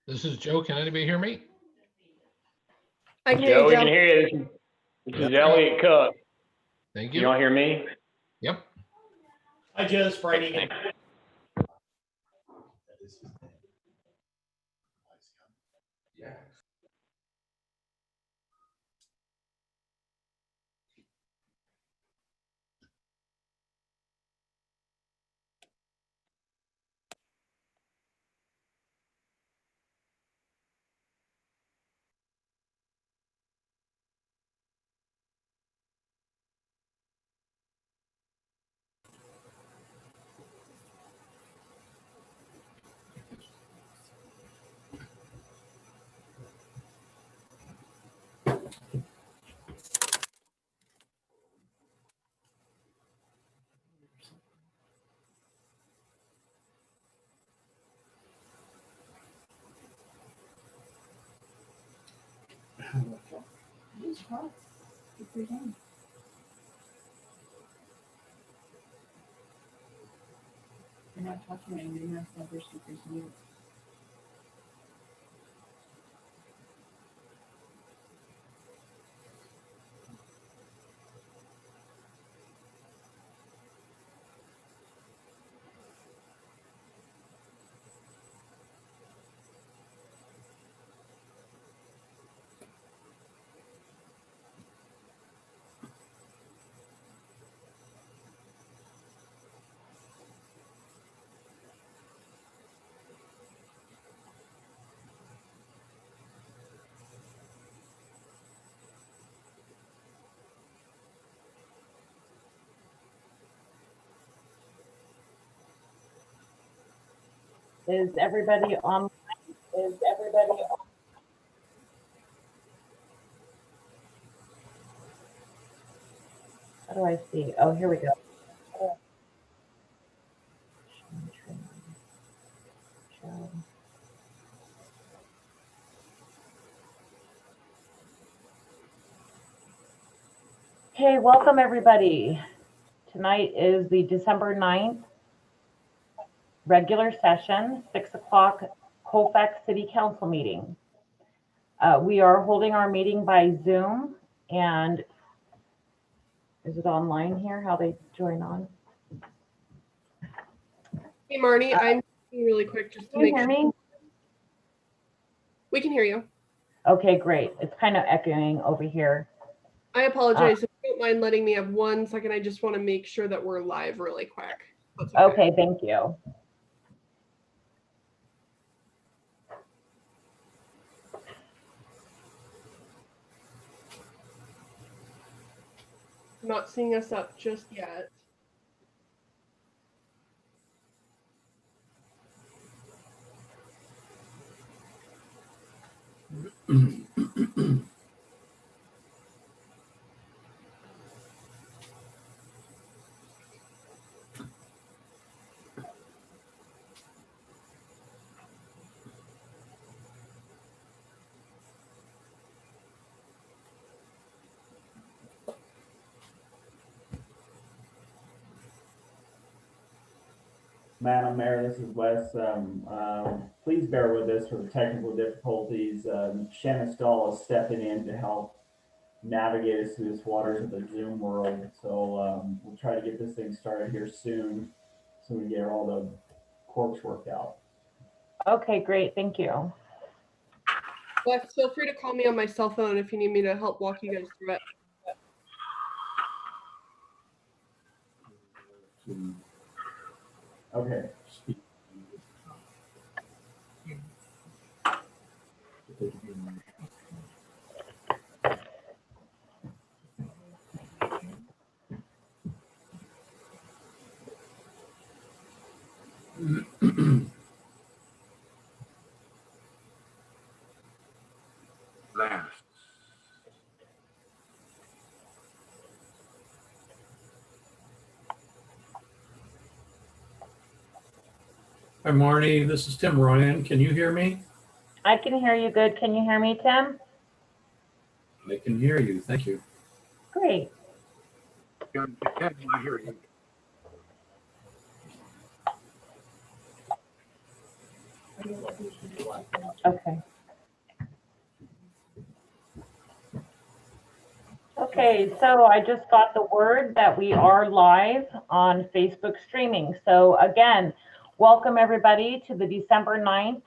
This is Joe. Can anybody hear me? I can hear you, Joe, we Joe. can hear you. This is Elliot Cook. Thank Can you. y'all hear me? Yep. Hi, Joe. It's Brian Egan. You're not talking and you're not have your speakers mute. Is everybody on? How do I see? Oh, here we go. Hey, welcome everybody. Tonight is the December 9th regular session, 6 o'clock Colfax City Council meeting. We are holding our meeting by Zoom, and is it online here? How they join on? Hey, Marnie, I'm really quick just to Can you make hear sure. me? We can hear you. Okay, great. It's kind of echoing over here. I apologize. If you don't mind letting me have 1 second, I just want to make sure that we're live really quick. That's Okay, thank you. I'm not seeing us up just yet. Madam Mayor, this is Wes. Please bear with us for the technical difficulties. Shannon Stahl is stepping in to help navigate us through this waters of the Zoom world. So we'll try to get this thing started here soon so we get all the quirks worked out. Okay, great. Thank you. Wes, feel free to call me on my cell phone if you need me to help walk you guys through it. Okay. Last. Hi, Marnie. This is Tim Ryan. Can you hear me? I can hear you good. Can you hear me, Tim? I can hear you. Thank you. Great. I hear you. Okay. Okay, so I just got the word that we are live on Facebook streaming. So again, welcome everybody to the December 9th,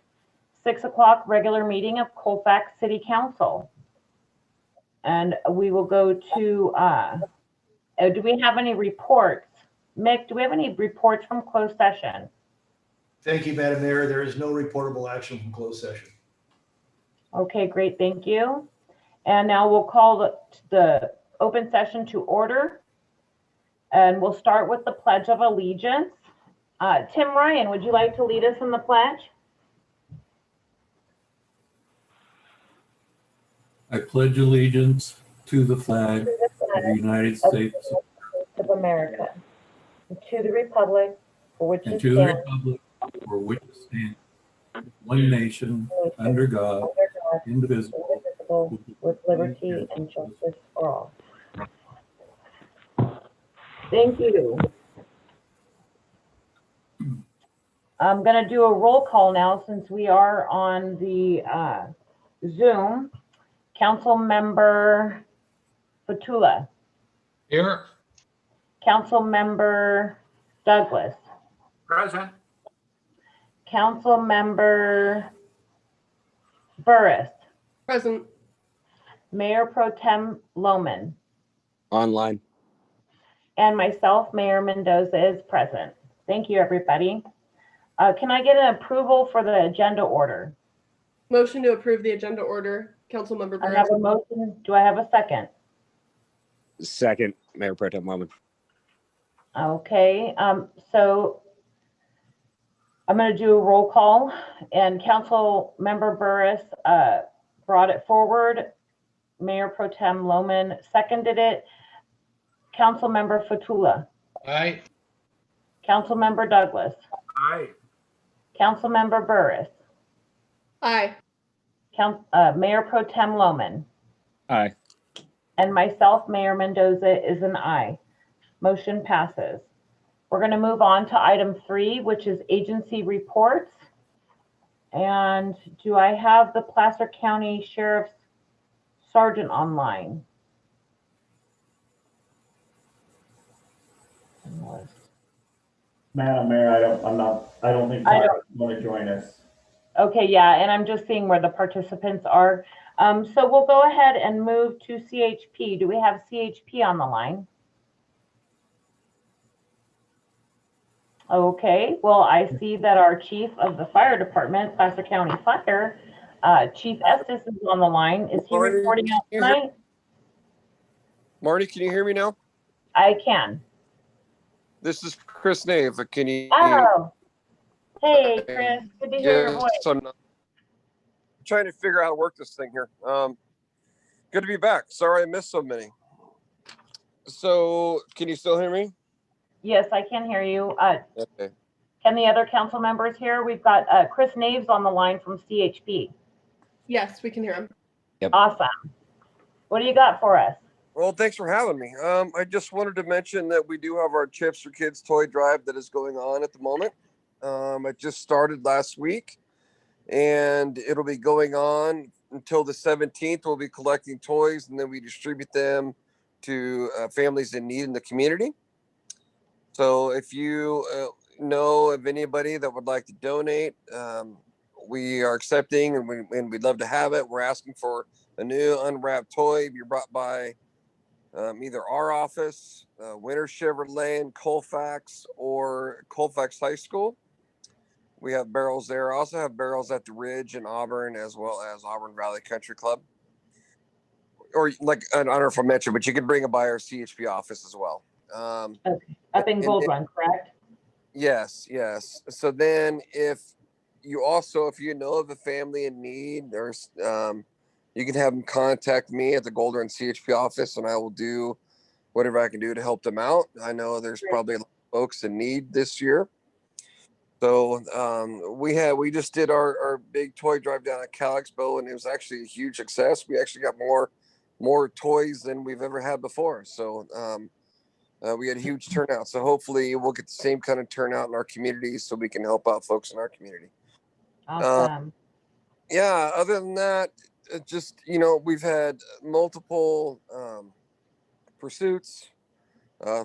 6 o'clock regular meeting of Colfax City Council. And we will go to, do we have any reports? Mick, do we have any reports from closed session? Thank you, Madam Mayor. There is no reportable action from closed session. Okay, great, thank you. And now we'll call the open session to order. And we'll start with the Pledge of Allegiance. Tim Ryan, would you like to lead us in the pledge? I pledge allegiance to the flag of the United States Of America, and to the republic for which and it to the stands, republic for which it stands, one nation, under God, under God, indivisible, indivisible, with liberty and justice for all. Thank you. I'm going to do a roll call now since we are on the Zoom. Council Member Fatula, Here. Council Member Douglas, Present. Council Member Burris, Present. Mayor Pro Tem Loman, Online. and myself, Mayor Mendoza, is present. Thank you, everybody. Can I get an approval for the agenda order? Motion to approve the agenda order. Councilmember I Burris. have a motion. Do I have a second? Second, Mayor Pro Tem Loman. Okay, so I'm going to do a roll call, and Council Member Burris brought it forward. Mayor Pro Tem Loman seconded it. Council Member Fatula, Aye. Council Member Douglas, Aye. Council Member Burris, Aye. Mayor Pro Tem Loman, Aye. and myself, Mayor Mendoza, is an aye. Motion passes. We're going to move on to item 3, which is agency reports. And do I have the Placer County Sheriff's Sergeant online? Madam Mayor, I don't think I don't- Todd want to join us. Okay, yeah, and I'm just seeing where the participants are. So we'll go ahead and move to CHP. Do we have CHP on the line? Okay, well, I see that our chief of the fire department, Placer County Fire, Chief Estes is on the line. Is he Marty, reporting out can you hear- tonight? Marty, can you hear me now? I can. This is Chris Nave. Can you? Oh, hey, Chris, good to hear your voice. I'm trying to figure out how to work this thing here. Good to be back. Sorry I missed so many. So, can you still hear me? Yes, I can hear you. Okay. Can the other council members hear? We've got Chris Naves on the line from CHP. Yes, we can hear him. Awesome. What do you got for us? Well, thanks for having me. I just wanted to mention that we do have our Chips for Kids toy drive that is going on at the moment. It just started last week, and it'll be going on until the 17th. We'll be collecting toys, and then we distribute them to families in need in the community. So if you know of anybody that would like to donate, we are accepting, and we'd love to have it. We're asking for a new unwrapped toy be brought by either our office, Winter Chevrolet in Colfax, or Colfax High School. We have barrels there. I also have barrels at the Ridge in Auburn, as well as Auburn Valley Country Club. Or like, I don't know if I mentioned, but you can bring it by our CHP office as well. Okay. Up in Gold Run, correct? Yes. So then if you know of a family in need, there's you can have them contact me at the Gold Run CHP office, and I will do whatever I can do to help them out. I know there's probably a lot of folks in need this year. So we just did our big toy drive down at Cal Expo, and it was actually a huge success. We actually got more toys than we've ever had before. So we had a huge turnout. So hopefully we'll get the same kind of turnout in our community so we can help out folks in our community. Awesome. Yeah, other than that, just, you know, we've had multiple pursuits.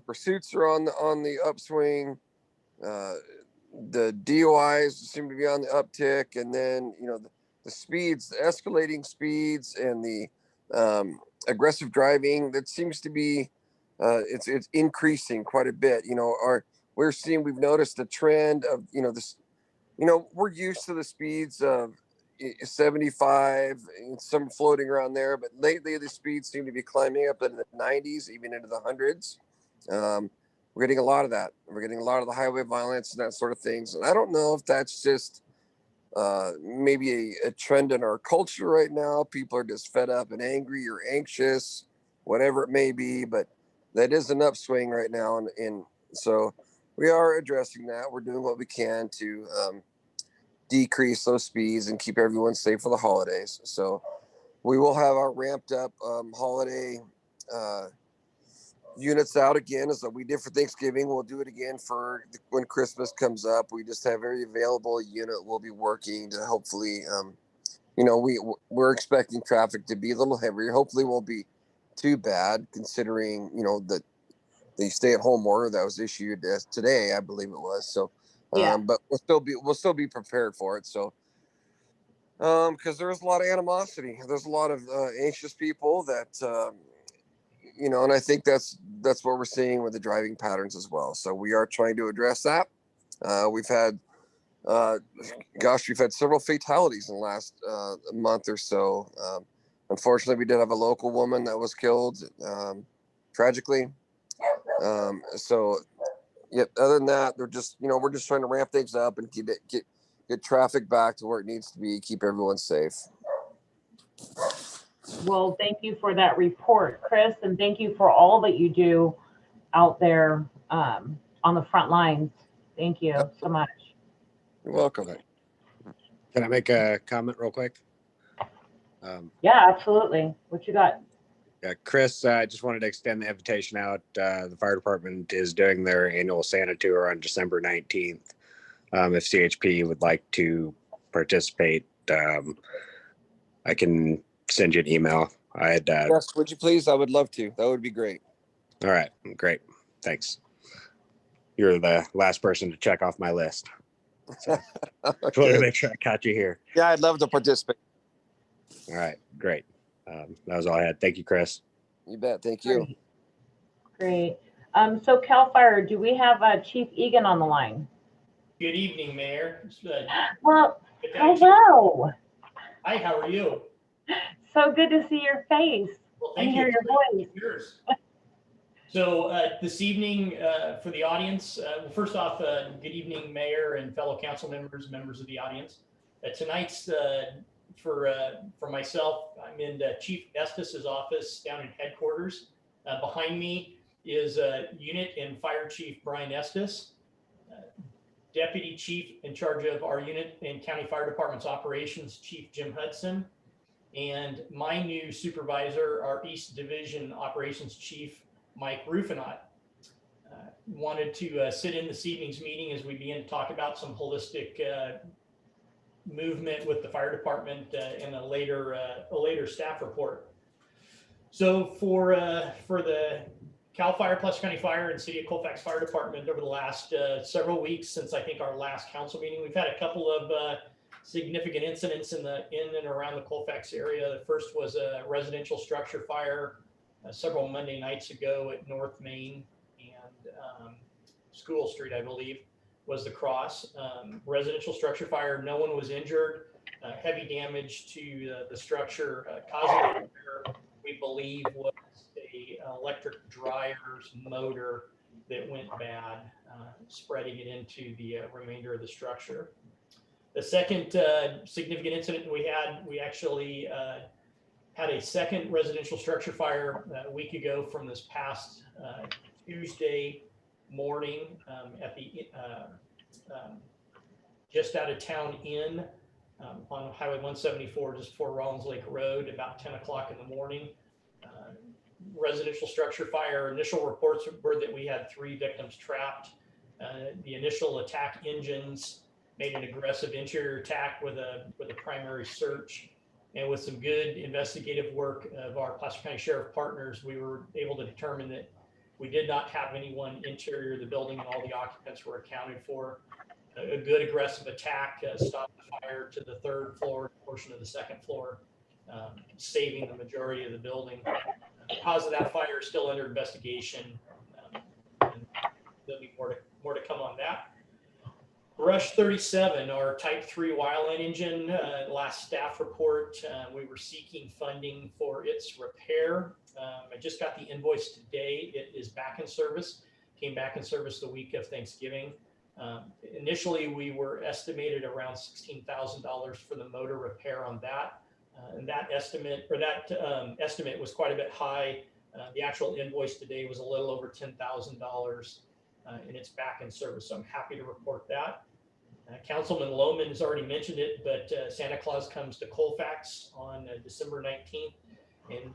Pursuits are on the upswing. The DUIs seem to be on the uptick, and then, you know, the speeds, the escalating speeds, and the aggressive driving, that seems to be it's increasing quite a bit. You know, we've noticed a trend of, you know, this, you know, we're used to the speeds of 75, and some floating around there, but lately the speeds seem to be climbing up in the 90s, even into the hundreds. We're getting a lot of that. We're getting a lot of the highway violence and that sort of things. And I don't know if that's just maybe a trend in our culture right now. People are just fed up and angry or anxious, whatever it may be. But that is an upswing right now, and so we are addressing that. We're doing what we can to decrease those speeds and keep everyone safe for the holidays. So we will have our ramped up holiday units out again, as we did for Thanksgiving. We'll do it again for when Christmas comes up. We just have very available unit. We'll be working to hopefully, you know, we're expecting traffic to be a little heavier. Hopefully, won't be too bad considering, you know, the stay-at-home order that was issued today, I believe it was. So, Yeah. but we'll still be prepared for it. So, because there's a lot of animosity. There's a lot of anxious people that. You know, and I think that's what we're seeing with the driving patterns as well. So we are trying to address that. We've had, we've had several fatalities in the last month or so. Unfortunately, we did have a local woman that was killed tragically. So, yeah. Other than that, they're just, you know, we're just trying to ramp things up and get traffic back to where it needs to be. Keep everyone safe. Well, thank you for that report, Chris, and thank you for all that you do out there on the front lines. Thank you so much. You're welcome. Can I make a comment real quick? Yeah, absolutely. What you got? Chris, I just wanted to extend the invitation out. The fire department is doing their annual Santa tour on December 19th. If CHP would like to participate, I can send you an email. Yes, would you please? I would love to. That would be great. All right, great. Thanks. You're the last person to check off my list. So Okay. just wanted to make sure I caught you here. Yeah, I'd love to participate. All right, great. That was all I had. Thank you, Chris. You bet. Thank you. Great. So Cal Fire, do we have Chief Egan on the line? Good evening, Mayor. Well, hello. Hi, how are you? So good to see your face and hear your voice. Yours. So this evening, for the audience, well, first off, good evening, Mayor and fellow council members of the audience. Tonight's for myself, I'm in Chief Estes' office down in headquarters. Behind me is Unit and Fire Chief Brian Estes, Deputy Chief in charge of our unit and County Fire Department's operations, Chief Jim Hudson, and my new supervisor, our East Division Operations Chief, Mike Rufinot. Wanted to sit in this evening's meeting as we begin to talk about some holistic movement with the fire department in a later staff report. So for the Cal Fire, Plus County Fire, and City of Colfax Fire Department over the last several weeks since I think our last council meeting, we've had a couple of significant incidents in and around the Colfax area. The first was a residential structure fire several Monday nights ago at North Main and School Street, I believe, was the cross. Residential structure fire, no one was injured. Heavy damage to the structure. Causing the fire, we believe, was a electric dryer's motor that went bad, spreading it into the remainder of the structure. The second significant incident we actually had a second residential structure fire a week ago from this past Tuesday morning at the just out of town inn on Highway 174, just before Rollins Lake Road, about 10 o'clock in the morning. Residential structure fire. Initial reports were that we had 3 victims trapped. The initial attack engines made an aggressive interior attack with a primary search. And with some good investigative work of our Placer County Sheriff partners, we were able to determine that we did not have anyone interior of the building, and all the occupants were accounted for. A good aggressive attack stopped the fire to the third floor portion of the second floor, saving the majority of the building. The cause of that fire is still under investigation. And there'll be more to come on that. Rush 37, our Type 3 wireline engine, last staff report, we were seeking funding for its repair. I just got the invoice today. It is back in service. Came back in service the week of Thanksgiving. Initially, we were estimated around $16,000 for the motor repair on that. And that estimate was quite a bit high. The actual invoice today was a little over $10,000. And it's back in service. So I'm happy to report that. Councilman Lohman has already mentioned it, but Santa Claus comes to Colfax on December 19th. And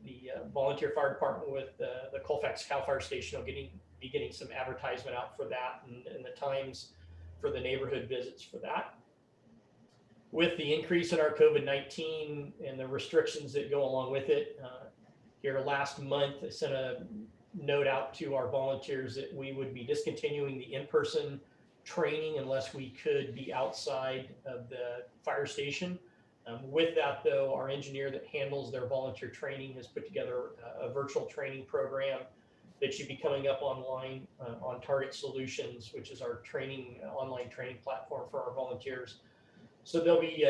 the volunteer fire department with the Colfax Cal Fire Station will be getting some advertisement out for that, and the times for the neighborhood visits for that. With the increase in our COVID-19 and the restrictions that go along with it, here last month, I sent a note out to our volunteers that we would be discontinuing the in-person training unless we could be outside of the fire station. With that, though, our engineer that handles their volunteer training has put together a virtual training program that should be coming up online on Target Solutions, which is our online training platform for our volunteers. So they'll be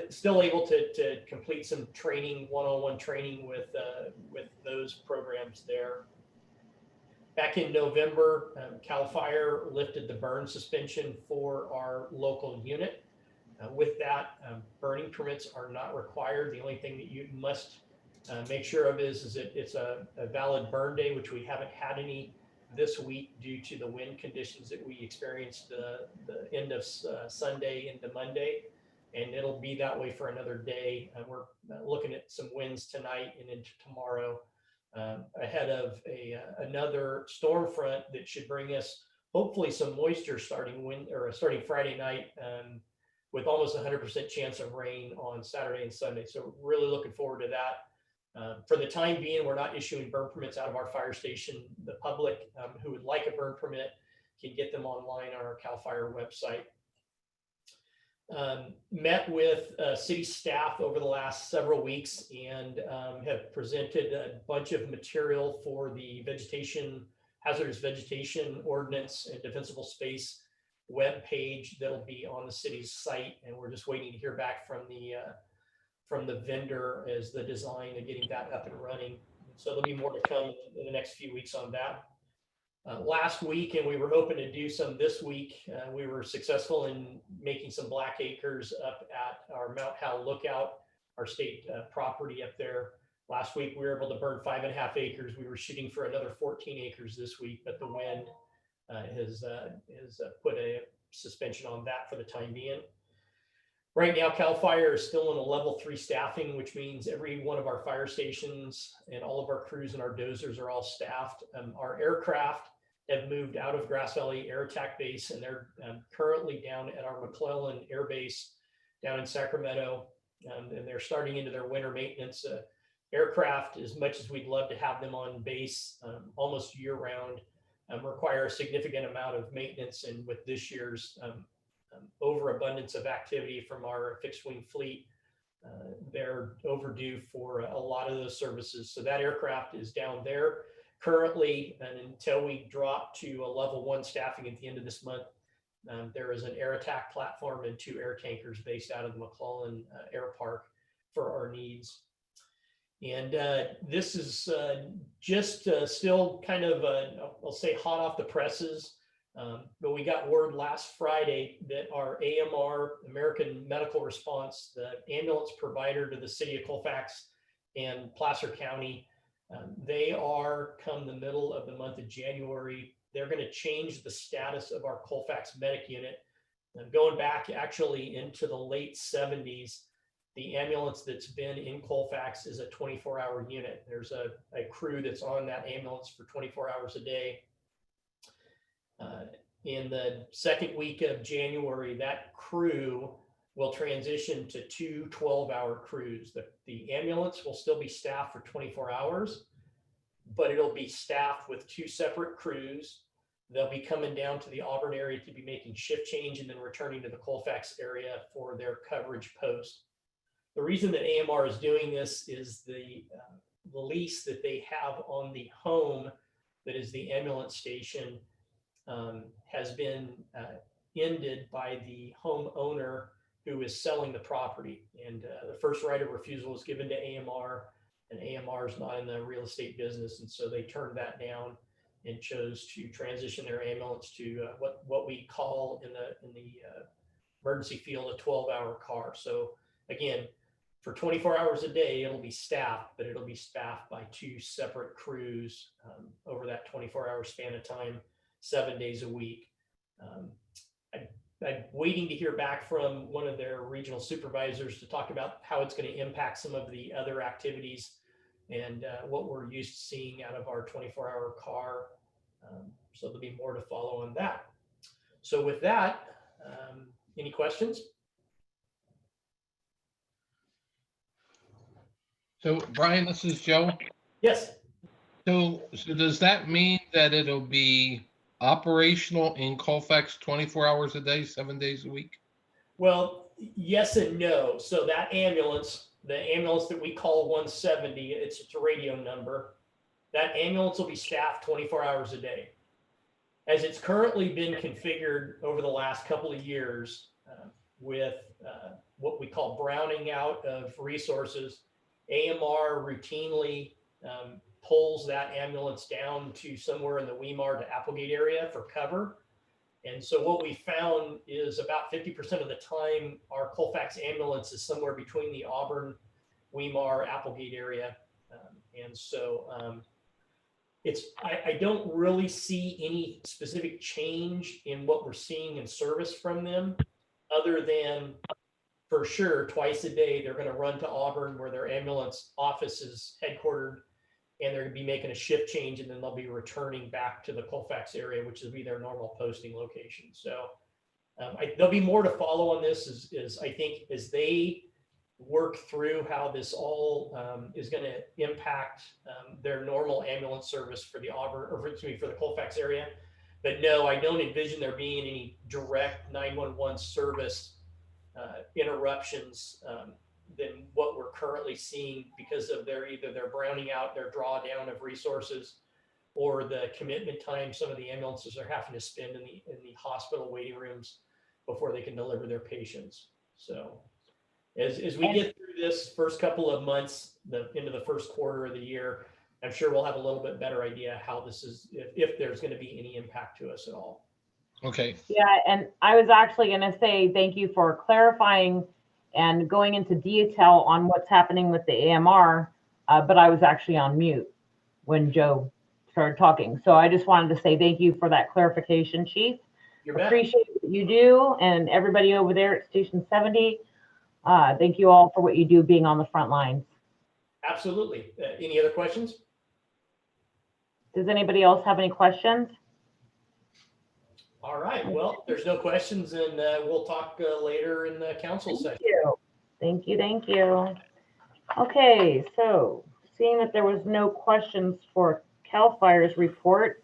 still able to complete some training, one-on-one training with those programs there. Back in November, CAL FIRE lifted the burn suspension for our local unit. With that, burning permits are not required. The only thing that you must make sure of is that it's a valid burn day, which we haven't had any this week due to the wind conditions that we experienced the end of Sunday into Monday. And it'll be that way for another day. We're looking at some winds tonight and into tomorrow, ahead of another storm front that should bring us hopefully some moisture starting Friday night, with almost 100% chance of rain on Saturday and Sunday. So really looking forward to that. For the time being, we're not issuing burn permits out of our fire station. The public who would like a burn permit can get them online on our CAL FIRE website. Met with city staff over the last several weeks and have presented a bunch of material for the hazardous vegetation ordinance and defensible space web page that'll be on the city's site, and we're just waiting to hear back from the vendor as the design and getting that up and running. So there'll be more to come in the next few weeks on that. Last week, and we were hoping to do some this week, we were successful in making some black acres up at our Mount Howell Lookout, our state property up there. Last week, we were able to burn 5.5 acres. We were shooting for another 14 acres this week, but the wind has put a suspension on that for the time being. Right now, CAL FIRE is still in a level 3 staffing, which means every one of our fire stations and all of our crews and our dozers are all staffed. Our aircraft have moved out of Grass Valley Air Attack Base, and they're currently down at our McClellan Air Base down in Sacramento, and they're starting into their winter maintenance. Aircraft, as much as we'd love to have them on base almost year-round, require a significant amount of maintenance, and with this year's overabundance of activity from our fixed wing fleet, they're overdue for a lot of those services. So that aircraft is down there currently, and until we drop to a level 1 staffing at the end of this month, there is an air attack platform and 2 air tankers based out of the McClellan Air Park for our needs. And this is just still kind of, I'll say, hot off the presses. But we got word last Friday that our AMR, American Medical Response, the ambulance provider to the city of Colfax and Placer County, they are, come the middle of the month of January, they're going to change the status of our Colfax medic unit. Going back actually into the late 70s, the ambulance that's been in Colfax is a 24-hour unit. There's a crew that's on that ambulance for 24 hours a day. in the second week of January, that crew will transition to 2 12-hour crews. The ambulance will still be staffed for 24 hours, but it'll be staffed with 2 separate crews. They'll be coming down to the Auburn area to be making shift change and then returning to the Colfax area for their coverage post. The reason that AMR is doing this is the lease that they have on the home that is the ambulance station has been ended by the homeowner who is selling the property. And the first right of refusal was given to AMR, and AMR is not in the real estate business. And so they turned that down and chose to transition their ambulance to what we call in the emergency field a 12-hour car. So again, for 24 hours a day, it'll be staffed, but it'll be staffed by 2 separate crews over that 24-hour span of time, 7 days a week. I'm waiting to hear back from one of their regional supervisors to talk about how it's going to impact some of the other activities and what we're used to seeing out of our 24-hour car. So there'll be more to follow on that. So with that, any questions? So Brian, this is Joe. Yes. So does that mean that it'll be operational in Colfax 24 hours a day, 7 days a week? Well, yes and no. So that ambulance, the ambulance that we call 170, it's a radio number. That ambulance will be staffed 24 hours a day. As it's currently been configured over the last couple of years with what we call browning out of resources, AMR routinely pulls that ambulance down to somewhere in the Weimar to Applegate area for cover. And so what we found is about 50% of the time, our Colfax ambulance is somewhere between the Auburn, Weimar, Applegate area. And so I don't really see any specific change in what we're seeing in service from them, other than for sure twice a day, they're going to run to Auburn where their ambulance office is headquartered, and they're going to be making a shift change, and then they'll be returning back to the Colfax area, which will be their normal posting location. So there'll be more to follow on this as I think as they work through how this all is going to impact their normal ambulance service for the Auburn, or excuse me, for the Colfax area. But no, I don't envision there being any direct 911 service interruptions than what we're currently seeing because of either their browning out, their drawdown of resources, or the commitment time some of the ambulances are having to spend in the hospital waiting rooms before they can deliver their patients. So as we get through this first couple of months, into the first quarter of the year, I'm sure we'll have a little bit better idea how this is, if there's going to be any impact to us at all. Okay. Yeah, and I was actually going to say thank you for clarifying and going into detail on what's happening with the AMR, but I was actually on mute when Joe started talking. So I just wanted to say thank you for that clarification, Chief. Appreciate what you do, and everybody over there at Station 70. Thank you all for what you do being on the front lines. Absolutely. Any other questions? Does anybody else have any questions? All right. Well, there's no questions, and we'll talk later in the council session. Thank you. Thank you. Okay, so seeing that there was no questions for CAL FIRE's report,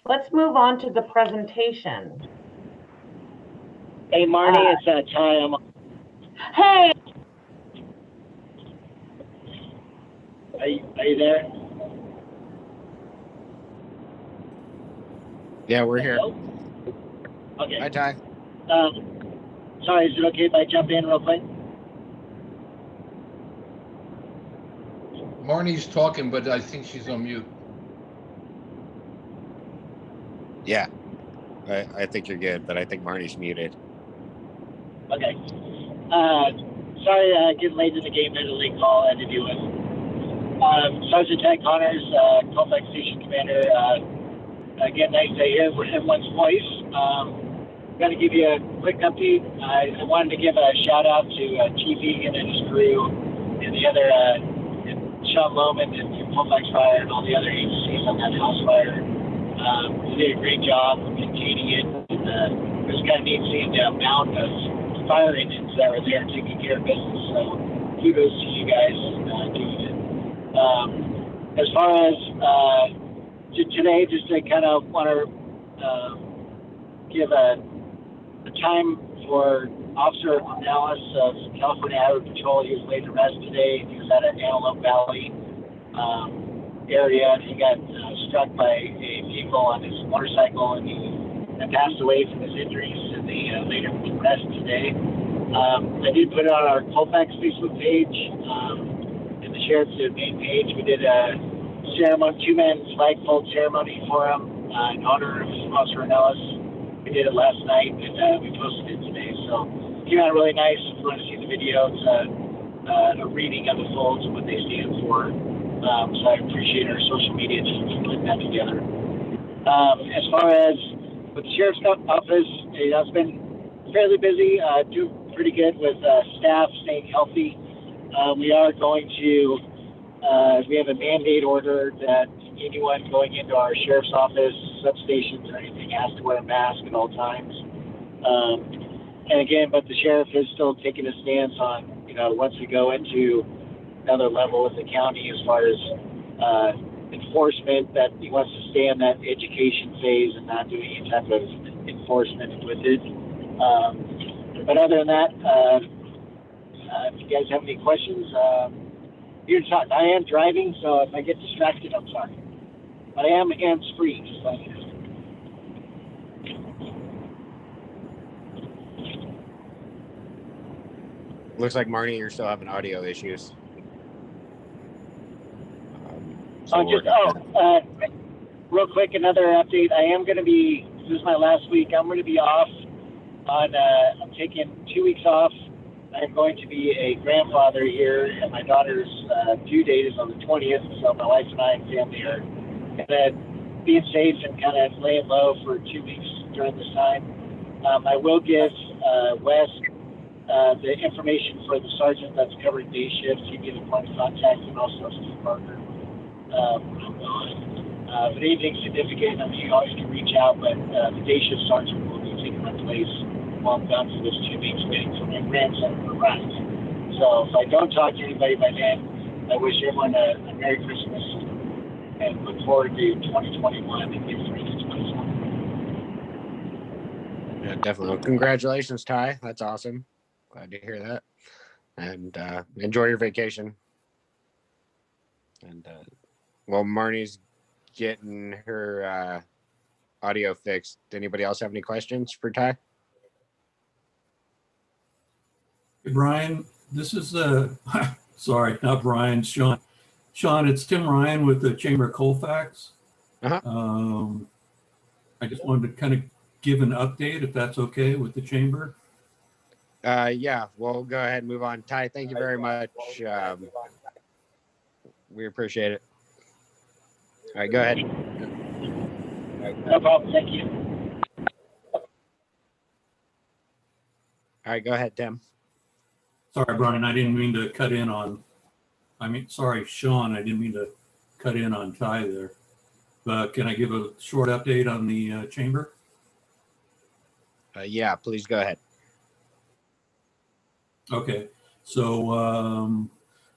let's move on to the presentation. Hey, Marnie, it's Ty. Hey. Are you there? Yeah, we're here. Hello? Okay. Hi, Ty. Sorry, is it okay if I jump in real quick? Marnie's talking, but I think she's on mute. Yeah, I think you're good, but I think Marnie's muted. Okay. Sorry, getting late to the game. There's a late call I had to deal with. Sergeant Ted Connors, Colfax Station Commander. Again, nice to hear everyone's voice. I'm going to give you a quick update. I wanted to give a shout out to Chief Egan and his crew and the other Sean Lohman and Colfax Fire and all the other agencies on that house fire. They did a great job of containing it. it was kind of neat seeing the amount of fire engines that were there taking care of business. So kudos to you guys doing it. As far as today, just to kind of want to give a time for Officer Cornelis of California Highway Patrol. He was laid to rest today. He was at an Antelope Valley area, and he got struck by a vehicle on his motorcycle, and he passed away from his injuries, and they laid him to rest today. I did put it on our Colfax Facebook page and the Sheriff's main page. We did a ceremony, two-man flagpole ceremony for him in honor of Officer Cornelis. We did it last night, and we posted it today. So it came out really nice. If you want to see the video, it's a reading of the folds and what they stand for. So I appreciate our social media team for putting that together. As far as with the Sheriff's Office, it's been fairly busy, doing pretty good with staff staying healthy. We are going to, we have a mandate order that anyone going into our Sheriff's Office, substations, or anything has to wear a mask at all times. And again, but the Sheriff is still taking a stance on, once we go into another level with the county as far as enforcement, that he wants to stay in that education phase and not do any type of enforcement with it. But other than that, if you guys have any questions, here to talk. I am driving, so if I get distracted, I'm sorry. But I am hands-free, just like you know. Looks like Marnie, you're still having audio issues. Real quick, another update. I am going to be, this is my last week, I'm going to be off on, I'm taking 2 weeks off. I'm going to be a grandfather here, and my daughter's due date is on the 20th, so my wife and I and family are kind of being safe and kind of laying low for 2 weeks during this time. I will give Wes the information for the sergeant that's covering day shifts. He'd be the point of contact, and also Steve Parker. But anything significant, you always can reach out, but the day shift sergeant will be taking my place while I'm gone for this 2 weeks waiting for my grandson to arrive. So if I don't talk to anybody by then, I wish everyone a Merry Christmas and look forward to 2021 and get ready to 2021. Yeah, definitely. Well, congratulations, Ty. That's awesome. Glad to hear that. And enjoy your vacation. And while Marnie's getting her audio fixed, anybody else have any questions for Ty? Hey, Brian, this is sorry, not Brian, Sean. Sean, it's Tim Ryan with the Chamber of Colfax. Uh-huh. I just wanted to kind of give an update, if that's okay with the chamber. Yeah, we'll go ahead and move on. Ty, thank you very much. We appreciate it. All right, go ahead. No problem. Thank you. All right, go ahead, Tim. Sorry, Brian, I didn't mean to cut in on, sorry, Sean, I didn't mean to cut in on Ty there. But can I give a short update on the chamber? Yeah, please go ahead. Okay, so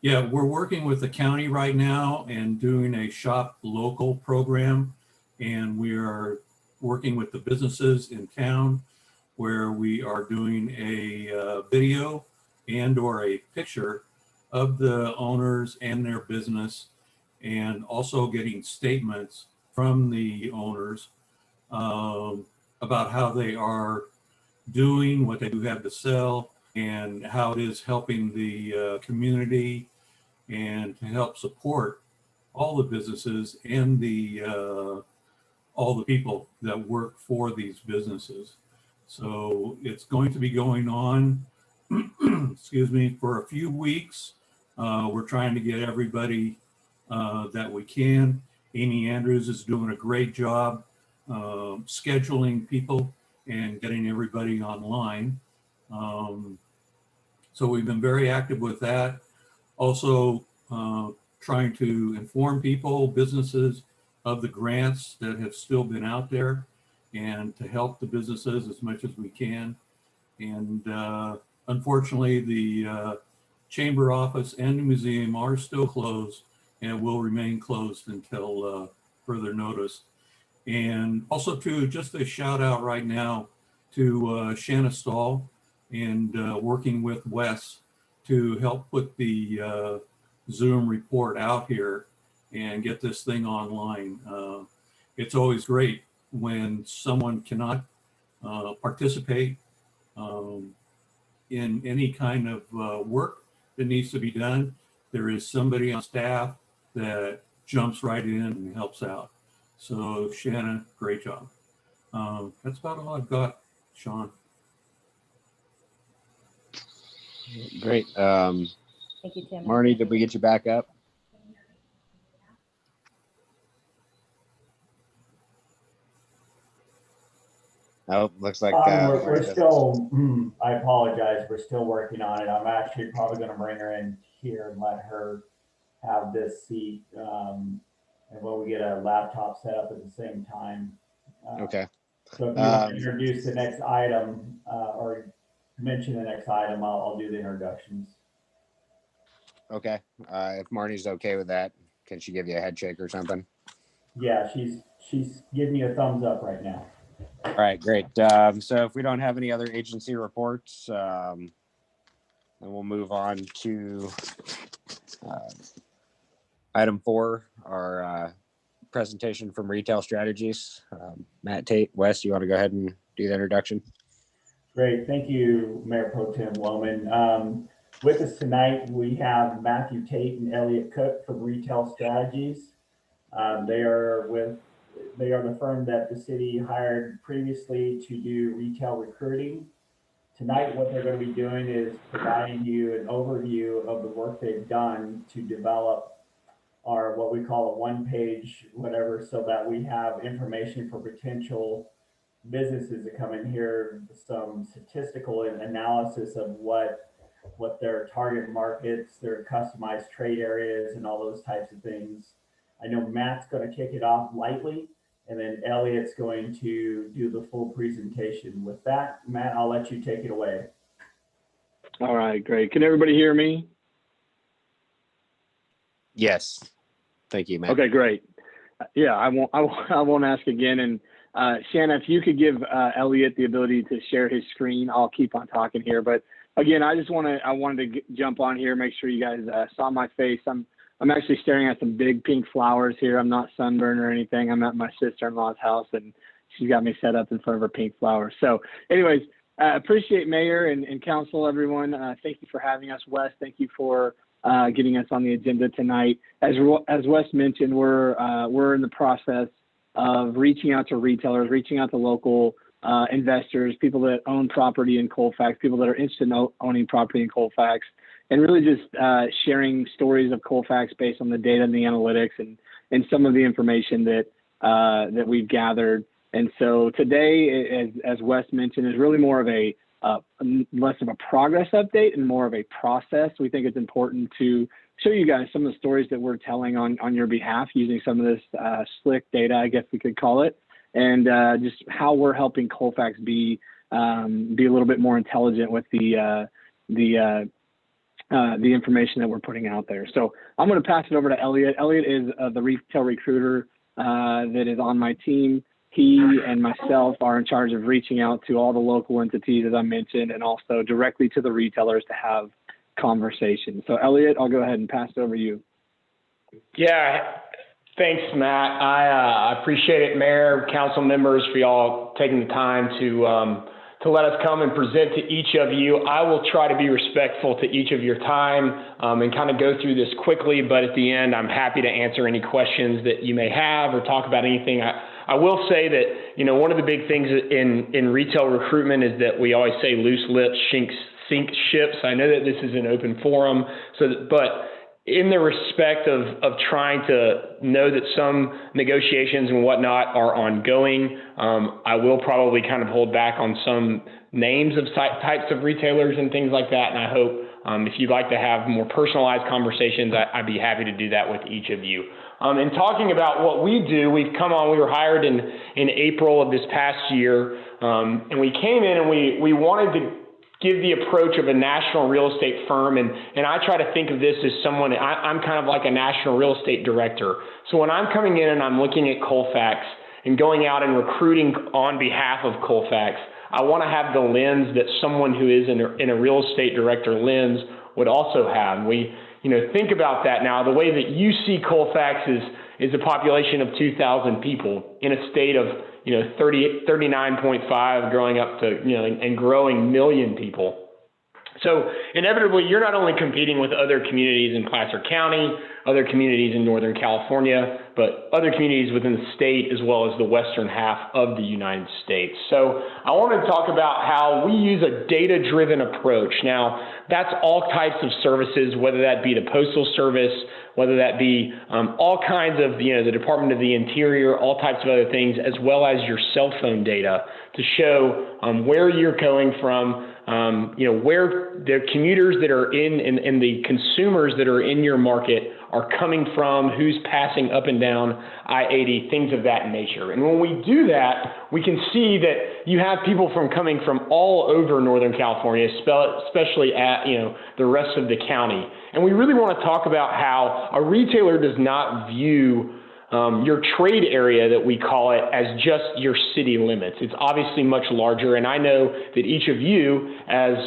yeah, we're working with the county right now and doing a shop local program, and we are working with the businesses in town where we are doing a video and or a picture of the owners and their business, and also getting statements from the owners about how they are doing, what they do have to sell, and how it is helping the community, and to help support all the businesses and the all the people that work for these businesses. So it's going to be going on, excuse me, for a few weeks. We're trying to get everybody that we can. Amy Andrews is doing a great job scheduling people and getting everybody online. So we've been very active with that. Also trying to inform people, businesses, of the grants that have still been out there. and to help the businesses as much as we can. And unfortunately, the chamber office and the museum are still closed and will remain closed until further notice. And also too, just a shout out right now to Shanna Stahl and working with Wes to help put the Zoom report out here and get this thing online. It's always great when someone cannot participate in any kind of work that needs to be done. There is somebody on staff that jumps right in and helps out. So Shannon, great job. That's about all I've got, Sean. Great. Thank you, Tim. Marnie, did we get you back up? Oh, looks like we're still, I apologize, we're still working on it. I'm actually probably going to bring her in here and let her have this seat. And when we get a laptop set up at the same time. Okay. So if you want to introduce the next item or mention the next item, I'll do the introductions. Okay. If Marnie's okay with that, can she give you a head shake or something? Yeah, she's giving me a thumbs up right now. All right, great. So if we don't have any other agency reports, then we'll move on to item 4, our presentation from Retail Strategies. Matt Tate, Wes, you want to go ahead and do the introduction? Great, thank you, Mayor Pro Tem Loman. With us tonight, we have Matthew Tate and Elliot Cook from Retail Strategies. They are the firm that the city hired previously to do retail recruiting. Tonight, what they're going to be doing is providing you an overview of the work they've done to develop our, what we call a one-page whatever, so that we have information for potential businesses that come in here, some statistical analysis of what their target markets, their customized trade areas, and all those types of things. I know Matt's going to kick it off lightly, and then Elliot's going to do the full presentation. With that, Matt, I'll let you take it away. All right, great. Can everybody hear me? Yes. Thank you, Matt. Okay, great. Yeah, I won't ask again. And Shanna, if you could give Elliot the ability to share his screen, I'll keep on talking here. But again, I wanted to jump on here, make sure you guys saw my face. I'm actually staring at some big pink flowers here. I'm not sunburned or anything. I'm at my sister-in-law's house, and she's got me set up in front of her pink flowers. So anyways, appreciate Mayor and Council, everyone. Thank you for having us. Wes, thank you for getting us on the agenda tonight. As Wes mentioned, we're in the process of reaching out to retailers, reaching out to local investors, people that own property in Colfax, people that are interested in owning property in Colfax, and really just sharing stories of Colfax based on the data and the analytics and some of the information that we've gathered. And so today, as Wes mentioned, is really more of a less of a progress update and more of a process. We think it's important to show you guys some of the stories that we're telling on your behalf using some of this slick data, I guess we could call it, and just how we're helping Colfax be a little bit more intelligent with the information that we're putting out there. So I'm going to pass it over to Elliot. Elliot is the retail recruiter that is on my team. He and myself are in charge of reaching out to all the local entities, as I mentioned, and also directly to the retailers to have conversations. So Elliot, I'll go ahead and pass it over to you. Yeah, thanks, Matt. I appreciate it, Mayor, Council members, for y'all taking the time to let us come and present to each of you. I will try to be respectful to each of your time and kind of go through this quickly, but at the end, I'm happy to answer any questions that you may have or talk about anything. I will say that, you know, one of the big things in retail recruitment is that we always say loose lips sink ships. I know that this is an open forum, but in the respect of trying to know that some negotiations and whatnot are ongoing, I will probably kind of hold back on some names of types of retailers and things like that. And I hope if you'd like to have more personalized conversations, I'd be happy to do that with each of you. And talking about what we do, we were hired in April of this past year, and we came in and we wanted to give the approach of a national real estate firm. And I try to think of this as someone, I'm kind of like a national real estate director. So when I'm coming in and I'm looking at Colfax and going out and recruiting on behalf of Colfax, I want to have the lens that someone who is in a real estate director lens would also have. We, think about that now. The way that you see Colfax is a population of 2,000 people in a state of 39.5 growing up to, and growing million people. So inevitably, you're not only competing with other communities in Placer County, other communities in Northern California, but other communities within the state as well as the western half of the United States. So I want to talk about how we use a data-driven approach. Now, that's all types of services, whether that be the Postal Service, whether that be all kinds of, the Department of the Interior, all types of other things, as well as your cell phone data to show where you're going from, where the commuters that are in the consumers that are in your market are coming from, who's passing up and down I-80, things of that nature. And when we do that, we can see that you have people coming from all over Northern California, especially at, the rest of the county. And we really want to talk about how a retailer does not view your trade area, that we call it, as just your city limits. It's obviously much larger, and I know that each of you, as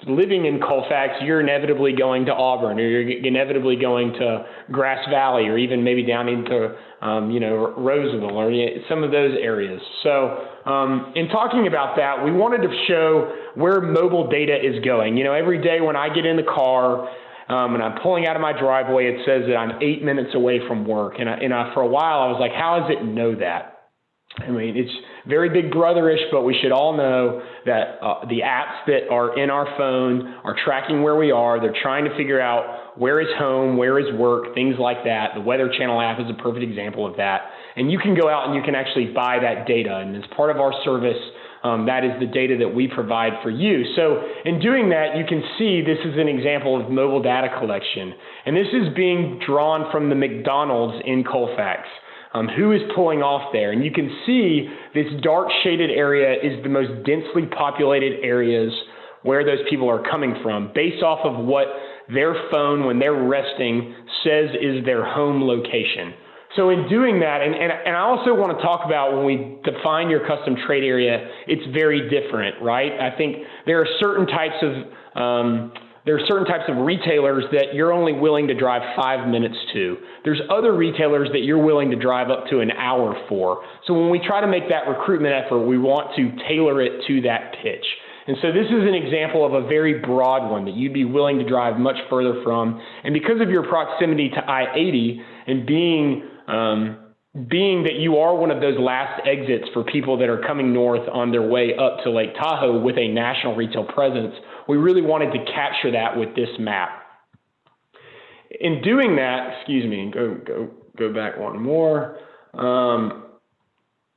living in Colfax, you're inevitably going to Auburn, or you're inevitably going to Grass Valley, or even maybe down into Roseville, or some of those areas. So in talking about that, we wanted to show where mobile data is going. Every day when I get in the car, and I'm pulling out of my driveway, it says that I'm 8 minutes away from work. And for a while, I was like, how does it know that? I mean, it's very big brotherish, but we should all know that the apps that are in our phone are tracking where we are. They're trying to figure out where is home, where is work, things like that. The Weather Channel app is a perfect example of that. And you can go out and you can actually buy that data. And as part of our service, that is the data that we provide for you. So in doing that, you can see this is an example of mobile data collection. And this is being drawn from the McDonald's in Colfax. Who is pulling off there? And you can see this dark shaded area is the most densely populated areas where those people are coming from, based off of what their phone, when they're resting, says is their home location. So in doing that, and I also want to talk about when we define your custom trade area, it's very different, right? I think there are certain types of retailers that you're only willing to drive 5 minutes to. There's other retailers that you're willing to drive up to an hour for. So when we try to make that recruitment effort, we want to tailor it to that pitch. And so this is an example of a very broad one that you'd be willing to drive much further from. And because of your proximity to I-80 and being that you are one of those last exits for people that are coming north on their way up to Lake Tahoe with a national retail presence, we really wanted to capture that with this map. In doing that, go back one more.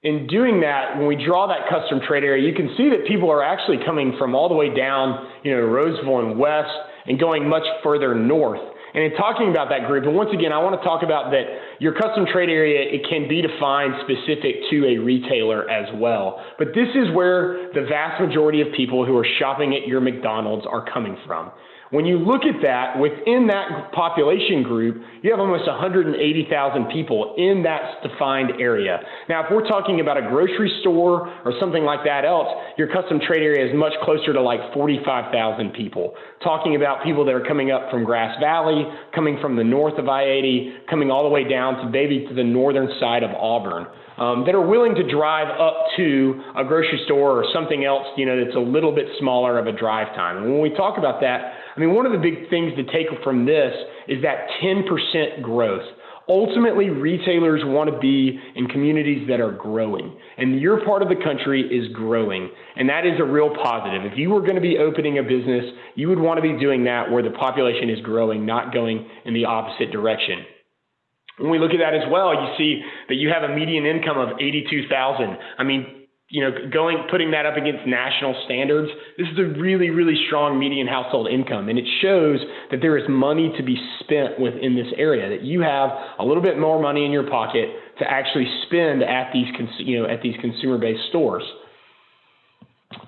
In doing that, when we draw that custom trade area, you can see that people are actually coming from all the way down, Roseville and west, and going much further north. And in talking about that group, and once again, I want to talk about that your custom trade area, it can be defined specific to a retailer as well. But this is where the vast majority of people who are shopping at your McDonald's are coming from. When you look at that, within that population group, you have almost 180,000 people in that defined area. Now, if we're talking about a grocery store or something like that else, your custom trade area is much closer to like 45,000 people. Talking about people that are coming up from Grass Valley, coming from the north of I-80, coming all the way down to maybe to the northern side of Auburn. That are willing to drive up to a grocery store or something else, that's a little bit smaller of a drive time. And when we talk about that, I mean, one of the big things to take from this is that 10% growth. Ultimately, retailers want to be in communities that are growing, and your part of the country is growing, and that is a real positive. If you were going to be opening a business, you would want to be doing that where the population is growing, not going in the opposite direction. When we look at that as well, you see that you have a median income of $82,000. I mean, putting that up against national standards, this is a really, really strong median household income. And it shows that there is money to be spent within this area, that you have a little bit more money in your pocket to actually spend at these, at these consumer-based stores.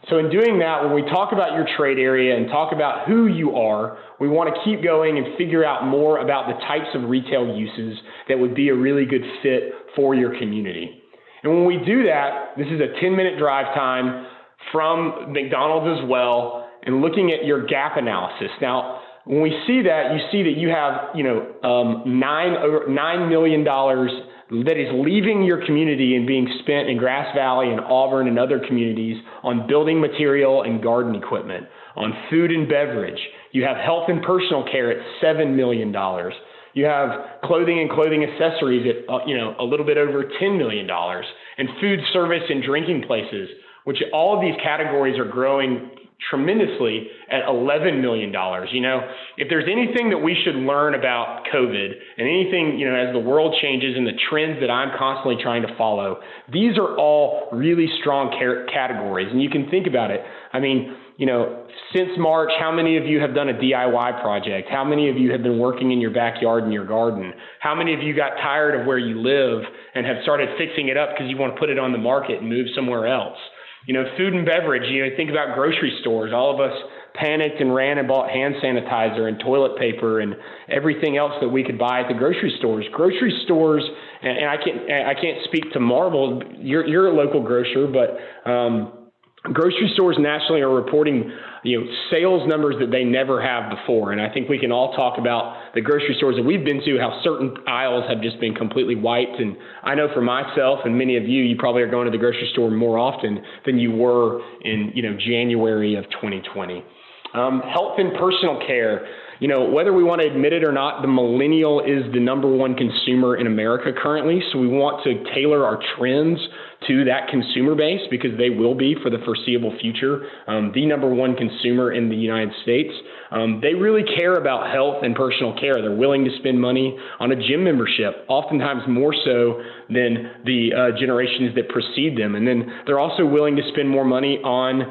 So in doing that, when we talk about your trade area and talk about who you are, we want to keep going and figure out more about the types of retail uses that would be a really good fit for your community. And when we do that, this is a 10-minute drive time from McDonald's as well, and looking at your gap analysis. Now, when we see that, you see that you have, $9 million that is leaving your community and being spent in Grass Valley and Auburn and other communities on building material and garden equipment, on food and beverage. You have health and personal care at $7 million. You have clothing and clothing accessories at, a little bit over $10 million, and food service and drinking places, which all of these categories are growing tremendously at $11 million. If there's anything that we should learn about COVID and anything, as the world changes and the trends that I'm constantly trying to follow, these are all really strong categories. And you can think about it. I mean, since March, how many of you have done a DIY project? How many of you have been working in your backyard in your garden? How many of you got tired of where you live and have started fixing it up because you want to put it on the market and move somewhere else? Food and beverage, think about grocery stores. All of us panicked and ran and bought hand sanitizer and toilet paper and everything else that we could buy at the grocery stores. Grocery stores, and I can't speak to Marvel, you're a local grocer, but grocery stores nationally are reporting, sales numbers that they never have before. And I think we can all talk about the grocery stores that we've been to, how certain aisles have just been completely wiped. And I know for myself and many of you, you probably are going to the grocery store more often than you were in, January of 2020. Health and personal care. Whether we want to admit it or not, the millennial is the #1 consumer in America currently. So we want to tailor our trends to that consumer base because they will be for the foreseeable future the #1 consumer in the United States. They really care about health and personal care. They're willing to spend money on a gym membership, oftentimes more so than the generations that precede them. And then they're also willing to spend more money on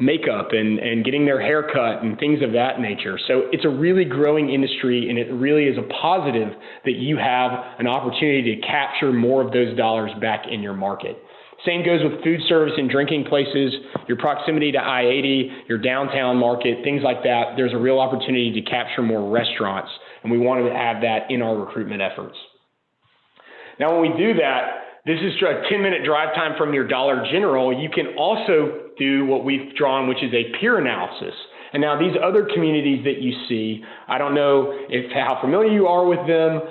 makeup and getting their hair cut and things of that nature. So it's a really growing industry, and it really is a positive that you have an opportunity to capture more of those dollars back in your market. Same goes with food service and drinking places, your proximity to I-80, your downtown market, things like that. There's a real opportunity to capture more restaurants, and we wanted to add that in our recruitment efforts. Now, when we do that, this is a 10-minute drive time from your Dollar General. You can also do what we've drawn, which is a peer analysis. And now these other communities that you see, I don't know how familiar you are with them,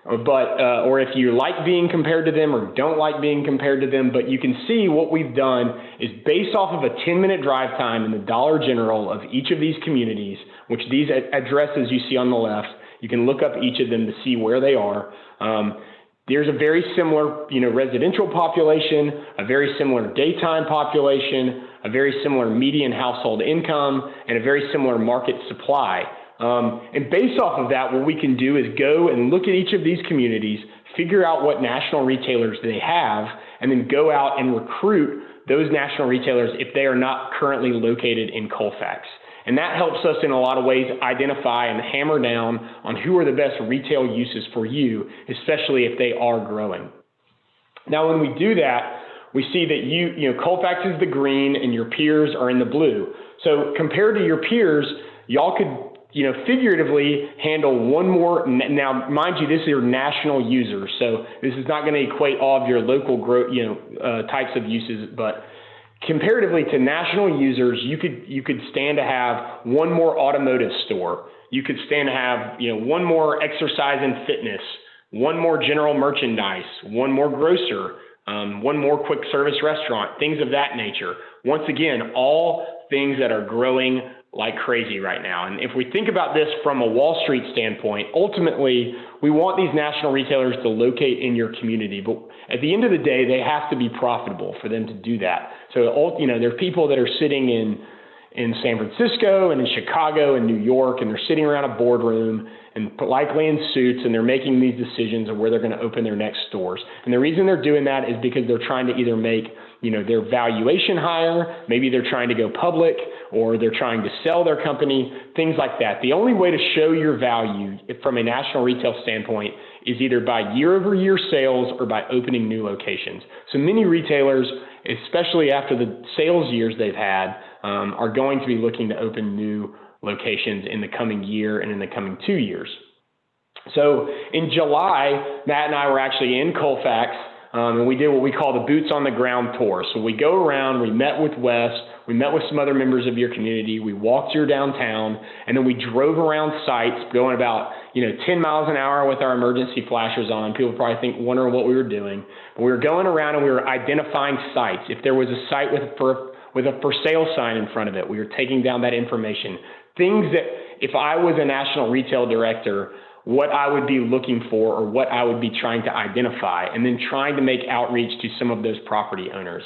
or if you like being compared to them or don't like being compared to them, but you can see what we've done is based off of a 10-minute drive time in the Dollar General of each of these communities, which these addresses you see on the left, you can look up each of them to see where they are. There's a very similar, residential population, a very similar daytime population, a very similar median household income, and a very similar market supply. And based off of that, what we can do is go and look at each of these communities, figure out what national retailers they have, and then go out and recruit those national retailers if they are not currently located in Colfax. And that helps us in a lot of ways identify and hammer down on who are the best retail uses for you, especially if they are growing. Now, when we do that, we see that Colfax is the green and your peers are in the blue. So compared to your peers, y'all could, figuratively handle one more. Now, mind you, this is your national users. So this is not going to equate all of your local types of uses, but comparatively to national users, you could stand to have one more automotive store. You could stand to have, one more exercise and fitness, one more general merchandise, one more grocer, one more quick service restaurant, things of that nature. Once again, all things that are growing like crazy right now. And if we think about this from a Wall Street standpoint, ultimately, we want these national retailers to locate in your community. But at the end of the day, they have to be profitable for them to do that. So, there are people that are sitting in San Francisco and in Chicago and New York, and they're sitting around a boardroom and likely in suits, and they're making these decisions of where they're going to open their next stores. And the reason they're doing that is because they're trying to either make, their valuation higher, maybe they're trying to go public, or they're trying to sell their company, things like that. The only way to show your value from a national retail standpoint is either by year-over-year sales or by opening new locations. So many retailers, especially after the sales years they've had, are going to be looking to open new locations in the coming year and in the coming 2 years. So in July, Matt and I were actually in Colfax, and we did what we call the boots on the ground tour. So we go around, we met with Wes, we met with some other members of your community, we walked your downtown, and then we drove around sites going about 10 miles an hour with our emergency flashers on. People probably wondering what we were doing. But we were going around and we were identifying sites. If there was a site with a for sale sign in front of it, we were taking down that information. Things that if I was a national retail director, what I would be looking for or what I would be trying to identify, and then trying to make outreach to some of those property owners.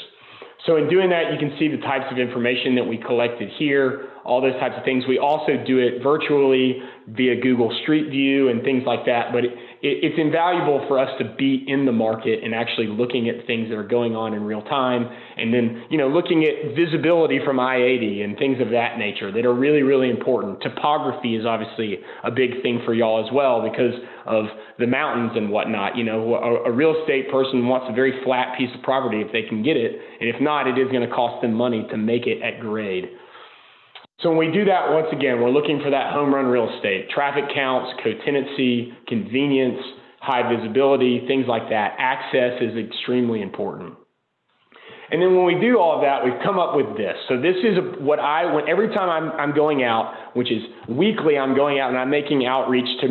So in doing that, you can see the types of information that we collected here, all those types of things. We also do it virtually via Google Street View and things like that, but it's invaluable for us to be in the market and actually looking at things that are going on in real time, and then looking at visibility from I-80 and things of that nature that are really, really important. Topography is obviously a big thing for y'all as well because of the mountains and whatnot. A real estate person wants a very flat piece of property if they can get it, and if not, it is going to cost them money to make it at grade. So when we do that, once again, we're looking for that home run real estate, traffic counts, co-tenancy, convenience, high visibility, things like that. Access is extremely important. And then when we do all of that, we've come up with this. So this is every time I'm going out, which is weekly, I'm going out and I'm making outreach to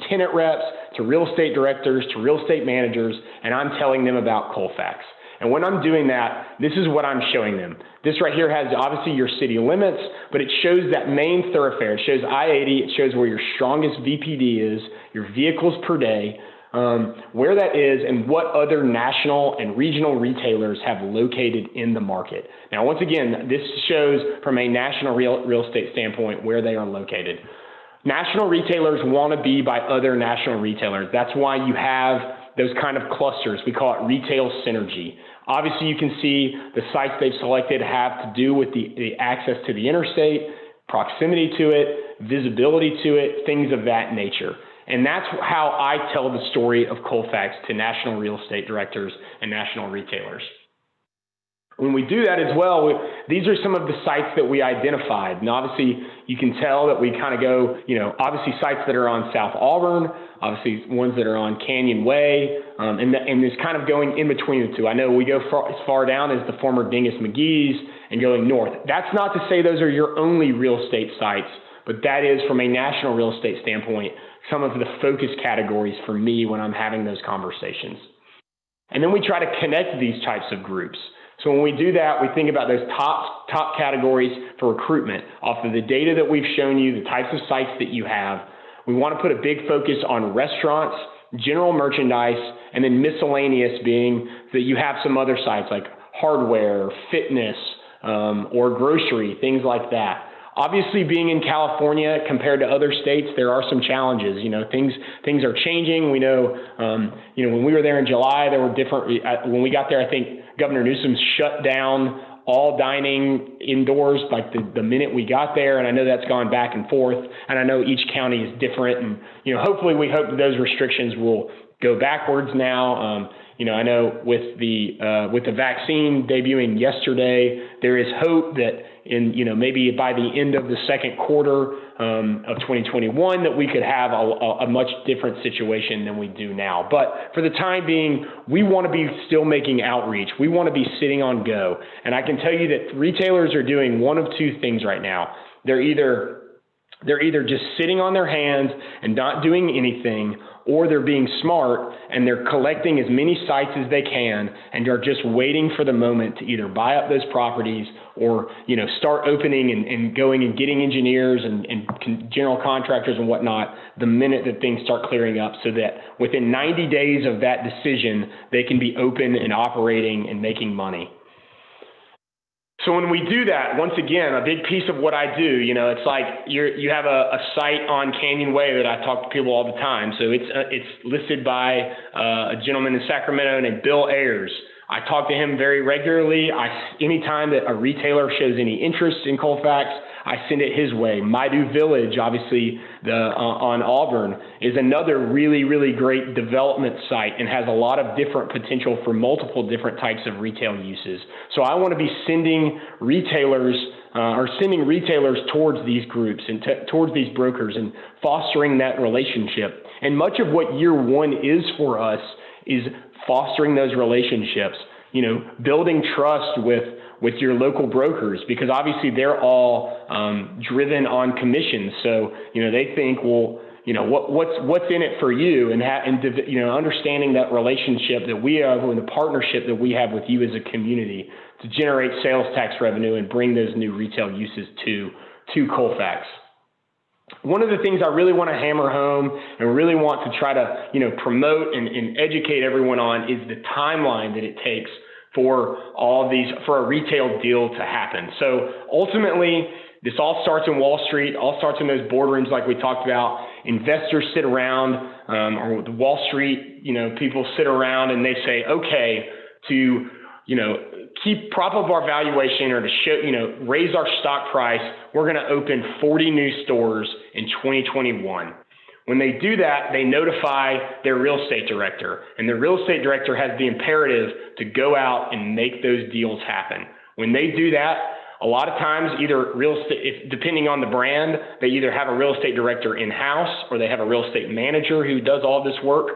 tenant reps, to real estate directors, to real estate managers, and I'm telling them about Colfax. And when I'm doing that, this is what I'm showing them. This right here has obviously your city limits, but it shows that main thoroughfare. It shows I-80, it shows where your strongest VPD is, your vehicles per day, where that is, and what other national and regional retailers have located in the market. Now, once again, this shows from a national real estate standpoint where they are located. National retailers want to be by other national retailers. That's why you have those kind of clusters. We call it retail synergy. Obviously, you can see the sites they've selected have to do with the access to the interstate, proximity to it, visibility to it, things of that nature. And that's how I tell the story of Colfax to national real estate directors and national retailers. When we do that as well, these are some of the sites that we identified. And obviously, you can tell that we kind of go, obviously sites that are on South Auburn, obviously ones that are on Canyon Way, and it's kind of going in between the two. I know we go as far down as the former Dingus McGee's and going north. That's not to say those are your only real estate sites, but that is, from a national real estate standpoint, some of the focus categories for me when I'm having those conversations. And then we try to connect these types of groups. So when we do that, we think about those top categories for recruitment. Off of the data that we've shown you, the types of sites that you have, we want to put a big focus on restaurants, general merchandise, and then miscellaneous being that you have some other sites like hardware, fitness, or grocery, things like that. Obviously, being in California compared to other states, there are some challenges. Things are changing. We know, when we were there in July, there were different. When we got there, I think Governor Newsom shut down all dining indoors like the minute we got there, and I know that's gone back and forth. And I know each county is different, and hopefully we hope that those restrictions will go backwards now. I know with the vaccine debuting yesterday, there is hope that maybe by the end of the second quarter of 2021 that we could have a much different situation than we do now. But for the time being, we want to be still making outreach. We want to be sitting on go. And I can tell you that retailers are doing one of two things right now. They're either just sitting on their hands and not doing anything, or they're being smart and they're collecting as many sites as they can and are just waiting for the moment to either buy up those properties or, start opening and going and getting engineers and general contractors and whatnot the minute that things start clearing up, so that within 90 days of that decision, they can be open and operating and making money. So when we do that, once again, a big piece of what I do, you know, it's like you have a site on Canyon Way that I talk to people all the time. So it's listed by a gentleman in Sacramento named Bill Ayers. I talk to him very regularly. Anytime that a retailer shows any interest in Colfax, I send it his way. Maidu Village, obviously, on Auburn, is another really, really great development site and has a lot of different potential for multiple different types of retail uses. So I want to be sending retailers towards these groups and towards these brokers and fostering that relationship. And much of what year one is for us is fostering those relationships, you know, building trust with your local brokers, because obviously they're all driven on commissions. So, you know, they think, well, you know, what's in it for you, and you know, understanding that relationship that we have and the partnership that we have with you as a community to generate sales tax revenue and bring those new retail uses to Colfax. One of the things I really want to hammer home and really want to try to, you know, promote and educate everyone on is the timeline that it takes for a retail deal to happen. So ultimately, this all starts in Wall Street, all starts in those boardrooms like we talked about. Investors sit around, or the Wall Street, you know, people sit around and they say, okay, to, you know, prop up our valuation or to show, you know, raise our stock price, we're going to open 40 new stores in 2021. When they do that, they notify their real estate director, and the real estate director has the imperative to go out and make those deals happen. When they do that, a lot of times, either depending on the brand, they either have a real estate director in-house or they have a real estate manager who does all this work.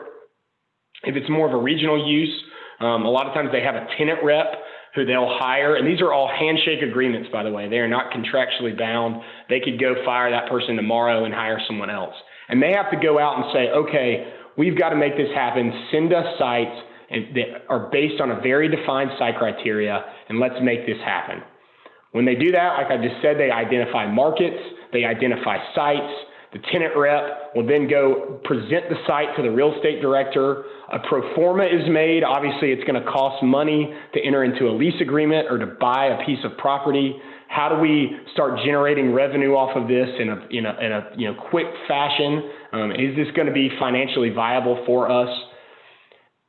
If it's more of a regional use, a lot of times they have a tenant rep who they'll hire. And these are all handshake agreements, by the way. They are not contractually bound. They could go fire that person tomorrow and hire someone else. And they have to go out and say, okay, we've got to make this happen. Send us sites that are based on a very defined site criteria, and let's make this happen. When they do that, like I just said, they identify markets, they identify sites. The tenant rep will then go present the site to the real estate director. A pro forma is made. Obviously, it's going to cost money to enter into a lease agreement or to buy a piece of property. How do we start generating revenue off of this in a you know, quick fashion? Is this going to be financially viable for us?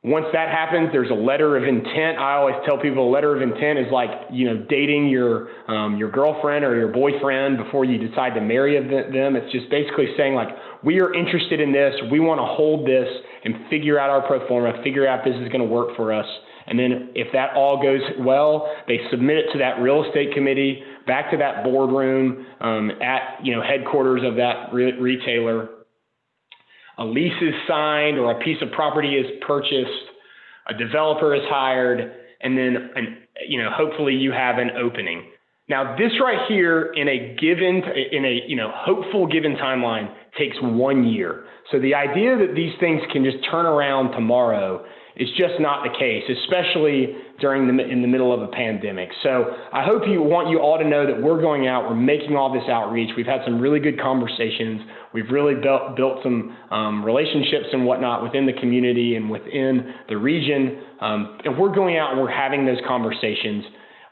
Once that happens, there's a letter of intent. I always tell people a letter of intent is like, you know, dating your girlfriend or your boyfriend before you decide to marry them. It's just basically saying, like, we are interested in this. We want to hold this and figure out our pro forma, figure out if this is going to work for us. And then if that all goes well, they submit it to that real estate committee, back to that boardroom at, you know, headquarters of that retailer. A lease is signed or a piece of property is purchased, a developer is hired, and then, you know, hopefully you have an opening. Now, this right here in a you know, hopeful given timeline takes 1 year. So the idea that these things can just turn around tomorrow is just not the case, especially in the middle of a pandemic. So I want you all to know that we're going out, we're making all this outreach. We've had some really good conversations. We've really built some relationships and whatnot within the community and within the region. And we're going out and we're having those conversations.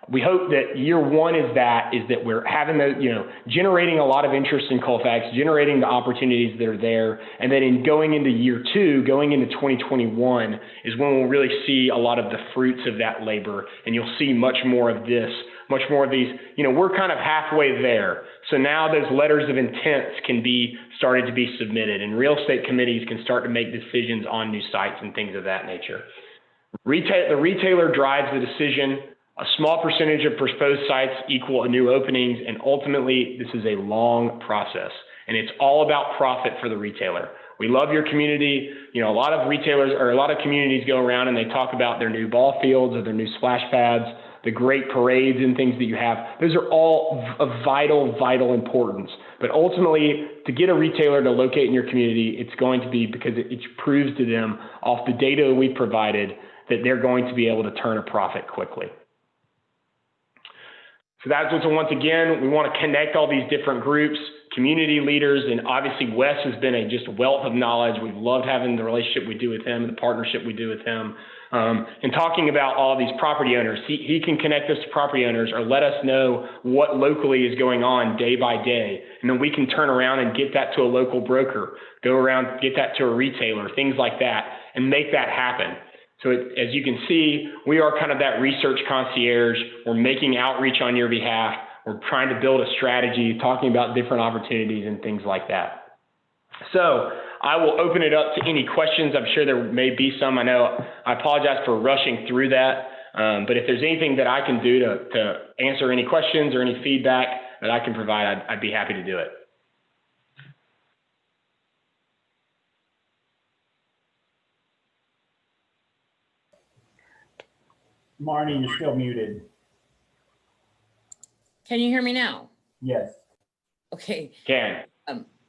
We hope that year one is that we're having those, you know, generating a lot of interest in Colfax, generating the opportunities that are there. And then in going into year two, going into 2021 is when we'll really see a lot of the fruits of that labor. And you'll see much more of this, much more of these, you know, we're kind of halfway there. So now those letters of intent can be started to be submitted, and real estate committees can start to make decisions on new sites and things of that nature. The retailer drives the decision. A small percentage of proposed sites equal new openings, and ultimately this is a long process, and it's all about profit for the retailer. We love your community. You know, a lot of retailers or a lot of communities go around and they talk about their new ball fields or their new splash pads, the great parades and things that you have. Those are all of vital importance. But ultimately, to get a retailer to locate in your community, it's going to be because it proves to them off the data we provided that they're going to be able to turn a profit quickly. So that's what, once again, we want to connect all these different groups, community leaders, and obviously Wes has been a just wealth of knowledge. We've loved having the relationship we do with him, the partnership we do with him, and talking about all these property owners. He can connect us to property owners or let us know what locally is going on day by day. And then we can turn around and get that to a local broker, go around, get that to a retailer, things like that, and make that happen. So as you can see, we are kind of that research concierge. We're making outreach on your behalf. We're trying to build a strategy, talking about different opportunities and things like that. So I will open it up to any questions. I'm sure there may be some. I apologize for rushing through that. But if there's anything that I can do to answer any questions or any feedback that I can provide, I'd be happy to do it. Marnie, you're still muted. Can you hear me now? Yes. Okay. Can.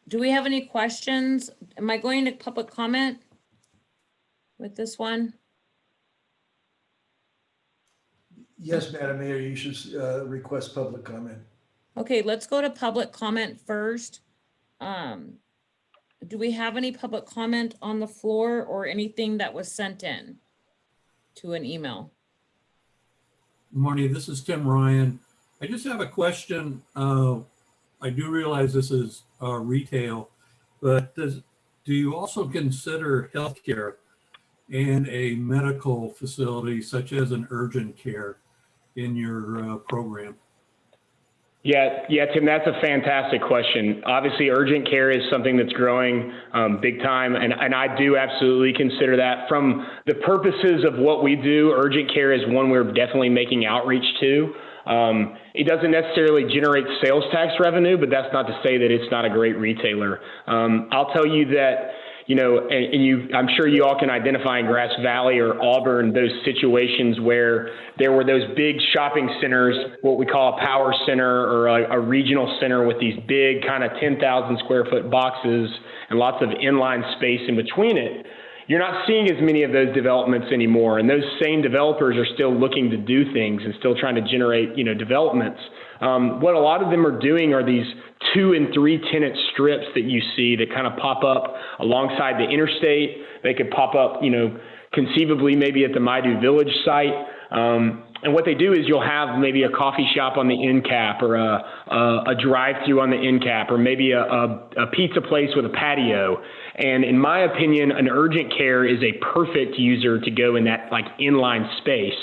Do we have any questions? Am I going to public comment with this one? Yes, Madam Mayor, you should request public comment. Okay, let's go to public comment first. Do we have any public comment on the floor or anything that was sent in to an email? Marnie, this is Tim Ryan. I just have a question. I do realize this is retail, but do you also consider healthcare and a medical facility such as an urgent care in your program? Yeah, Tim, that's a fantastic question. Obviously, urgent care is something that's growing big time, and I do absolutely consider that. From the purposes of what we do, urgent care is one we're definitely making outreach to. It doesn't necessarily generate sales tax revenue, but that's not to say that it's not a great retailer. I'll tell you that, I'm sure you all can identify in Grass Valley or Auburn those situations where there were those big shopping centers, what we call a power center or a regional center with these big kind of 10,000 square foot boxes and lots of inline space in between it. You're not seeing as many of those developments anymore, and those same developers are still looking to do things and still trying to generate, developments. What a lot of them are doing are these 2 and 3 tenant strips that you see that kind of pop up alongside the interstate. They could pop up, conceivably maybe at the Maidu Village site. And what they do is you'll have maybe a coffee shop on the end cap or a drive-through on the end cap or maybe a pizza place with a patio. And in my opinion, an urgent care is a perfect user to go in that like inline space.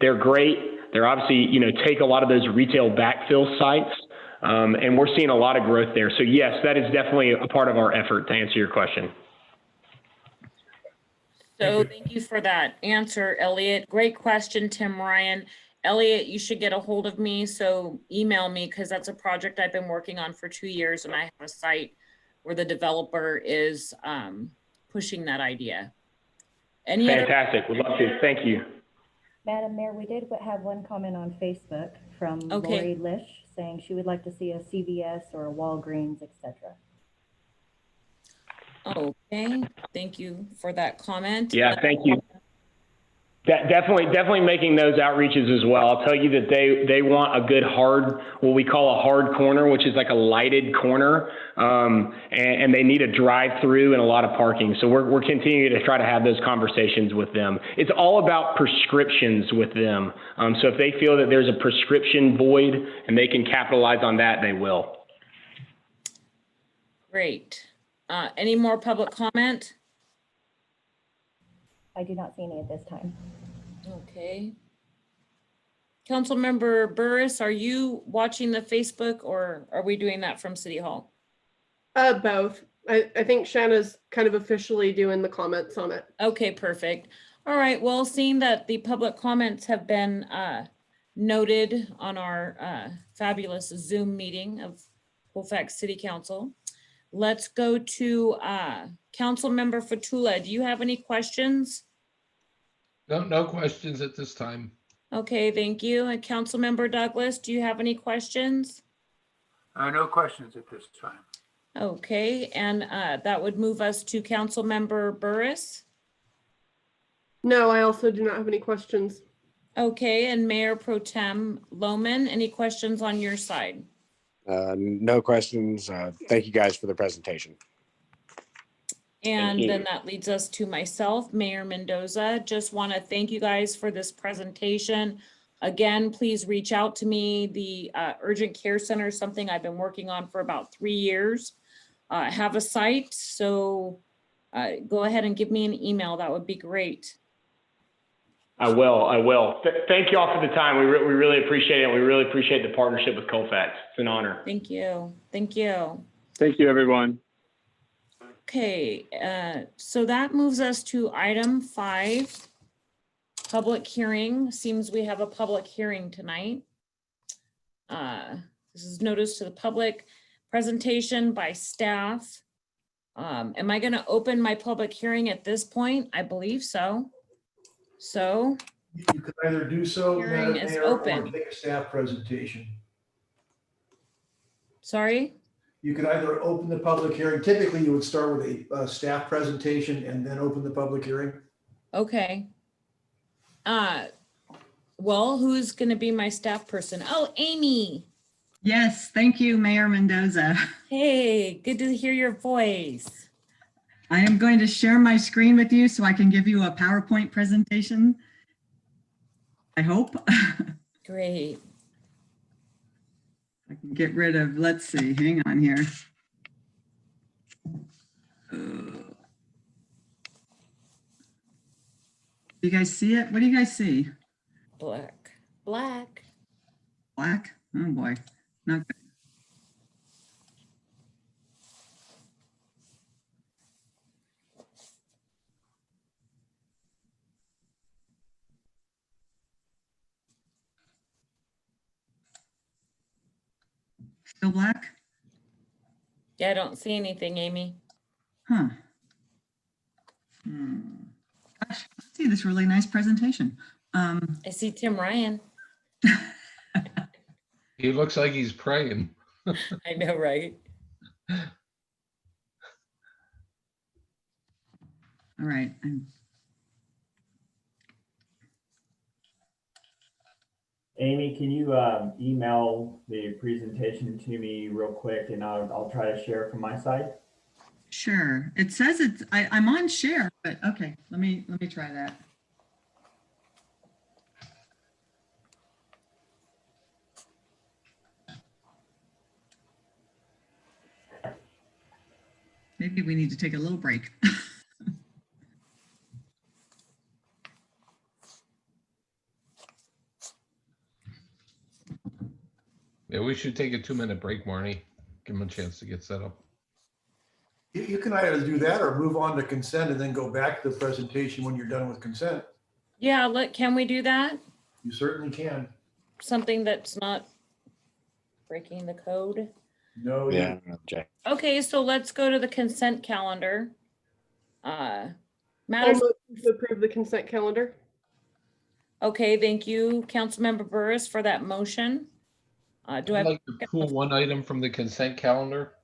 They're great. They're obviously, take a lot of those retail backfill sites. And we're seeing a lot of growth there. So yes, that is definitely a part of our effort to answer your question. So thank you for that answer, Elliot. Great question, Tim Ryan. Elliot, you should get a hold of me. So email me because that's a project I've been working on for 2 years and I have a site where the developer is pushing that idea. Fantastic. We'd love to. Thank you. Madam Mayor, we did have one comment on Facebook from Lori Lish saying she would like to see a CVS or a Walgreens, etc. Okay, thank you for that comment. Yeah, thank you. Definitely making those outreaches as well. I'll tell you that they want a good what we call a hard corner, which is like a lighted corner, and they need a drive-through and a lot of parking. So we're continuing to try to have those conversations with them. It's all about prescriptions with them. So if they feel that there's a prescription void and they can capitalize on that, they will. Great. Any more public comment? I do not see any at this time. Okay. Councilmember Burris, are you watching the Facebook or are we doing that from City Hall? Both. I think Shanna's kind of officially doing the comments on it. Okay, perfect. All right. Well, seeing that the public comments have been noted on our fabulous Zoom meeting of Colfax City Council, let's go to Councilmember Fatula. Do you have any questions? No questions at this time. Okay, thank you. And Councilmember Douglas, do you have any questions? No questions at this time. Okay, and that would move us to Councilmember Burris. No, I also do not have any questions. Okay, and Mayor Pro Tem Loman, any questions on your side? No questions. Thank you guys for the presentation. And you. then that leads us to myself, Mayor Mendoza. Just want to thank you guys for this presentation. Again, please reach out to me. The Urgent Care Center is something I've been working on for about 3 years. I have a site, so go ahead and give me an email. That would be great. I will. Thank you all for the time. We really appreciate it. We really appreciate the partnership with Colfax. It's an honor. Thank you. Thank you. Thank you, everyone. Okay, so that moves us to item 5, public hearing. Seems we have a public hearing tonight. This is notice to the public, presentation by staff. Am I going to open my public hearing at this point? I believe so. So You could either do so, Hearing Madam is Mayor, or open. take a staff presentation. sorry. You could either open the public hearing. Typically, you would start with a staff presentation and then open the public hearing. Okay. Well, who's going to be my staff person? Oh, Amy. Yes, thank you, Mayor Mendoza. Hey, good to hear your voice. I am going to share my screen with you so I can give you a PowerPoint presentation. I hope. Great. I can get rid of, let's see, hang on here. Do you guys see it? What do you guys see? Black. Black. Black? Oh boy, not good. Still black? Yeah, I don't see anything, Amy. Huh. Gosh, I see this really nice presentation. I see Tim Ryan. He looks like he's praying. I know, right? All right. Amy, can you email the presentation to me real quick, and I'll try to share from my side? Sure. It says it's, I'm on share, but okay, let me try that. Maybe we need to take a little break. Yeah, we should take a 2-minute break, Marnie. Give him a chance to get set up. You can either do that or move on to consent and then go back to the presentation when you're done with consent. Yeah, can we do that? You certainly can. Something that's not breaking the code. No. Yeah. Okay. Okay, so let's go to the consent calendar. I'll Matters. move to approve the consent calendar. Okay, thank you, Councilmember Burris, for that motion. Do I? I'd like to pull one item from the consent calendar.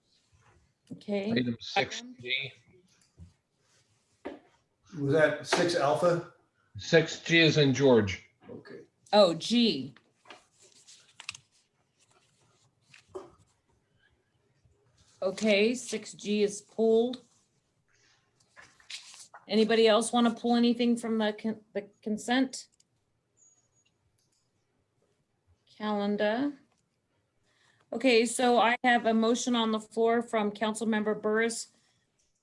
Okay. Item 6G. Was that 6 alpha? 6G is in George. Okay. Oh, G. Okay, 6G is pulled. Anybody else want to pull anything from the consent calendar? Okay, so I have a motion on the floor from Councilmember Burris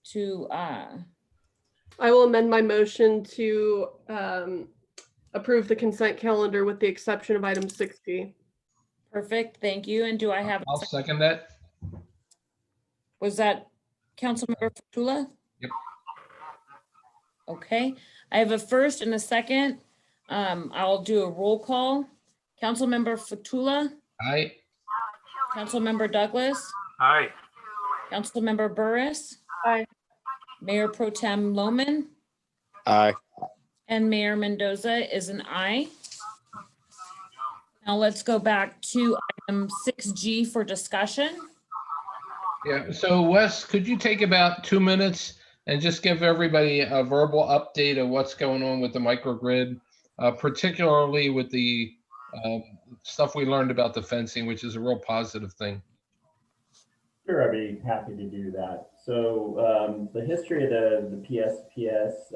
to I will amend my motion to approve the consent calendar with the exception of item 6G. perfect, thank you. And do I have? I'll second that. Was that Councilmember Fatula? Yep. Okay, I have a first and a second. I'll do a roll call. Councilmember Fatula, Aye. Councilmember Douglas, Aye. Councilmember Burris, Aye. Mayor Pro Tem Loman, Aye. and Mayor Mendoza is an aye. Now let's go back to item 6G for discussion. Yeah, so Wes, could you take about 2 minutes and just give everybody a verbal update of what's going on with the microgrid particularly with the stuff we learned about the fencing, which is a real positive thing. Sure, I'd be happy to do that. So the history of the PSPS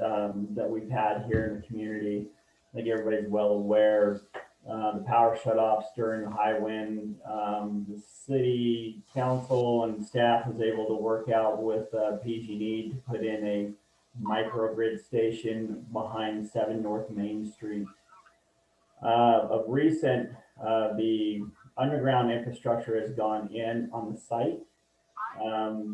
that we've had here in the community, I think everybody's well aware. The power shutoffs during the high wind, the city council and staff was able to work out with PG&E to put in a microgrid station behind 7 North Main Street. Of recent, the underground infrastructure has gone in on the site.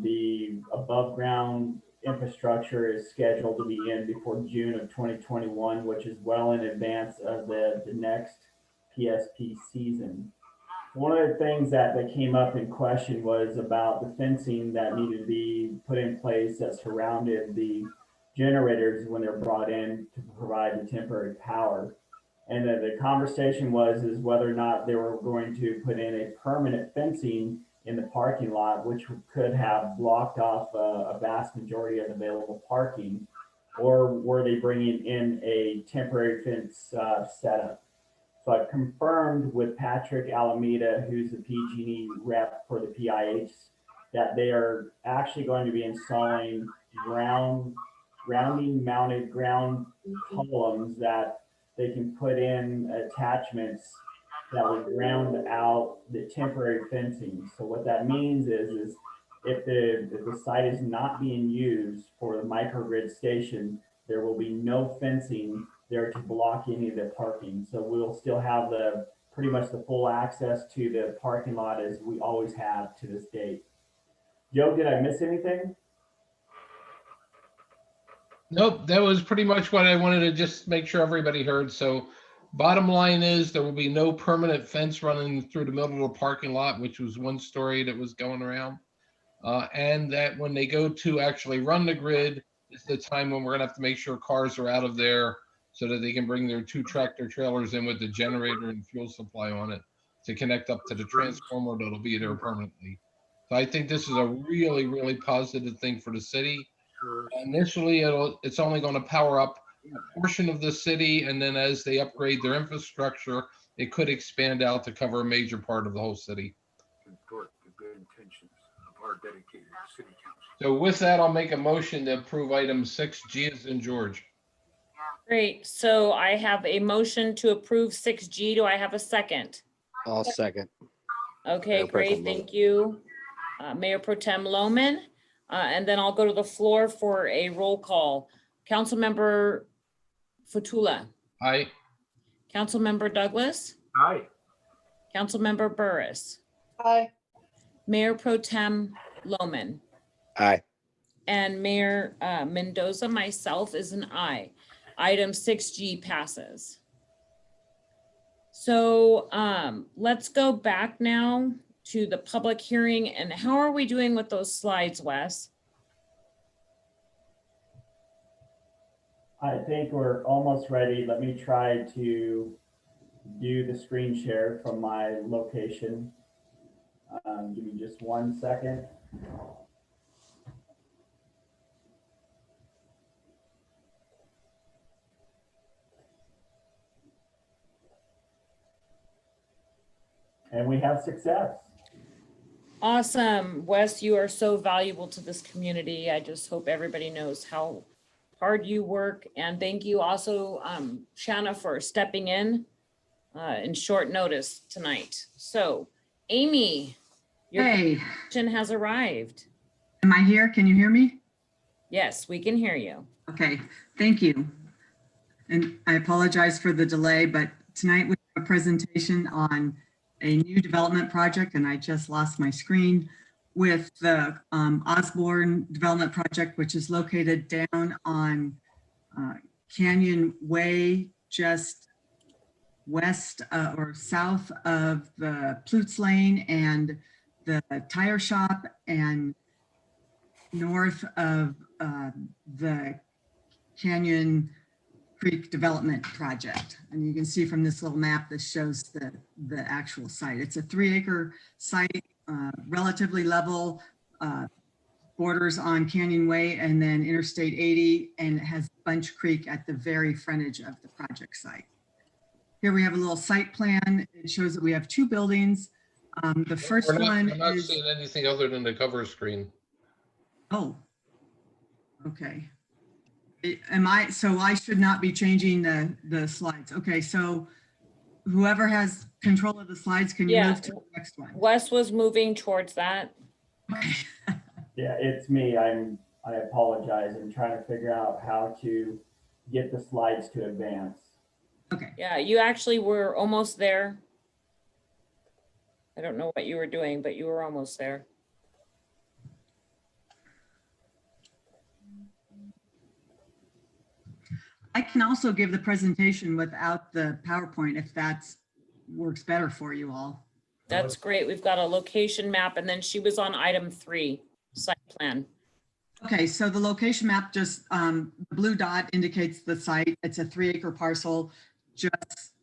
The above ground infrastructure is scheduled to be in before June of 2021, which is well in advance of the next PSP season. One of the things that came up in question was about the fencing that needed to be put in place that surrounded the generators when they're brought in to provide the temporary power. And the conversation is whether or not they were going to put in a permanent fencing in the parking lot, which could have blocked off a vast majority of available parking, or were they bringing in a temporary fence setup? So I've confirmed with Patrick Alameda, who's the PG&E rep for the PIH, that they are actually going to be installing grounding mounted ground columns that they can put in attachments that would ground out the temporary fencing. So what that means is if the site is not being used for the microgrid station, there will be no fencing there to block any of the parking. So we'll still have pretty much the full access to the parking lot as we always have to this date. Joe, did I miss anything? Nope, that was pretty much what I wanted to just make sure everybody heard. So bottom line is there will be no permanent fence running through the middle of the parking lot, which was one story that was going around. And that when they go to actually run the grid, it's the time when we're gonna have to make sure cars are out of there so that they can bring their 2 tractor trailers in with the generator and fuel supply on it to connect up to the transformer that'll be there permanently. So I think this is a really, really positive thing for the city. Initially, it's only going to power up a portion of the city, and then as they upgrade their infrastructure, it could expand out to cover a major part of the whole city. Support the good intentions of our dedicated city council. So with that, I'll make a motion to approve item 6G as in George. Great. So I have a motion to approve 6G. Do I have a second? I'll second. Okay, Mayor Pro Tem great. Thank you. Mayor Pro Tem Lohman. And then I'll go to the floor for a roll call. Councilmember Fatula. Aye. Councilmember Douglas. Aye. Councilmember Burris. Aye. Mayor Pro Tem Lohman. Aye. And Mayor Mendoza, myself, is an aye. Item 6G passes. So let's go back now to the public hearing. And how are we doing with those slides, Wes? I think we're almost ready. Let me try to do the screen share from my location. Give me just 1 second. And we have success. Awesome. Wes, you are so valuable to this community. I just hope everybody knows how hard you work. And thank you also, Shanna, for stepping in short notice tonight. So, Amy, your question has arrived. Am I here? Can you hear me? Yes, we can hear you. Okay, thank you. And I apologize for the delay, but tonight we have a presentation on a new development project, and I just lost my screen, with the Osborne Development Project, which is located down on Canyon Way, just west or south of the Plutz Lane and the tire shop, and north of the Canyon Creek Development Project. And you can see from this little map, this shows the actual site. It's a 3-acre site, relatively level, borders on Canyon Way and then Interstate 80, and it has Bunch Creek at the very frontage of the project site. Here we have a little site plan. It shows that we have two buildings. The first one we're not is, seeing anything other than the cover screen. oh, okay. So I should not be changing the slides. Okay, so whoever has control of the slides, can you Yeah. move to the next one? Wes was moving towards that. Yeah, it's me. I apologize. I'm trying to figure out how to get the slides to advance. Okay. Yeah, you actually were almost there. I don't know what you were doing, but you were almost there. I can also give the presentation without the PowerPoint if that works better for you all. That's great. We've got a location map, and then she was on item 3, site plan. Okay, so the location map just, the blue dot indicates the site. It's a 3-acre parcel just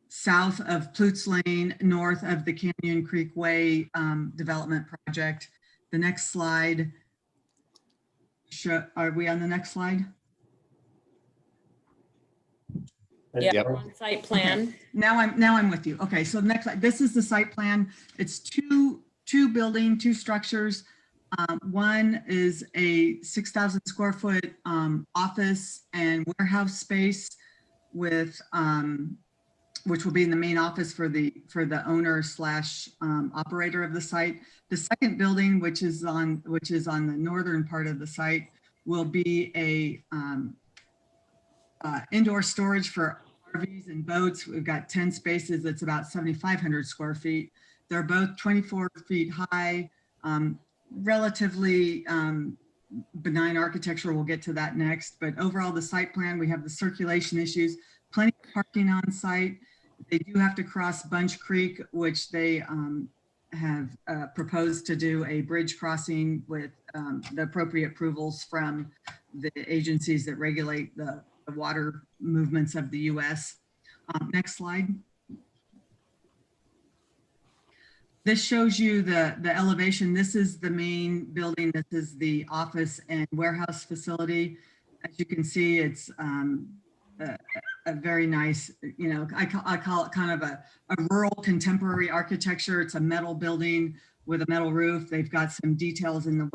south of Plutes Lane, north of the Canyon Creek Way development project. The next slide. Are we on the next slide? Yeah, we're on site plan. Okay. Now I'm with you. Okay, so next, this is the site plan. It's two structures. One is a 6,000 square foot office and warehouse space with which will be in the main office for the owner slash operator of the site. The second building, which is on the northern part of the site, will be a indoor storage for RVs and boats. We've got 10 spaces. That's about 7,500 square feet. They're both 24 feet high, relatively benign architecture. We'll get to that next. But overall, the site plan, we have the circulation issues, plenty of parking on site. They do have to cross Bunch Creek, which they have proposed to do a bridge crossing with the appropriate approvals from the agencies that regulate the water movements of the US. Next slide. This shows you the elevation. This is the main building. This is the office and warehouse facility. As you can see, it's a very nice, you know, I call it kind of a rural contemporary architecture. It's a metal building with a metal roof. They've got some details in the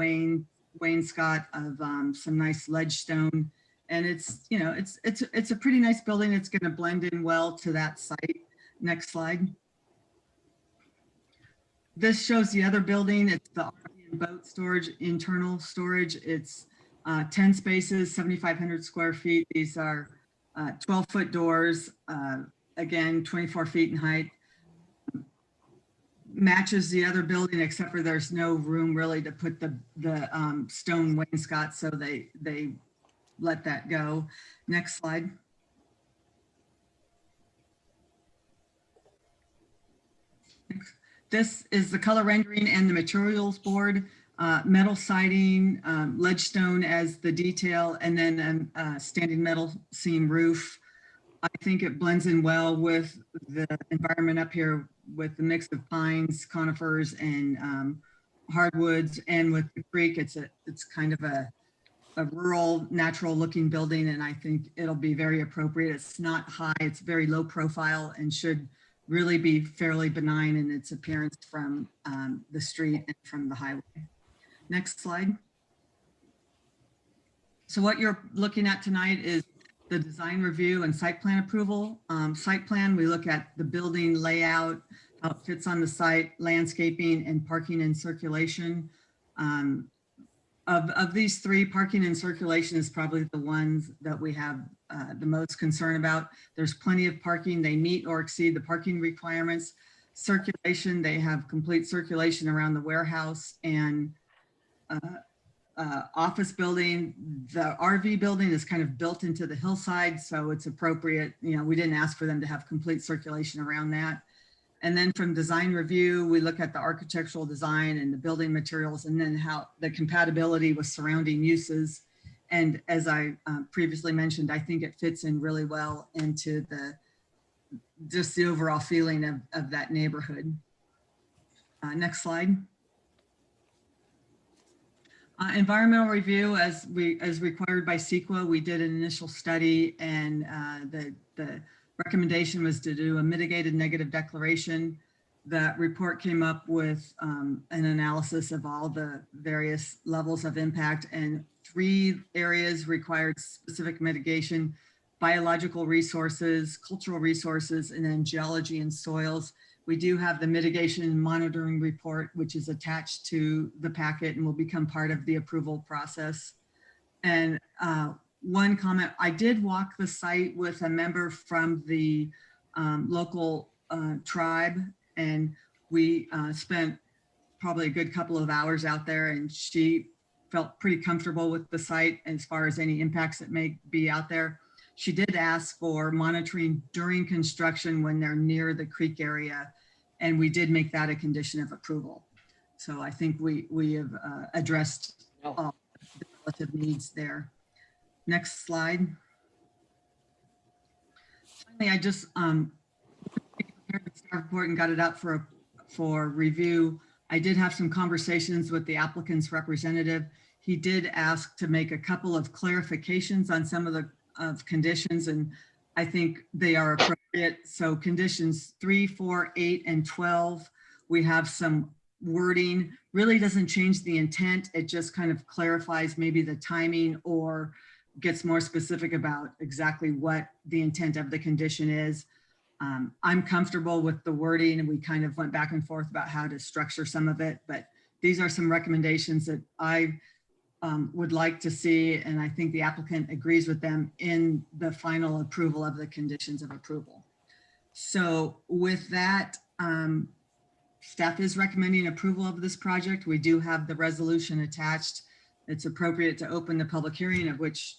wainscot of some nice ledge stone. And it's, you know, it's a pretty nice building. It's going to blend in well to that site. Next slide. This shows the other building. It's the RV and boat storage, internal storage. It's 10 spaces, 7,500 square feet. These are 12-foot doors, again, 24 feet in height. Matches the other building, except for there's no room really to put the stone wainscot, so they let that go. Next slide. This is the color rendering and the materials board, metal siding, ledge stone as the detail, and then a standing metal seam roof. I think it blends in well with the environment up here with the mix of pines, conifers, and hardwoods, and with the creek. It's kind of a rural, natural looking building, and I think it'll be very appropriate. It's not high, it's very low profile, and should really be fairly benign in its appearance from the street and from the highway. Next slide. So what you're looking at tonight is the design review and site plan approval. Site plan, we look at the building layout, how it fits on the site, landscaping, and parking and circulation. Of these three, parking and circulation is probably the ones that we have the most concern about. There's plenty of parking. They meet or exceed the parking requirements. Circulation, they have complete circulation around the warehouse and office building. The RV building is kind of built into the hillside, so it's appropriate. You know, we didn't ask for them to have complete circulation around that. And then from design review, we look at the architectural design and the building materials, and then how the compatibility with surrounding uses. And as I previously mentioned, I think it fits in really well into just the overall feeling of that neighborhood. Next slide. Environmental review, as required by CEQA, we did an initial study, and the recommendation was to do a mitigated negative declaration. That report came up with an analysis of all the various levels of impact, and 3 areas required specific mitigation: biological resources, cultural resources, and then geology and soils. We do have the mitigation monitoring report, which is attached to the packet and will become part of the approval process. And one comment, I did walk the site with a member from the local tribe, and we spent probably a good couple of hours out there, and she felt pretty comfortable with the site as far as any impacts that may be out there. She did ask for monitoring during construction when they're near the creek area, and we did make that a condition of approval. So I think we have addressed all the relative needs there. Next slide. Finally, I just prepared the staff report and got it up for review. I did have some conversations with the applicant's representative. He did ask to make a couple of clarifications on some of the conditions, and I think they are appropriate. So conditions 3, 4, 8, and 12, we have some wording, really doesn't change the intent. It just kind of clarifies maybe the timing or gets more specific about exactly what the intent of the condition is. I'm comfortable with the wording, and we kind of went back and forth about how to structure some of it, but these are some recommendations that I would like to see, and I think the applicant agrees with them in the final approval of the conditions of approval. So with that, staff is recommending approval of this project. We do have the resolution attached. It's appropriate to open the public hearing, of which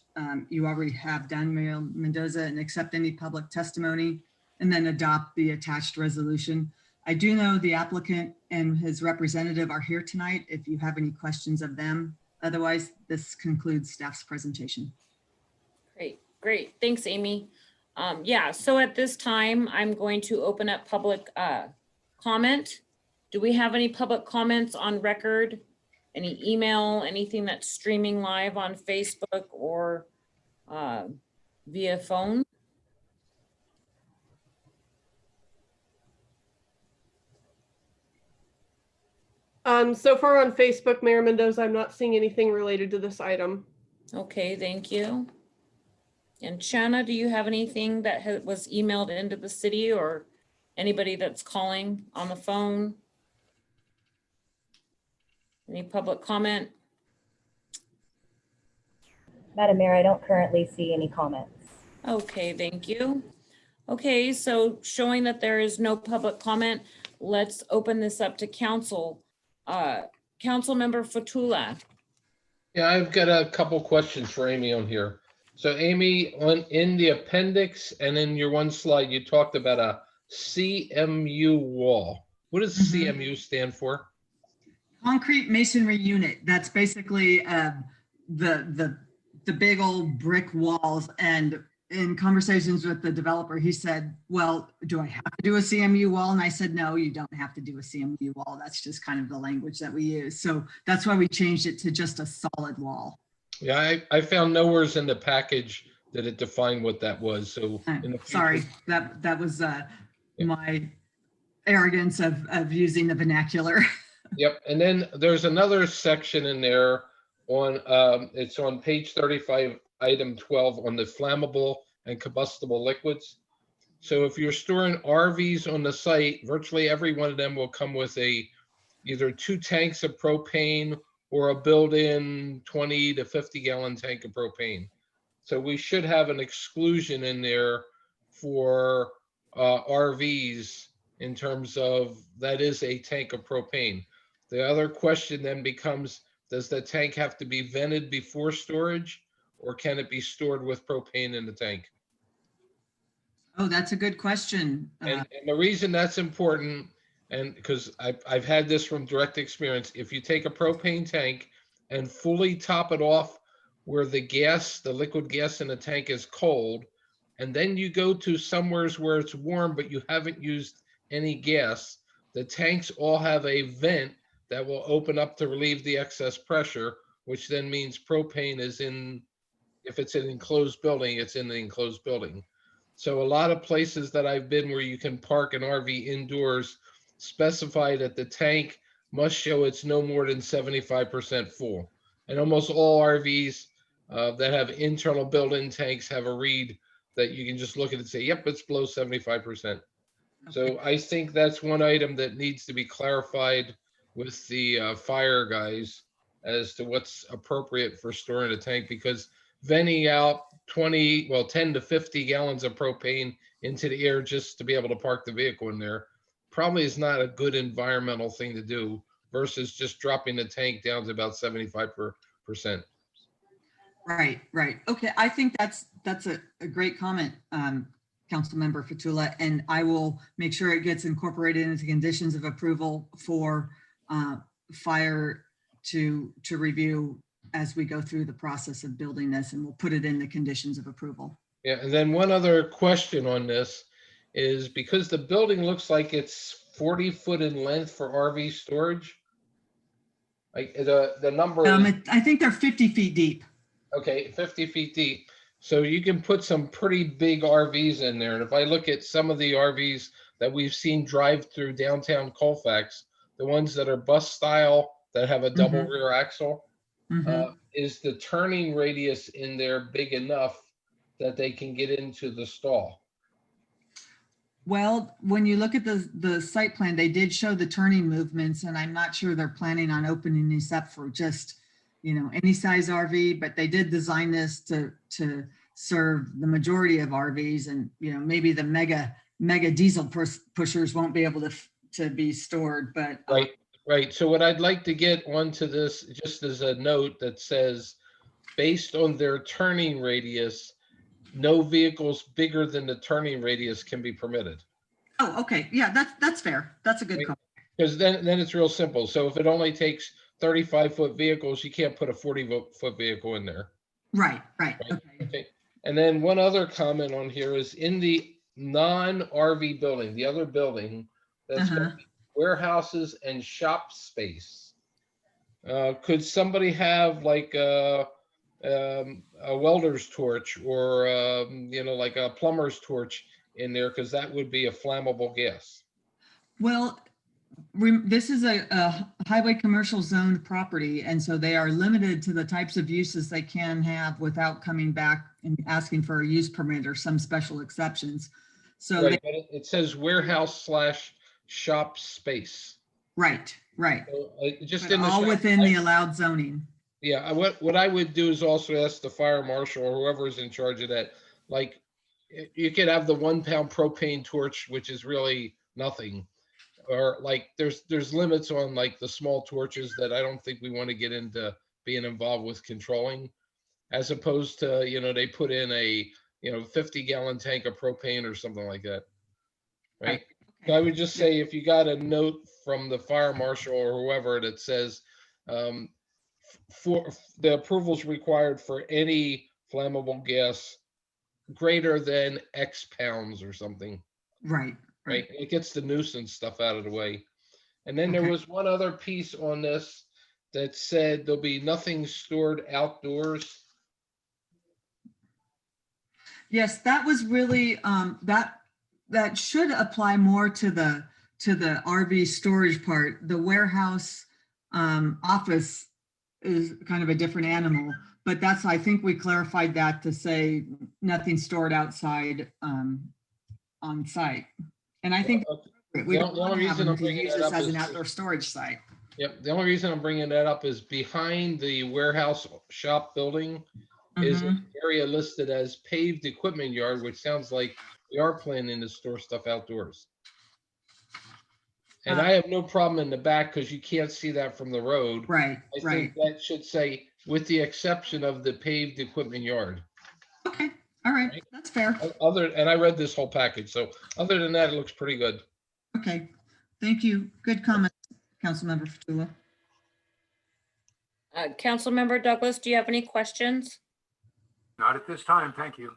you already have done, Mayor Mendoza, and accept any public testimony, and then adopt the attached resolution. I do know the applicant and his representative are here tonight if you have any questions of them. Otherwise, this concludes staff's presentation. Great. Thanks, Amy. Yeah, so at this time, I'm going to open up public comment. Do we have any public comments on record? Any email, anything that's streaming live on Facebook or via phone? So far on Facebook, Mayor Mendoza, I'm not seeing anything related to this item. Okay, thank you. And Shanna, do you have anything that was emailed into the city, or anybody that's calling on the phone? Any public comment? Madam Mayor, I don't currently see any comments. Okay, thank you. Okay, so showing that there is no public comment, let's open this up to council. Council Member Fatula. Yeah, I've got a couple questions for Amy on here. So Amy, in the appendix and in your one slide, you talked about a CMU wall. What does CMU stand for? Concrete masonry unit. That's basically the big old brick walls. And in conversations with the developer, he said, well, do I have to do a CMU wall? And I said, no, you don't have to do a CMU wall. That's just kind of the language that we use. So that's why we changed it to just a solid wall. Yeah, I found nowheres in the package that it defined what that was. So in the future, sorry, that was my arrogance of using the vernacular. Yep. And then there's another section in there on, it's on page 35, item 12, on the flammable and combustible liquids. So if you're storing RVs on the site, virtually every one of them will come with either 2 tanks of propane or a built-in 20 to 50 gallon tank of propane. So we should have an exclusion in there for RVs in terms of that is a tank of propane. The other question then becomes, does the tank have to be vented before storage, or can it be stored with propane in the tank? Oh, that's a good question. And the reason that's important, and because I've had this from direct experience, if you take a propane tank and fully top it off where the gas, the liquid gas in the tank is cold, and then you go to somewheres where it's warm, but you haven't used any gas, the tanks all have a vent that will open up to relieve the excess pressure, which then means propane is in, if it's an enclosed building, it's in the enclosed building. So a lot of places that I've been where you can park an RV indoors specify that the tank must show it's no more than 75% full. And almost all RVs that have internal built-in tanks have a read that you can just look at it and say, yep, it's below 75%. So I think that's one item that needs to be clarified with the fire guys as to what's appropriate for storing a tank, because venting out 10 to 50 gallons of propane into the air just to be able to park the vehicle in there probably is not a good environmental thing to do versus just dropping the tank down to about 75%. Right, right. Okay, I think that's a great comment, Councilmember Fatula, and I will make sure it gets incorporated into conditions of approval for fire to review as we go through the process of building this, and we'll put it in the conditions of approval. Yeah, and then one other question on this is because the building looks like it's 40 foot in length for RV storage. Like the number is, I think they're 50 feet deep. okay, 50 feet deep. So you can put some pretty big RVs in there. And if I look at some of the RVs that we've seen drive through downtown Colfax, the ones that are bus style that have a double rear axle, is the turning radius in there big enough that they can get into the stall? Well, when you look at the site plan, they did show the turning movements, and I'm not sure they're planning on opening these up for just, you know, any size RV, but they did design this to serve the majority of RVs, and, you know, maybe the mega diesel pushers won't be able to be stored, but Right. So what I'd like to get onto this, just as a note that says, based on their turning radius, no vehicles bigger than the turning radius can be permitted. Oh, okay. Yeah, that's fair. That's a good call. Because then it's real simple. So if it only takes 35-foot vehicles, you can't put a 40-foot vehicle in there. Right. Okay. And then one other comment on here is in the non-RV building, the other building that's got warehouses and shop space. Could somebody have like a welder's torch or you know, like a plumber's torch in there, because that would be a flammable gas? Well, this is a highway commercial zoned property, and so they are limited to the types of uses they can have without coming back and asking for a use permit or some special exceptions. So right, but it says warehouse / shop space. Right. So, just but in the all within the allowed zoning. Yeah, what I would do is also ask the fire marshal or whoever is in charge of that. Like, you could have the 1 pound propane torch, which is really nothing, or like there's limits on like the small torches that I don't think we want to get into being involved with controlling, as opposed to, you know, they put in a, you know, 50-gallon tank of propane or something like that, right? So I would just say, if you got a note from the fire marshal or whoever that says, for the approvals required for any flammable gas greater than X pounds or something. Right. It gets the nuisance stuff out of the way. And then there was one other piece on this that said there'll be nothing stored outdoors. Yes, that was really that should apply more to the RV storage part. The warehouse office is kind of a different animal, but that's, I think we clarified that to say nothing stored outside on site. And I think we don't want to have them to use this as an outdoor storage site. Yep. The only reason I'm bringing that up is behind the warehouse shop building is an area listed as paved equipment yard, which sounds like we are planning to store stuff outdoors. And I have no problem in the back because you can't see that from the road. Right. I think that should say, with the exception of the paved equipment yard. Okay. All right. That's fair. And I read this whole package. So other than that, it looks pretty good. Okay. Thank you. Good comment, Councilmember Fatula. Councilmember Douglas, do you have any questions? Not at this time, thank you.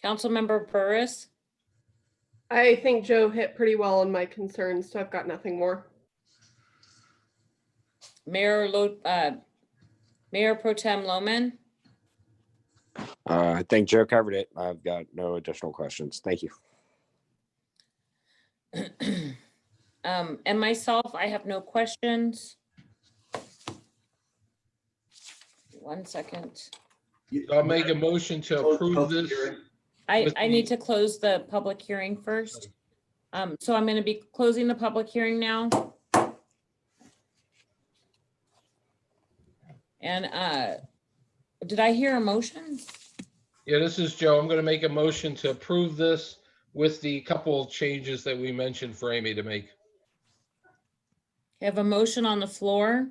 Councilmember Burris? I think Joe hit pretty well on my concerns, so I've got nothing more. Mayor Pro Tem Lohman? I think Joe covered it. I've got no additional questions. Thank you. And myself, I have no questions. 1 second. I'll make a motion to approve this. I need to close the public hearing first. So I'm going to be closing the public hearing now. And did I hear a motion? Yeah, this is Joe. I'm going to make a motion to approve this with the couple of changes that we mentioned for Amy to make. I have a motion on the floor.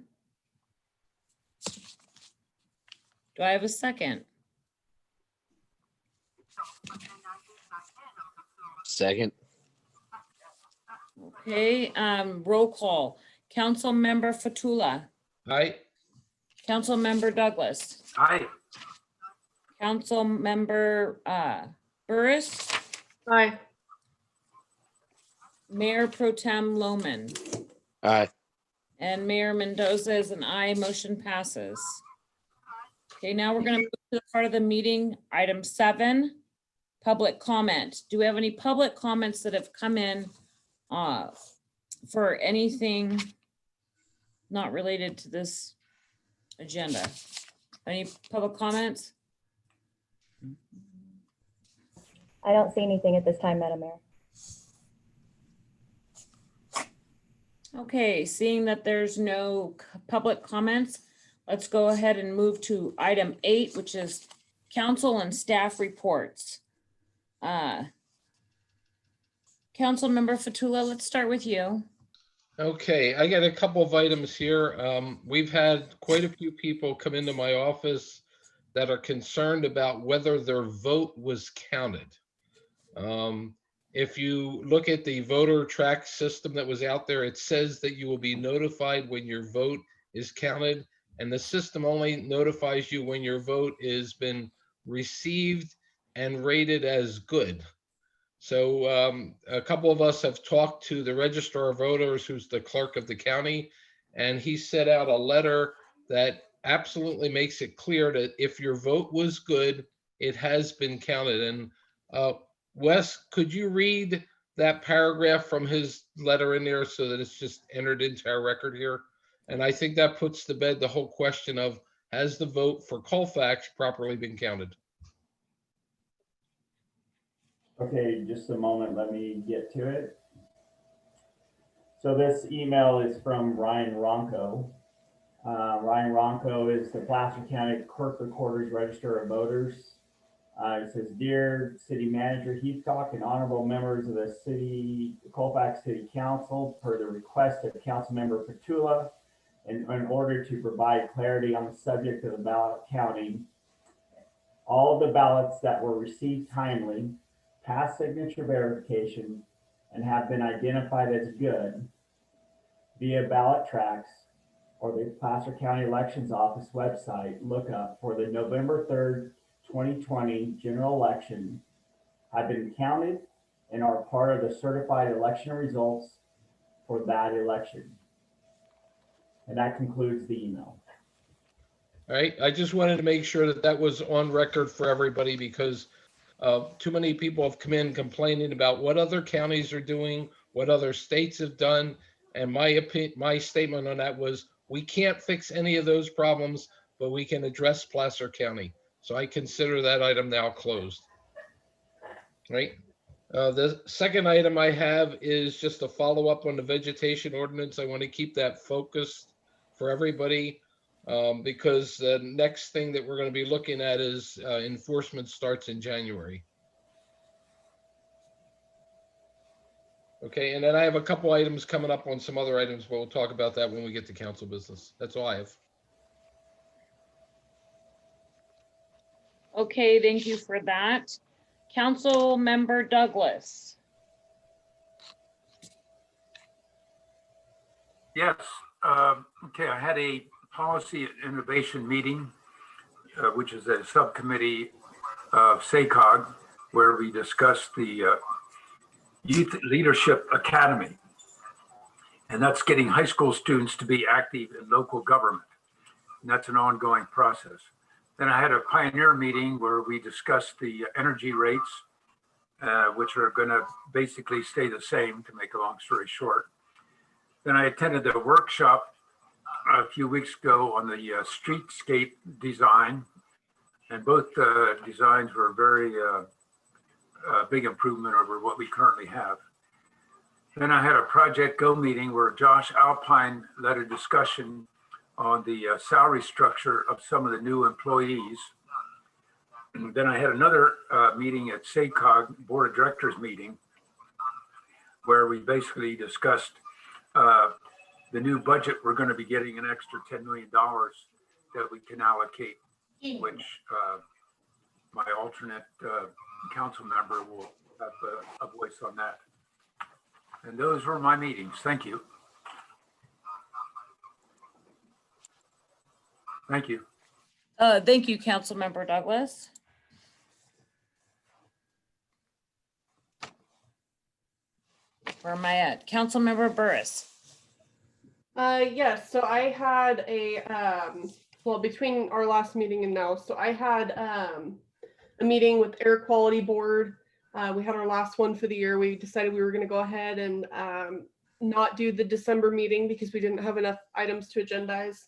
Do I have a second? Second. Okay, roll call. Council Member Fatula. Aye. Council Member Douglas. Aye. Council Member Burris. Aye. Mayor Pro Tem Loman. Aye. And Mayor Mendoza is an aye. Motion passes. Okay, now we're going to move to the part of the meeting. Item 7, public comment. Do we have any public comments that have come in for anything not related to this agenda? Any public comments? I don't see anything at this time, Madam Mayor. Okay, seeing that there's no public comments, let's go ahead and move to item 8, which is council and staff reports. Council Member Fatula, let's start with you. Okay, I got a couple of items here. We've had quite a few people come into my office that are concerned about whether their vote was counted. If you look at the voter track system that was out there, it says that you will be notified when your vote is counted, and the system only notifies you when your vote has been received and rated as good. So a couple of us have talked to the registrar of voters, who's the clerk of the county, and he sent out a letter that absolutely makes it clear that if your vote was good, it has been counted. And Wes, could you read that paragraph from his letter in there so that it's just entered into our record here? And I think that puts to bed the whole question of, has the vote for Colfax properly been counted? Okay, just a moment, let me get to it. So this email is from Ryan Ronco. Ryan Ronco is the Placer County Clerk Recorder's Register of Voters. It says, Dear City Manager Heathcock and honorable members of the Colfax City Council, per the request of Councilmember Petula, in order to provide clarity on the subject of the ballot counting, all of the ballots that were received timely, past signature verification, and have been identified as good via ballot tracks or the Placer County Elections Office website lookup for the November 3rd, 2020 general election have been counted and are part of the certified election results for that election. And that concludes the email. All right, I just wanted to make sure that that was on record for everybody, because too many people have come in complaining about what other counties are doing, what other states have done. And my statement on that was, we can't fix any of those problems, but we can address Placer County. So I consider that item now closed. Right. The second item I have is just a follow up on the vegetation ordinance. I want to keep that focused for everybody, because the next thing that we're going to be looking at is enforcement starts in January. Okay, and then I have a couple items coming up on some other items, but we'll talk about that when we get to council business. That's all I have. Okay, thank you for that. Council Member Douglas. Yes. Okay, I had a policy innovation meeting, which is a subcommittee of SACOG, where we discussed the Youth Leadership Academy. And that's getting high school students to be active in local government. And that's an ongoing process. Then I had a pioneer meeting where we discussed the energy rates, which are going to basically stay the same, to make a long story short. Then I attended the workshop a few weeks ago on the streetscape design, and both designs were very big improvement over what we currently have. Then I had a Project Go meeting where Josh Alpine led a discussion on the salary structure of some of the new employees. And then I had another meeting at SACOG Board of Directors meeting where we basically discussed the new budget. We're going to be getting an extra $10 million that we can allocate, which my alternate council member will have a voice on that. And those were my meetings. Thank you. Thank you. Thank you, Councilmember Douglas. Where am I at? Councilmember Burris. Yes, so I had a, well, between our last meeting and now, so I had a meeting with Air Quality Board. We had our last one for the year. We decided we were going to go ahead and not do the December meeting because we didn't have enough items to agendize.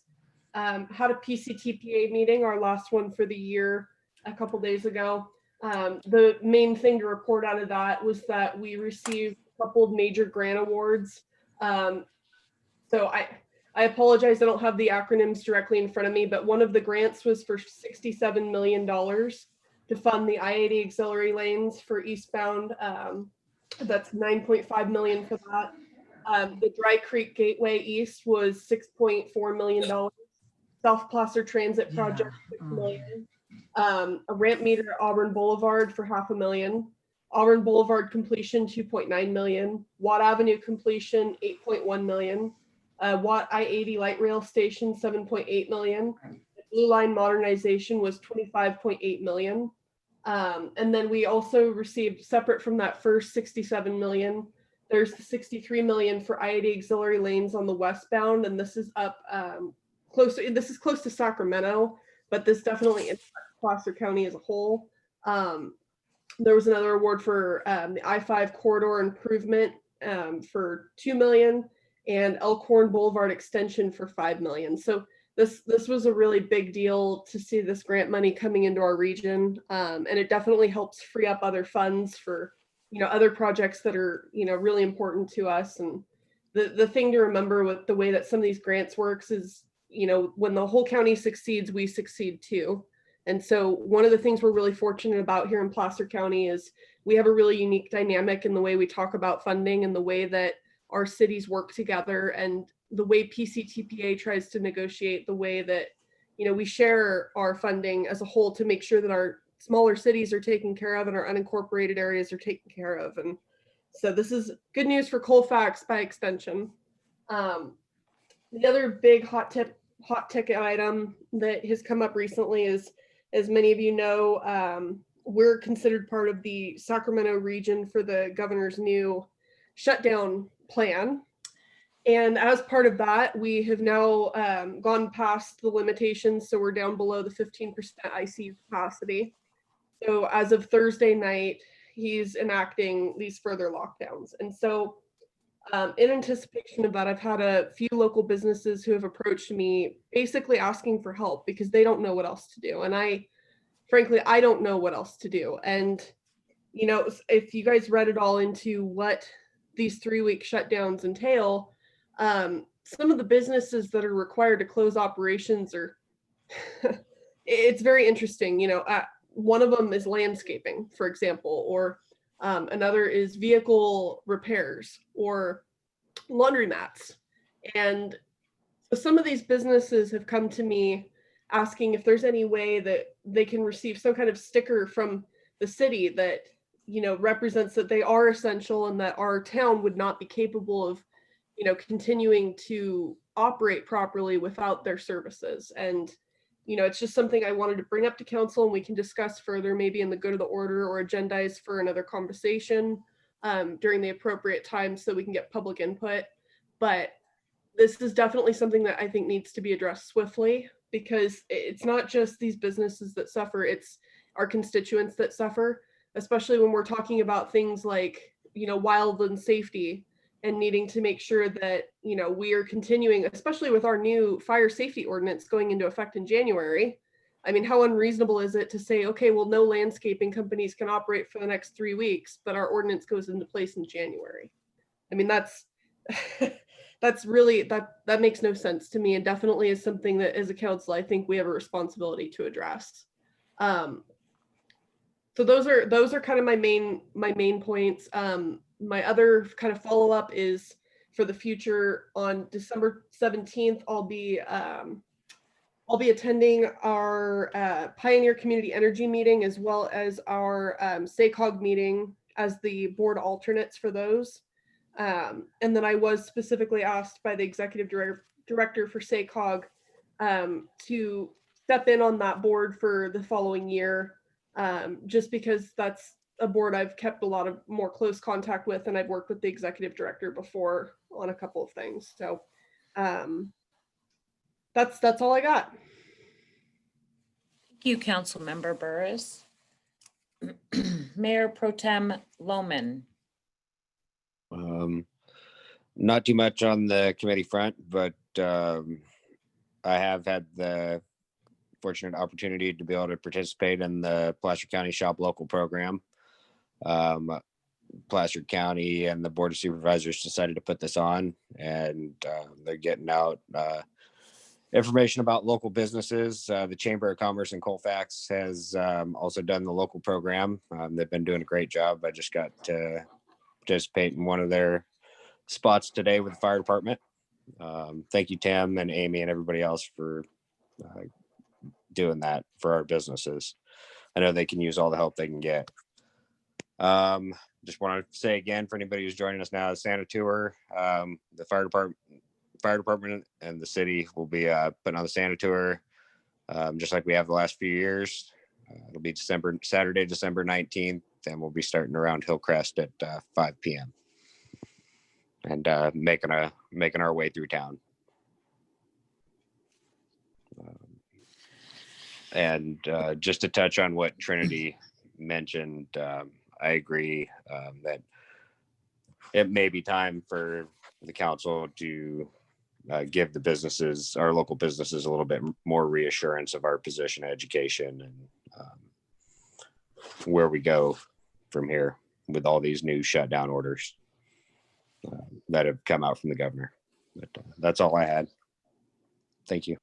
Had a PCTPA meeting, our last one for the year, a couple days ago. The main thing to report out of that was that we received a couple of major grant awards. So I apologize, I don't have the acronyms directly in front of me, but one of the grants was for $67 million to fund the I-80 auxiliary lanes for eastbound. That's $9.5 million for that. The Dry Creek Gateway East was $6.4 million. South Placer Transit Project, $6 million. A ramp meter at Auburn Boulevard for $500,000. Auburn Boulevard completion, $2.9 million. Watt Avenue completion, $8.1 million. Watt I-80 light rail station, $7.8 million. Blue Line modernization was $25.8 million. And then we also received, separate from that first $67 million, there's the $63 million for I-80 auxiliary lanes on the westbound, and this is up close to Sacramento, but this definitely impacts Placer County as a whole. There was another award for the I-5 corridor improvement for $2 million, and Elkhorn Boulevard extension for $5 million. So this was a really big deal to see this grant money coming into our region, and it definitely helps free up other funds for other projects that are really important to us. And the thing to remember with the way that some of these grants works is when the whole county succeeds, we succeed too. And so one of the things we're really fortunate about here in Placer County is we have a really unique dynamic in the way we talk about funding and the way that our cities work together, and the way PCTPA tries to negotiate the way that we share our funding as a whole to make sure that our smaller cities are taken care of and our unincorporated areas are taken care of. And so this is good news for Colfax by extension. The other big hot ticket item that has come up recently is, as many of you know, we're considered part of the Sacramento region for the governor's new shutdown plan. And as part of that, we have now gone past the limitations. So we're down below the 15% ICU capacity. So as of Thursday night, he's enacting these further lockdowns. And so in anticipation of that, I've had a few local businesses who have approached me basically asking for help because they don't know what else to do. And frankly, I don't know what else to do. And, if you guys read it all into what these 3-week shutdowns entail, some of the businesses that are required to close operations are, it's very interesting. One of them is landscaping, for example, or another is vehicle repairs or laundromats. And so some of these businesses have come to me asking if there's any way that they can receive some kind of sticker from the city that, represents that they are essential and that our town would not be capable of, continuing to operate properly without their services. And it's just something I wanted to bring up to council, and we can discuss further, maybe in the good of the order or agendize for another conversation during the appropriate time so we can get public input. But this is definitely something that I think needs to be addressed swiftly. because it's not just these businesses that suffer, it's our constituents that suffer, especially when we're talking about things like, wildland safety and needing to make sure that, we are continuing, especially with our new fire safety ordinance going into effect in January. I mean, how unreasonable is it to say, okay, well, no landscaping companies can operate for the next 3 weeks, but our ordinance goes into place in January? I mean, that's really, that makes no sense to me, and definitely is something that as a council, I think we have a responsibility to address. So those are kind of my main points. My other kind of follow up is for the future. On December 17th, I'll be attending our Pioneer Community Energy meeting, as well as our SACOG meeting as the board alternates for those. And then I was specifically asked by the executive director for SACOG to step in on that board for the following year, just because that's a board I've kept a lot of more close contact with, and I've worked with the executive director before on a couple of things. So that's all I got. Thank you, Councilmember Burris. Mayor Pro Tem Lohman. Not too much on the committee front, but I have had the fortunate opportunity to be able to participate in the Placer County Shop Local program. Placer County and the Board of Supervisors decided to put this on, and they're getting out information about local businesses. The Chamber of Commerce in Colfax has also done the local program. They've been doing a great job. I just got to participate in one of their spots today with the fire department. Thank you, Tim and Amy and everybody else for doing that for our businesses. I know they can use all the help they can get. Just want to say again, for anybody who's joining us now, Santa Tour, the fire department and the city will be putting on the Santa Tour, just like we have the last few years. It'll be Saturday, December 19th, and we'll be starting around Hillcrest at 5 p.m. and making our way through town. And just to touch on what Trinity mentioned, I agree that it may be time for the council to give the businesses, our local businesses, a little bit more reassurance of our position, education, and where we go from here with all these new shutdown orders that have come out from the governor. But that's all I had. Thank you.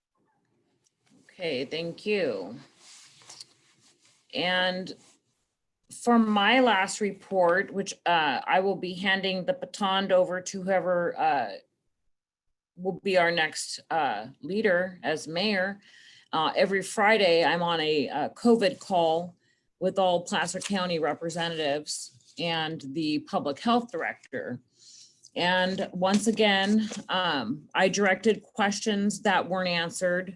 Okay, thank you. And for my last report, which I will be handing the baton over to whoever will be our next leader as mayor. Every Friday, I'm on a COVID call with all Placer County representatives and the public health director. And once again, I directed questions that weren't answered.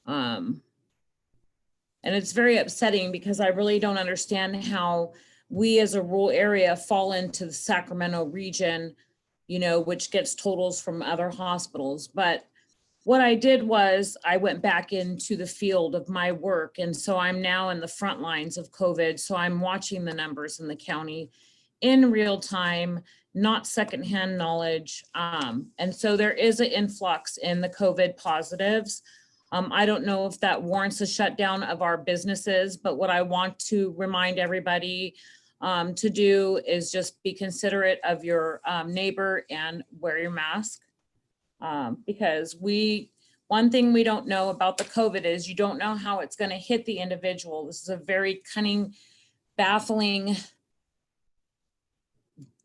And it's very upsetting because I really don't understand how we as a rural area fall into the Sacramento region, which gets totals from other hospitals. But what I did was I went back into the field of my work. And so I'm now in the front lines of COVID. So I'm watching the numbers in the county in real time, not secondhand knowledge. And so there is an influx in the COVID positives. I don't know if that warrants a shutdown of our businesses, but what I want to remind everybody to do is just be considerate of your neighbor and wear your mask. Because one thing we don't know about the COVID is you don't know how it's going to hit the individual. This is a very cunning, baffling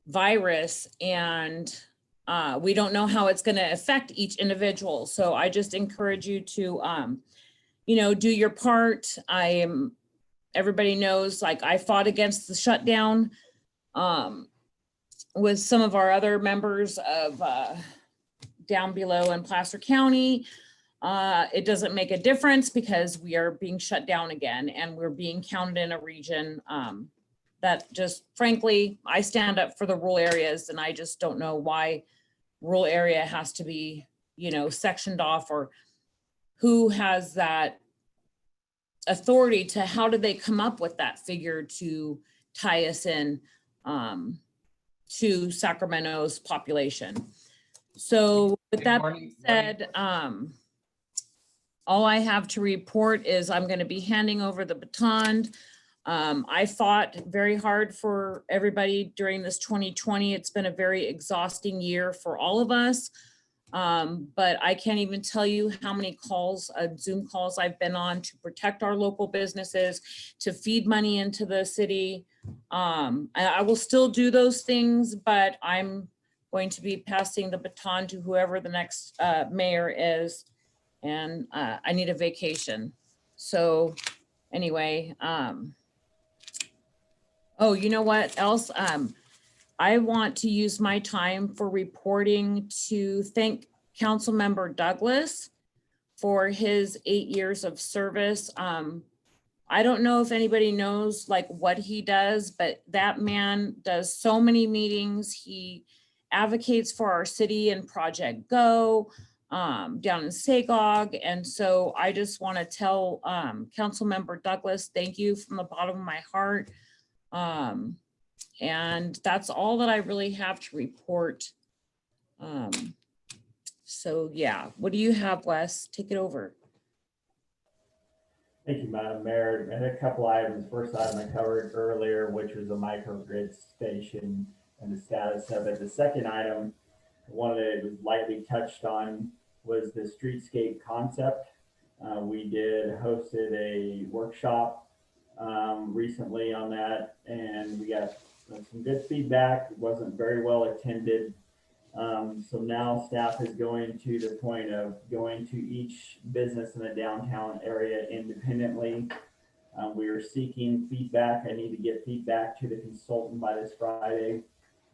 virus, and we don't know how it's going to affect each individual. So I just encourage you to, do your part. Everybody knows, like, I fought against the shutdown with some of our other members of down below in Placer County. It doesn't make a difference because we are being shut down again, and we're being counted in a region that just, frankly, I stand up for the rural areas, and I just don't know why rural area has to be, sectioned off or who has that authority to, how did they come up with that figure to tie us in to Sacramento's population? So with that being said, all I have to report is I'm going to be handing over the baton. I fought very hard for everybody during this 2020. It's been a very exhausting year for all of us. But I can't even tell you how many calls, Zoom calls I've been on to protect our local businesses, to feed money into the city. I will still do those things, but I'm going to be passing the baton to whoever the next mayor is. And I need a vacation. So anyway, oh, you know what else? I want to use my time for reporting to thank Councilmember Douglas for his 8 years of service. I don't know if anybody knows like what he does, but that man does so many meetings. He advocates for our city and Project Go down in Sagog. And so I just want to tell Councilmember Douglas, thank you from the bottom of my heart. And that's all that I really have to report. So yeah, what do you have, Wes? Take it over. Thank you, Madam Mayor. And a couple items. First item I covered earlier, which was the microgrid station and the status of it. The second item, one that was lightly touched on, was the streetscape concept. We hosted a workshop recently on that, and we got some good feedback. It wasn't very well attended. So now staff is going to the point of going to each business in the downtown area independently. We are seeking feedback. I need to get feedback to the consultant by this Friday.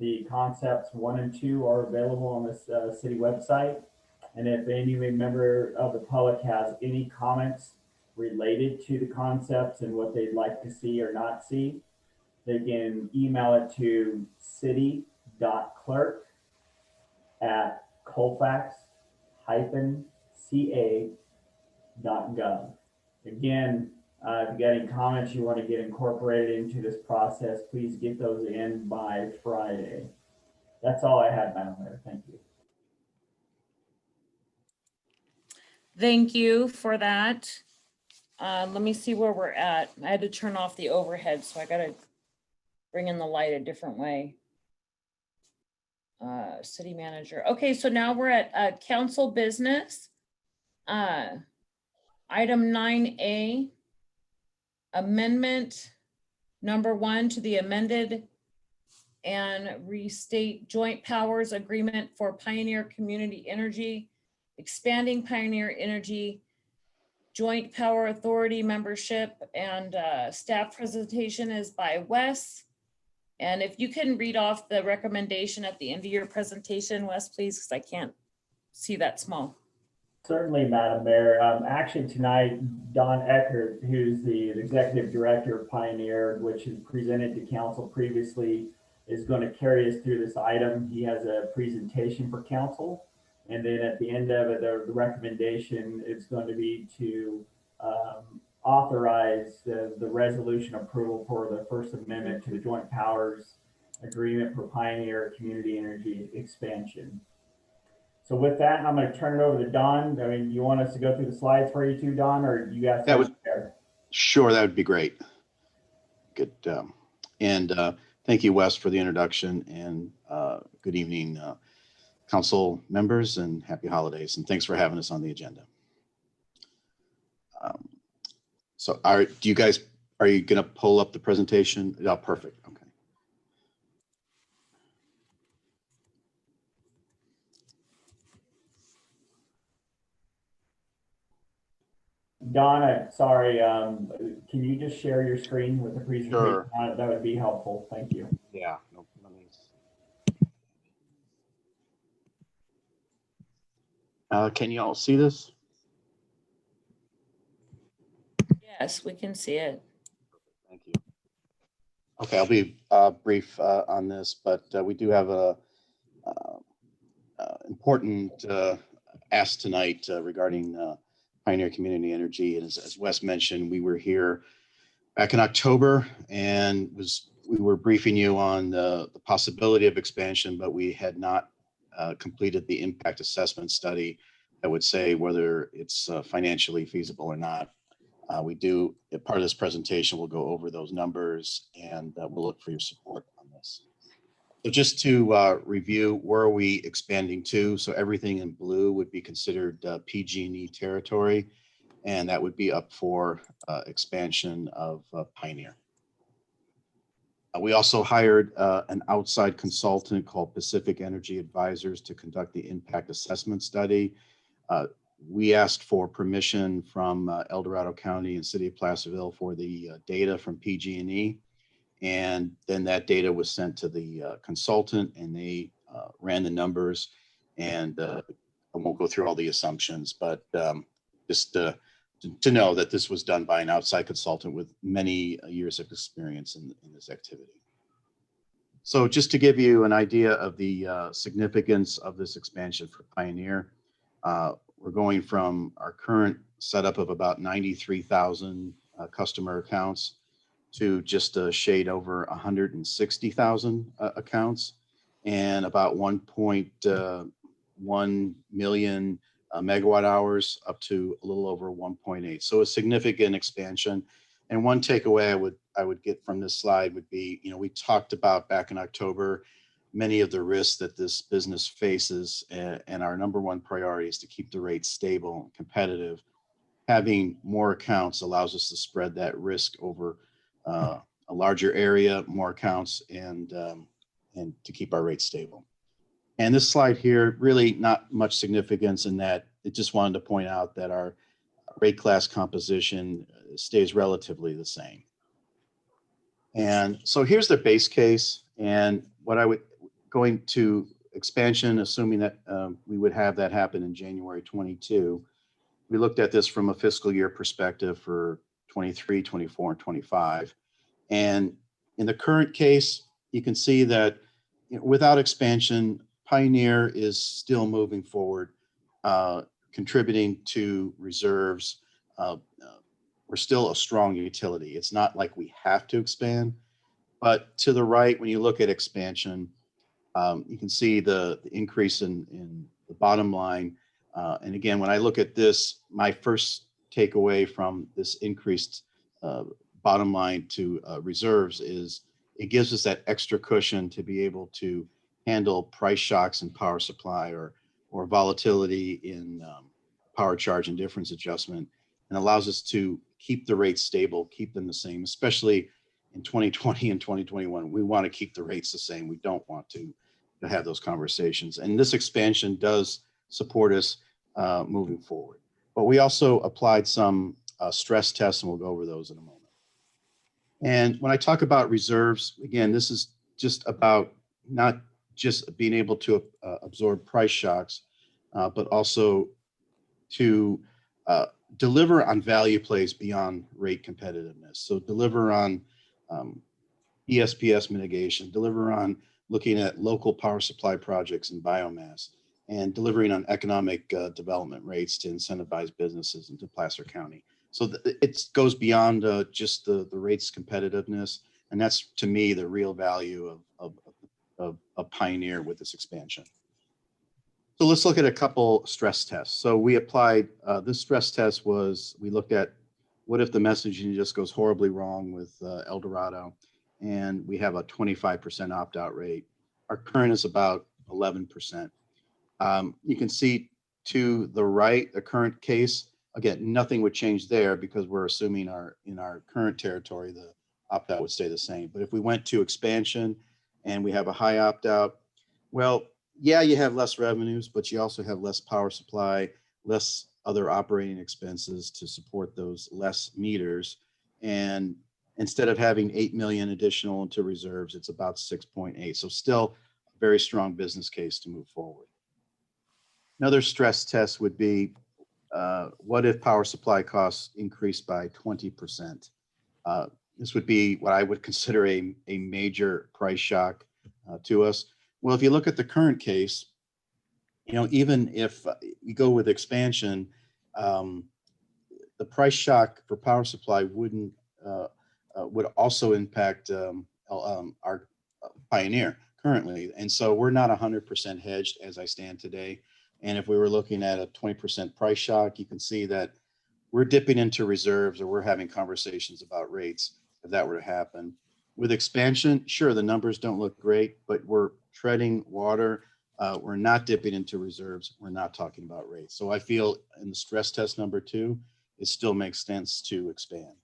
The concepts 1 and 2 are available on this city website. And if any member of the public has any comments related to the concepts and what they'd like to see or not see, they can email it to city.clerk@colfax-ca.gov. Again, if you got any comments you want to get incorporated into this process, please get those in by Friday. That's all I had, Madam Mayor. Thank you. Thank you for that. Let me see where we're at. I had to turn off the overhead, so I got to bring in the light a different way. City manager. Okay, so now we're at council business. Item 9A, amendment number 1 to the amended and restate joint powers agreement for Pioneer Community Energy, expanding Pioneer Energy Joint Power Authority membership, and staff presentation is by Wes. And if you can read off the recommendation at the end of your presentation, Wes, please, because I can't see that small. Certainly, Madam Mayor. Actually tonight, Don Eckert, who's the executive director of Pioneer, which is presented to council previously, is going to carry us through this item. He has a presentation for council. And then at the end of it, the recommendation is going to be to authorize the resolution approval for the First Amendment to the Joint Powers Agreement for Pioneer Community Energy Expansion. So with that, I'm going to turn it over to Don. I mean, you want us to go through the slides for you too, Don, or you got something there? Sure, that would be great. Good. Thank you, Wes, for the introduction, and good evening, council members, and happy holidays, and thanks for having us on the agenda. So are you going to pull up the presentation? Oh, perfect. Okay. Don, I'm sorry, can you just share your screen with the presentation? Sure. That would be helpful. Thank you. Yeah. No, can you all see this? Yes, we can see it. Thank you. Okay, I'll be brief on this, but we do have a important ask tonight regarding Pioneer Community Energy. And as Wes mentioned, we were here back in October and we were briefing you on the possibility of expansion, but we had not completed the impact assessment study that would say whether it's financially feasible or not. We do, part of this presentation, we'll go over those numbers and we'll look for your support on this. So just to review, where are we expanding to? So everything in blue would be considered PG&E territory, and that would be up for expansion of Pioneer. We also hired an outside consultant called Pacific Energy Advisors to conduct the impact assessment study. We asked for permission from El Dorado County and City of Placerville for the data from PG&E. And then that data was sent to the consultant and they ran the numbers. And I won't go through all the assumptions, but just to know that this was done by an outside consultant with many years of experience in this activity. So just to give you an idea of the significance of this expansion for Pioneer, we're going from our current setup of about 93,000 customer accounts to just a shade over 160,000 accounts and about 1.1 million megawatt hours up to a little over 1.8. So a significant expansion. And one takeaway I would get from this slide would be, we talked about back in October, many of the risks that this business faces, and our number one priority is to keep the rates stable and competitive. Having more accounts allows us to spread that risk over a larger area, more accounts, and to keep our rates stable. And this slide here, really not much significance in that. It just wanted to point out that our rate class composition stays relatively the same. And so here's the base case, and what I would going to expansion, assuming that we would have that happen in January 22. We looked at this from a fiscal year perspective for 23, 24, and 25. And in the current case, you can see that without expansion, Pioneer is still moving forward, contributing to reserves. We're still a strong utility. It's not like we have to expand, but to the right, when you look at expansion, you can see the increase in the bottom line. And again, when I look at this, my first takeaway from this increased bottom line to reserves is it gives us that extra cushion to be able to handle price shocks in power supply or volatility in power charge and difference adjustment, and allows us to keep the rates stable, keep them the same, especially in 2020 and 2021. We want to keep the rates the same. We don't want to have those conversations. And this expansion does support us moving forward. But we also applied some stress tests, and we'll go over those in a moment. And when I talk about reserves, again, this is just about not just being able to absorb price shocks, but also to deliver on value plays beyond rate competitiveness. So deliver on ESPS mitigation, deliver on looking at local power supply projects and biomass, and delivering on economic development rates to incentivize businesses into Placer County. So it goes beyond just the rates competitiveness. And that's, to me, the real value of Pioneer with this expansion. So let's look at a couple stress tests. So we applied, this stress test was, we looked at what if the messaging just goes horribly wrong with El Dorado, and we have a 25% opt-out rate. Our current is about 11%. You can see to the right, the current case, again, nothing would change there because we're assuming in our current territory, the opt-out would stay the same. But if we went to expansion and we have a high opt-out, well, yeah, you have less revenues, but you also have less power supply, less other operating expenses to support those less meters. And instead of having 8 million additional into reserves, it's about 6.8. So still a very strong business case to move forward. Another stress test would be, what if power supply costs increased by 20%? This would be what I would consider a major price shock to us. Well, if you look at the current case, even if you go with expansion, the price shock for power supply would also impact our Pioneer currently. And so we're not 100% hedged as I stand today. And if we were looking at a 20% price shock, you can see that we're dipping into reserves, or we're having conversations about rates if that were to happen. With expansion, sure, the numbers don't look great, but we're treading water. We're not dipping into reserves. We're not talking about rates. So I feel in the stress test number 2, it still makes sense to expand.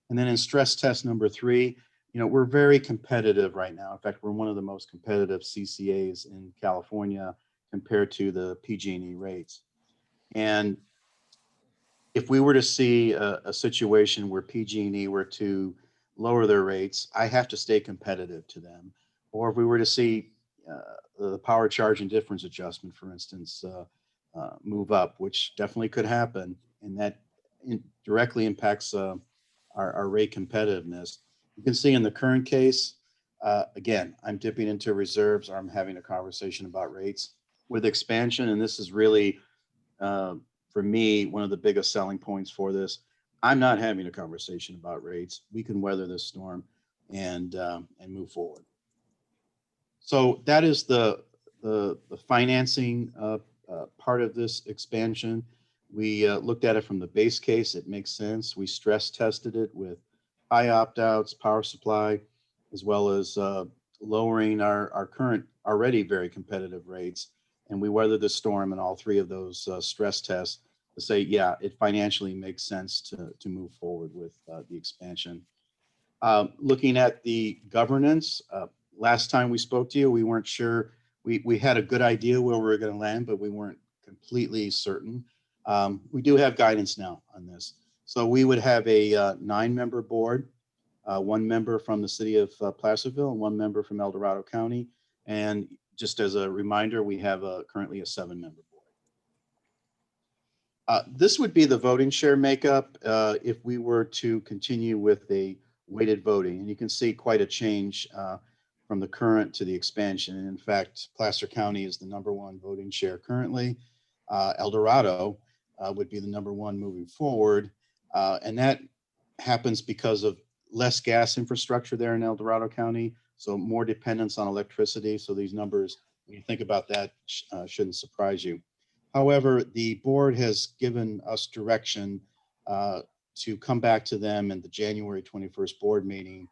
And then in stress test number 3, we're very competitive right now. In fact, we're one of the most competitive CCAs in California compared to the PG&E rates. And if we were to see a situation where PG&E were to lower their rates, I have to stay competitive to them. Or if we were to see the power charge and difference adjustment, for instance, move up, which definitely could happen, and that directly impacts our rate competitiveness. You can see in the current case, again, I'm dipping into reserves, or I'm having a conversation about rates. With expansion, and this is really, for me, one of the biggest selling points for this, I'm not having a conversation about rates. We can weather this storm and move forward. So that is the financing part of this expansion. We looked at it from the base case. It makes sense. We stress tested it with high opt-outs, power supply, as well as lowering our current already very competitive rates. And we weathered the storm in all 3 of those stress tests to say, yeah, it financially makes sense to move forward with the expansion. Looking at the governance, last time we spoke to you, we weren't sure. We had a good idea where we were going to land, but we weren't completely certain. We do have guidance now on this. So we would have a 9-member board, 1 member from the city of Placerville, and 1 member from El Dorado County. And just as a reminder, we have currently a 7-member board. This would be the voting share makeup if we were to continue with a weighted voting. And you can see quite a change from the current to the expansion. And in fact, Placer County is the #1 voting share currently. El Dorado would be the #1 moving forward. And that happens because of less gas infrastructure there in El Dorado County, so more dependence on electricity. So these numbers, when you think about that, shouldn't surprise you. However, the board has given us direction to come back to them in the January 21st board meeting,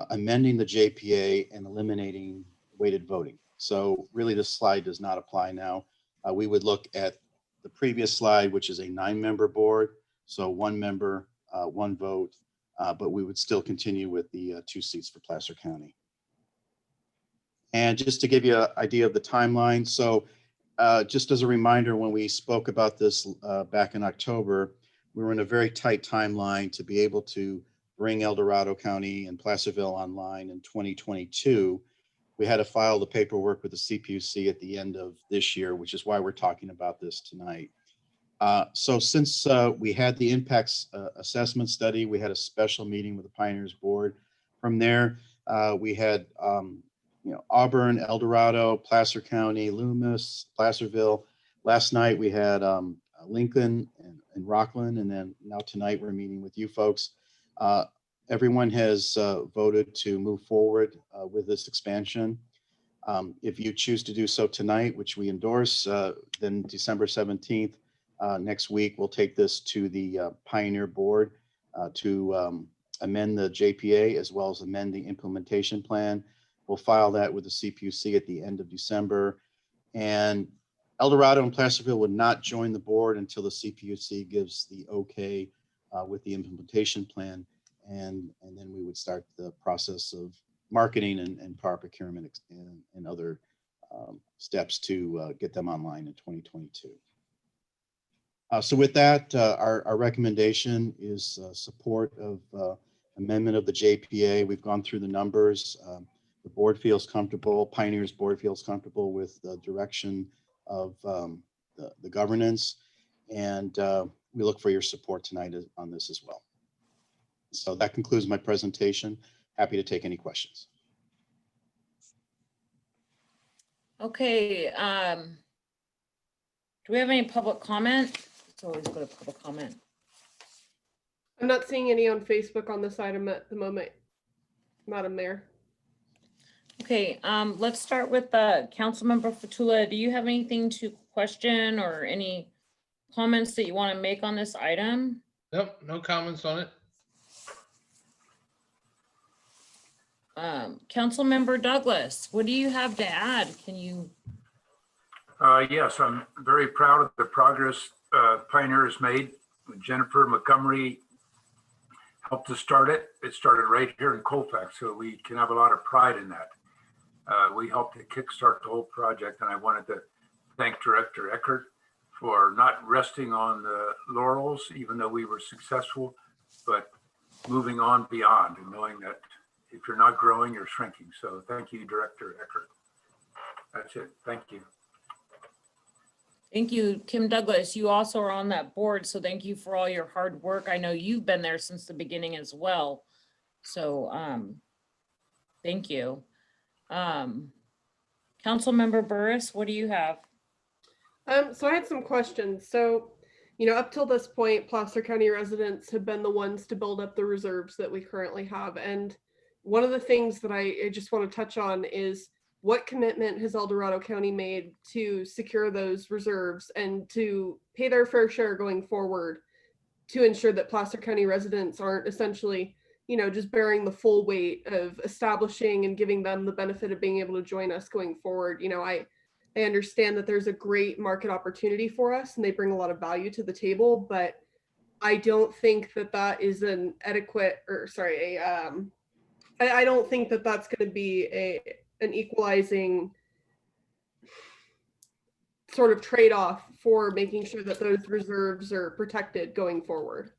amending the JPA and eliminating weighted voting. So really this slide does not apply now. We would look at the previous slide, which is a 9-member board. So 1 member, 1 vote, but we would still continue with the 2 seats for Placer County. And just to give you an idea of the timeline. So just as a reminder, when we spoke about this back in October, we were in a very tight timeline to be able to bring El Dorado County and Placerville online in 2022. We had to file the paperwork with the CPUC at the end of this year, which is why we're talking about this tonight. So since we had the impacts assessment study, we had a special meeting with the Pioneers Board. From there, we had Auburn, El Dorado, Placer County, Loomis, Placerville. Last night we had Lincoln and Rockland, and then now tonight we're meeting with you folks. Everyone has voted to move forward with this expansion. If you choose to do so tonight, which we endorse, then December 17th, next week, we'll take this to the Pioneer Board to amend the JPA as well as amend the implementation plan. We'll file that with the CPUC at the end of December. And El Dorado and Placerville would not join the board until the CPUC gives the okay with the implementation plan. And then we would start the process of marketing and power procurement and other steps to get them online in 2022. So with that, our recommendation is support of amendment of the JPA. We've gone through the numbers. The board feels comfortable, Pioneers Board feels comfortable with the direction of the governance. And we look for your support tonight on this as well. So that concludes my presentation. Happy to take any questions. Okay. Do we have any public comment? Let's always go to public comment. I'm not seeing any on Facebook on this item at the moment, Madam Mayor. Okay, let's start with Councilmember Fatula. Do you have anything to question or any comments that you want to make on this item? Nope, no comments on it. Councilmember Douglas, what do you have to add? Can you? Yes, I'm very proud of the progress Pioneer has made. Jennifer Montgomery helped to start it. It started right here in Colfax, so we can have a lot of pride in that. We helped to kickstart the whole project, and I wanted to thank Director Eckert for not resting on the laurels, even though we were successful, but moving on beyond and knowing that if you're not growing, you're shrinking. So thank you, Director Eckert. That's it. Thank you. Thank you, Kim Douglas. You also are on that board, so thank you for all your hard work. I know you've been there since the beginning as well. So thank you. Councilmember Burris, what do you have? So I had some questions. So, you know, up till this point, Placer County residents have been the ones to build up the reserves that we currently have. And one of the things that I just want to touch on is what commitment has El Dorado County made to secure those reserves and to pay their fair share going forward to ensure that Placer County residents aren't essentially, you know, just bearing the full weight of establishing and giving them the benefit of being able to join us going forward. You know, I understand that there's a great market opportunity for us and they bring a lot of value to the table, but I don't think that that is an adequate, or sorry, I don't think that that's going to be an equalizing sort of trade-off for making sure that those reserves are protected going forward.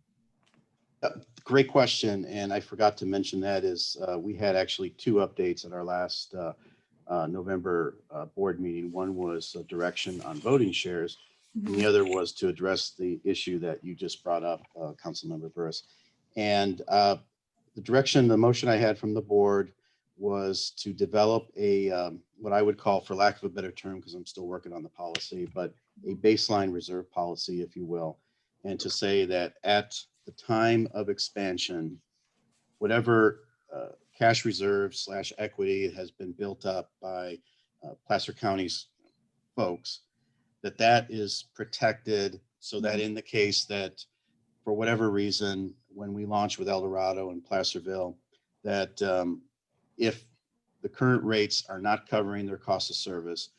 Great question. And I forgot to mention that is we had actually two updates at our last November board meeting. One was a direction on voting shares, and the other was to address the issue that you just brought up, Councilmember Burris. And the direction, the motion I had from the board was to develop a what I would call, for lack of a better term, because I'm still working on the policy, but a baseline reserve policy, if you will, and to say that at the time of expansion, whatever cash reserve / equity has been built up by Placer County's folks, that is protected so that in the case that for whatever reason, when we launch with El Dorado and Placerville, that if the current rates are not covering their cost of service,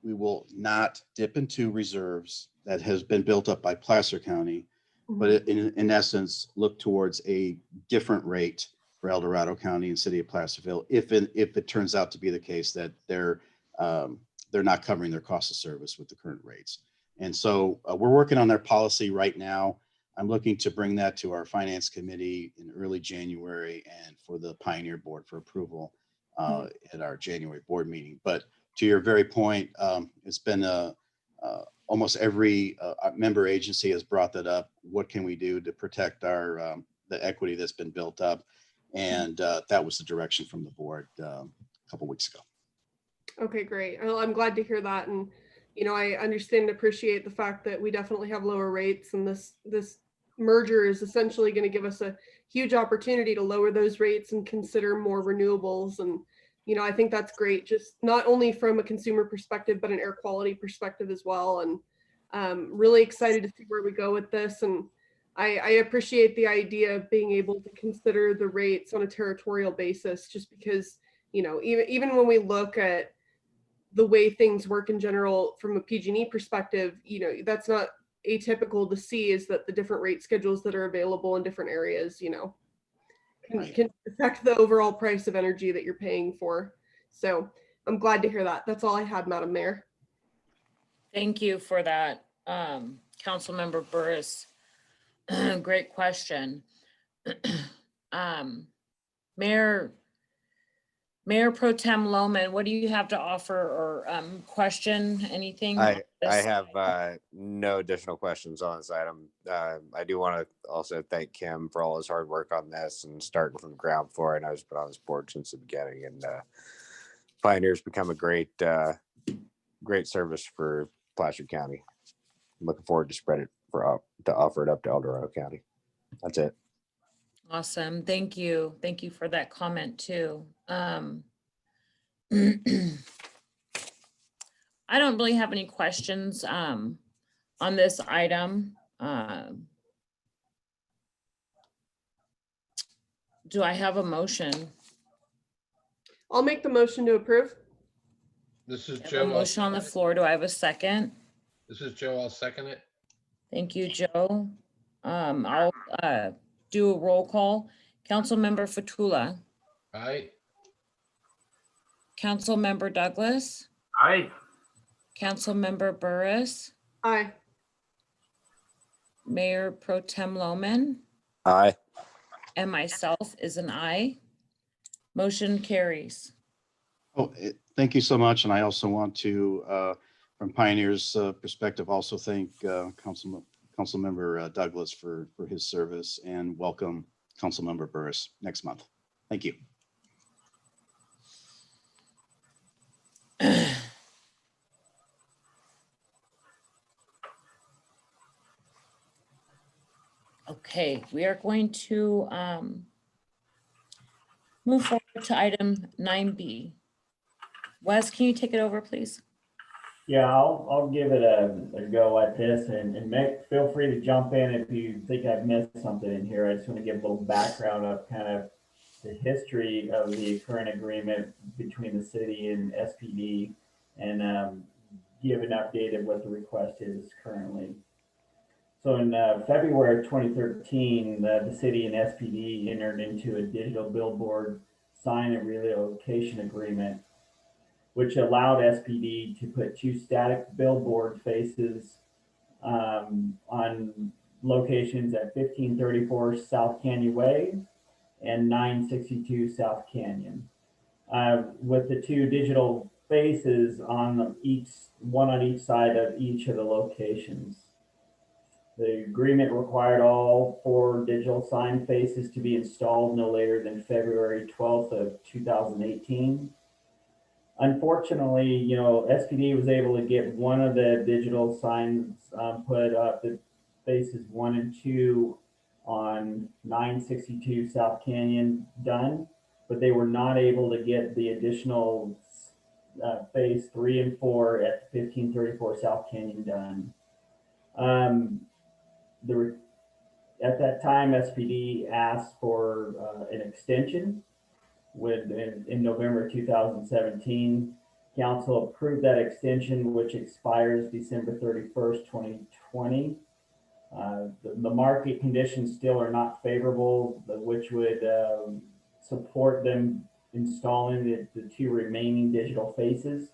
we will not dip into reserves that has been built up by Placer County, but in essence, look towards a different rate for El Dorado County and City of Placerville if it turns out to be the case that they're not covering their cost of service with the current rates. And so we're working on their policy right now. I'm looking to bring that to our finance committee in early January and for the Pioneer Board for approval at our January board meeting. But to your very point, it's been almost every member agency has brought that up. What can we do to protect our the equity that's been built up? And that was the direction from the board a couple weeks ago. Okay, great. Well, I'm glad to hear that. And, you know, I understand and appreciate the fact that we definitely have lower rates, and this merger is essentially going to give us a huge opportunity to lower those rates and consider more renewables. And, you know, I think that's great, just not only from a consumer perspective, but an air quality perspective as well. And really excited to see where we go with this. And I appreciate the idea of being able to consider the rates on a territorial basis, just because, you know, even when we look at the way things work in general from a PG&E perspective, you know, that's not atypical to see, is that the different rate schedules that are available in different areas, you know, can affect the overall price of energy that you're paying for. So I'm glad to hear that. That's all I had, Madam Mayor. Thank you for that, Councilmember Burris. Great question. Mayor Pro Tem Lohman, what do you have to offer or question? Anything? I have no additional questions on this item. I do want to also thank Kim for all his hard work on this and starting from the ground floor. I know he's been on this board since the beginning, and Pioneer's become a great service for Placer County. I'm looking forward to spread it to offer it up to El Dorado County. That's it. Awesome. Thank you. Thank you for that comment too. I don't really have any questions on this item. Do I have a motion? I'll make the motion to approve. This is I have Joe. a motion on the floor. Do I have a second? This is Joe. I'll second it. Thank you, Joe. I'll do a roll call. Councilmember Fatula, Aye. Councilmember Douglas, Aye. Councilmember Burris, Aye. Mayor Pro Tem Loman, Aye. and myself is an aye. Motion carries. Oh, thank you so much. And I also want to, from Pioneer's perspective, also thank Councilmember Douglas for his service, and welcome Councilmember Burris next month. Thank you. Okay, we are going to move forward to item 9B. Wes, can you take it over, please? Yeah, I'll give it a go at this, and Mick, feel free to jump in if you think I've missed something in here. I just want to give a little background of kind of the history of the current agreement between the city and SPD, and give an update of what the request is currently. So in February of 2013, the city and SPD entered into a digital billboard sign and relocation agreement, which allowed SPD to put 2 static billboard faces on locations at 1534 South Canyon Way and 962 South Canyon. With the 2 digital faces on one on each side of each of the locations. The agreement required all 4 digital sign faces to be installed no later than February 12th of 2018. Unfortunately, SPD was able to get one of the digital signs put up, the faces 1 and 2 on 962 South Canyon done, but they were not able to get the additional phase 3 and 4 at 1534 South Canyon done. At that time, SPD asked for an extension. In November 2017, council approved that extension, which expires December 31st, 2020. The market conditions still are not favorable, which would support them installing the 2 remaining digital faces.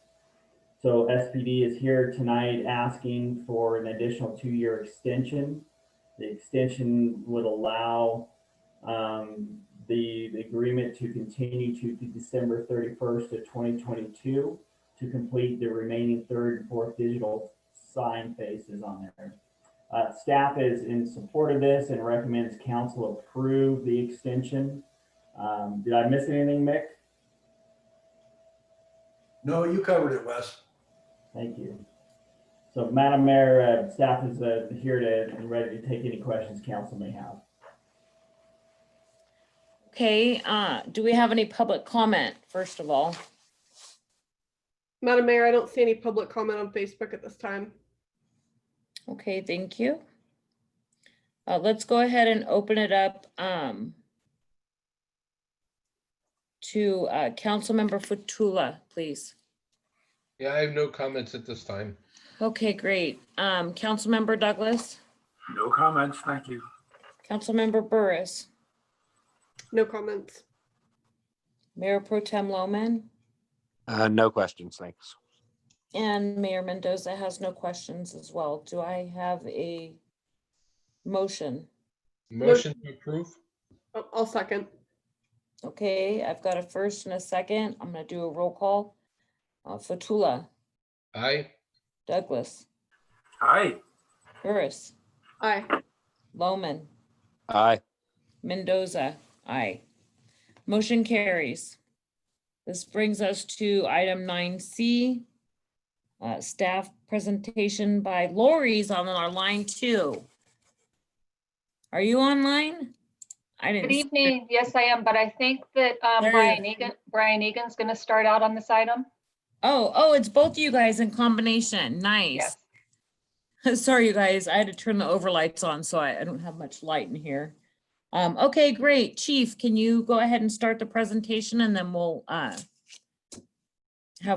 So SPD is here tonight asking for an additional 2-year extension. The extension would allow the agreement to continue to December 31st of 2022 to complete the remaining 3rd and 4th digital sign faces on there. Staff is in support of this and recommends council approve the extension. Did I miss anything, Mick? No, you covered it, Wes. Thank you. So, Madam Mayor, staff is here and ready to take any questions council may have. Okay, do we have any public comment, first of all? Madam Mayor, I don't see any public comment on Facebook at this time. Okay, thank you. Let's go ahead and open it up to Councilmember Fatula, please. Yeah, I have no comments at this time. Okay, great. Councilmember Douglas? No comments, thank you. Councilmember Burris? No comments. Mayor Pro Tem Loman? No questions, thanks. And Mayor Mendoza has no questions as well. Do I have a motion? Motion to approve? I'll second. Okay, I've got a first and a second. I'm gonna do a roll call. Fatula? Aye. Douglas? Aye. Burris? Aye. Loman? Aye. Mendoza? Aye. Motion carries. This brings us to item 9C. Staff presentation by Lori's on our line 2. Are you online? I didn't. Good evening. Yes, I am, but I think that Brian Egan's going to start out on this item. Oh, it's both you guys in combination. Nice. Yes. Sorry, you guys. I had to turn the overlights on, so I don't have much light in here. Okay, great. Chief, can you go ahead and start the presentation, and then we'll have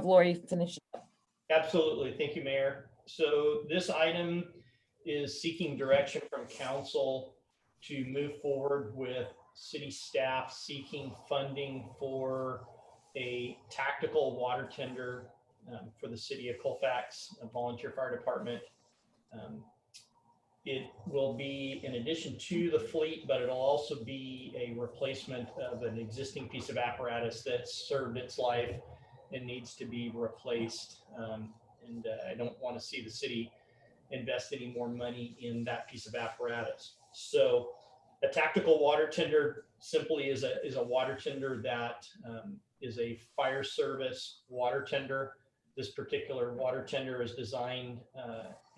Lori finish up. Absolutely. Thank you, Mayor. So this item is seeking direction from council to move forward with city staff seeking funding for a tactical water tender for the city of Colfax, a volunteer fire department. It will be in addition to the fleet, but it'll also be a replacement of an existing piece of apparatus that's served its life and needs to be replaced. I don't want to see the city invest any more money in that piece of apparatus. So a tactical water tender simply is a water tender that is a fire service water tender. This particular water tender is designed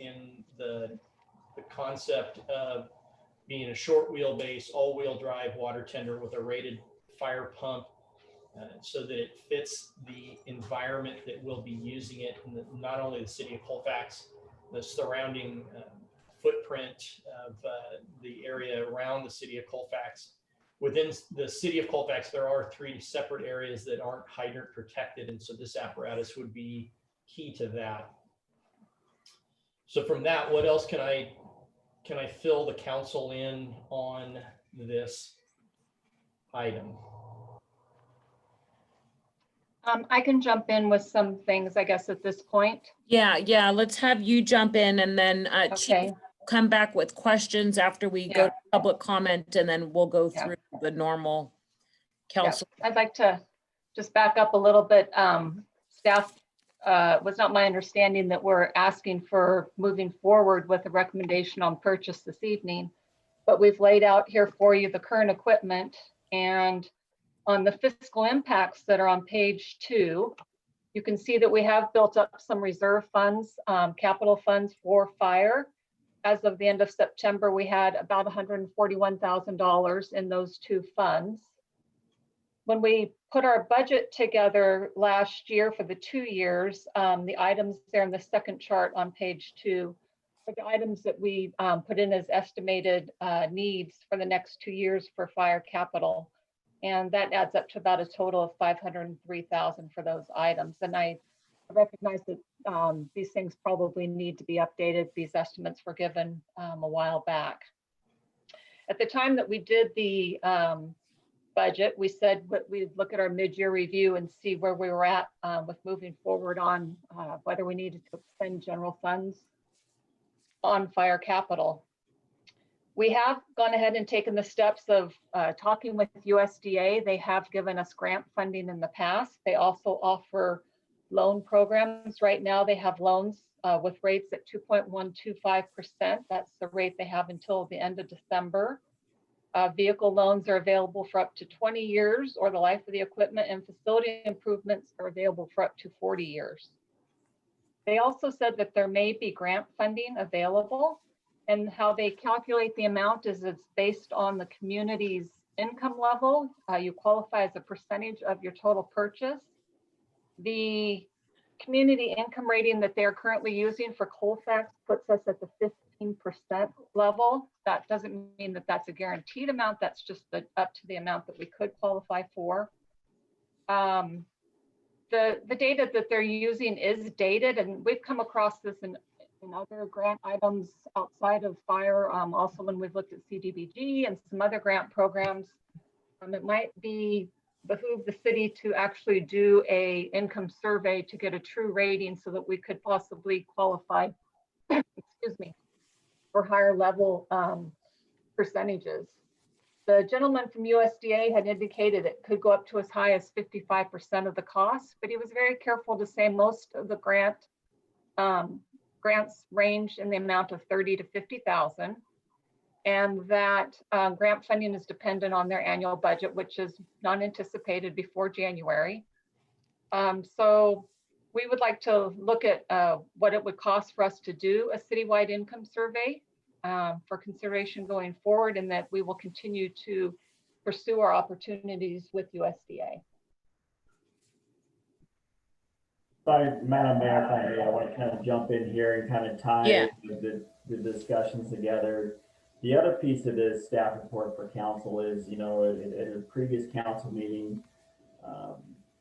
in the concept of being a short wheelbase, all-wheel drive water tender with a rated fire pump, so that it fits the environment that we'll be using it in not only the city of Colfax, the surrounding footprint of the area around the city of Colfax. Within the city of Colfax, there are 3 separate areas that aren't hydrant protected, and so this apparatus would be key to that. So from that, what else can I fill the council in on this item? I can jump in with some things, I guess, at this point. Yeah. Let's have you jump in, and then Chief, come back with questions after we go to public comment, and then we'll go through the normal council. I'd like to just back up a little bit. Staff was not my understanding that we're asking for moving forward with a recommendation on purchase this evening, but we've laid out here for you the current equipment, and on the fiscal impacts that are on page 2, you can see that we have built up some reserve funds, capital funds for fire. As of the end of September, we had about $141,000 in those 2 funds. When we put our budget together last year for the 2 years, the items there in the second chart on page 2 are the items that we put in as estimated needs for the next 2 years for fire capital. And that adds up to about a total of $503,000 for those items. And I recognize that these things probably need to be updated. These estimates were given a while back. At the time that we did the budget, we said we'd look at our mid-year review and see where we were at with moving forward on whether we needed to expend general funds on fire capital. We have gone ahead and taken the steps of talking with USDA. They have given us grant funding in the past. They also offer loan programs. Right now they have loans with rates at 2.125%. That's the rate they have until the end of December. Vehicle loans are available for up to 20 years or the life of the equipment, and facility improvements are available for up to 40 years. They also said that there may be grant funding available, and how they calculate the amount is it's based on the community's income level. You qualify as a percentage of your total purchase. The community income rating that they're currently using for Colfax puts us at the 15% level. That doesn't mean that that's a guaranteed amount. That's just up to the amount that we could qualify for. The data that they're using is dated, and we've come across this in other grant items outside of fire. Also, when we've looked at CDBG and some other grant programs, it might behoove the city to actually do a income survey to get a true rating so that we could possibly qualify, excuse me, for higher level percentages. The gentleman from USDA had indicated it could go up to as high as 55% of the cost, but he was very careful to say most of the grants range in the amount of 30 to 50,000, and that grant funding is dependent on their annual budget, which is not anticipated before January. So we would like to look at what it would cost for us to do a citywide income survey for consideration going forward, and that we will continue to pursue our opportunities with USDA. Sorry, Madam Mayor, if I may, I want to kind of jump in here and kind of tie the discussions together. The other piece of this staff report for council is, you know, at a previous council meeting,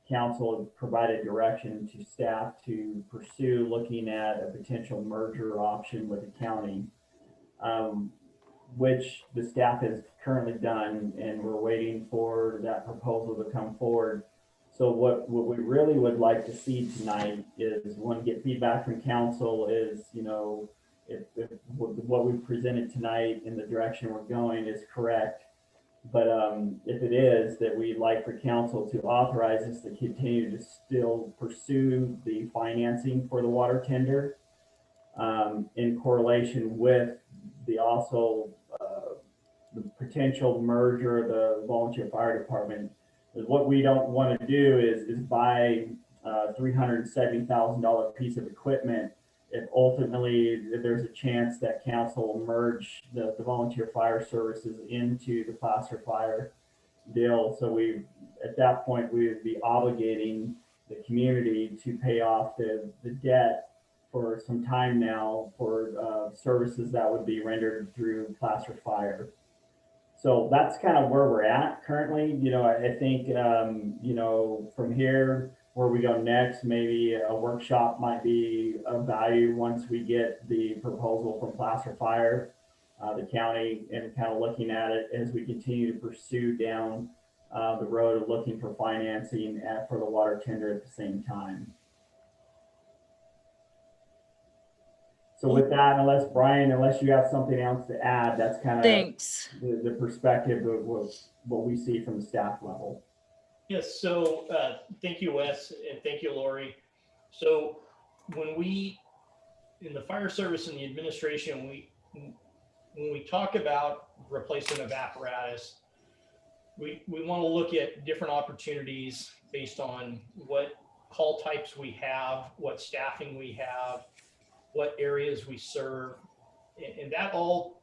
council provided direction to staff to pursue looking at a potential merger option with the county, which the staff has currently done, and we're waiting for that proposal to come forward. So what we really would like to see tonight is, one, get feedback from council is, you know, if what we presented tonight in the direction we're going is correct. But if it is, that we'd like for council to authorize us to continue to still pursue the financing for the water tender, in correlation with the also the potential merger of the volunteer fire department. What we don't want to do is buy a $370,000 piece of equipment if ultimately there's a chance that council will merge the volunteer fire services into the Placer Fire deal. So at that point, we would be obligating the community to pay off the debt for some time now for services that would be rendered through Placer Fire. So that's kind of where we're at currently. You know, I think, you know, from here, where we go next, maybe a workshop might be of value once we get the proposal from Placer Fire, the county, and kind of looking at it as we continue to pursue down the road of looking for financing for the water tender at the same time. So with that, unless you have something else to add, that's kind of the perspective of what we see from the staff level. Yes, so thank you, Wes, and thank you, Lori. So when we, in the fire service and the administration, when we talk about replacement of apparatus, we want to look at different opportunities based on what call types we have, what staffing we have, what areas we serve, and that all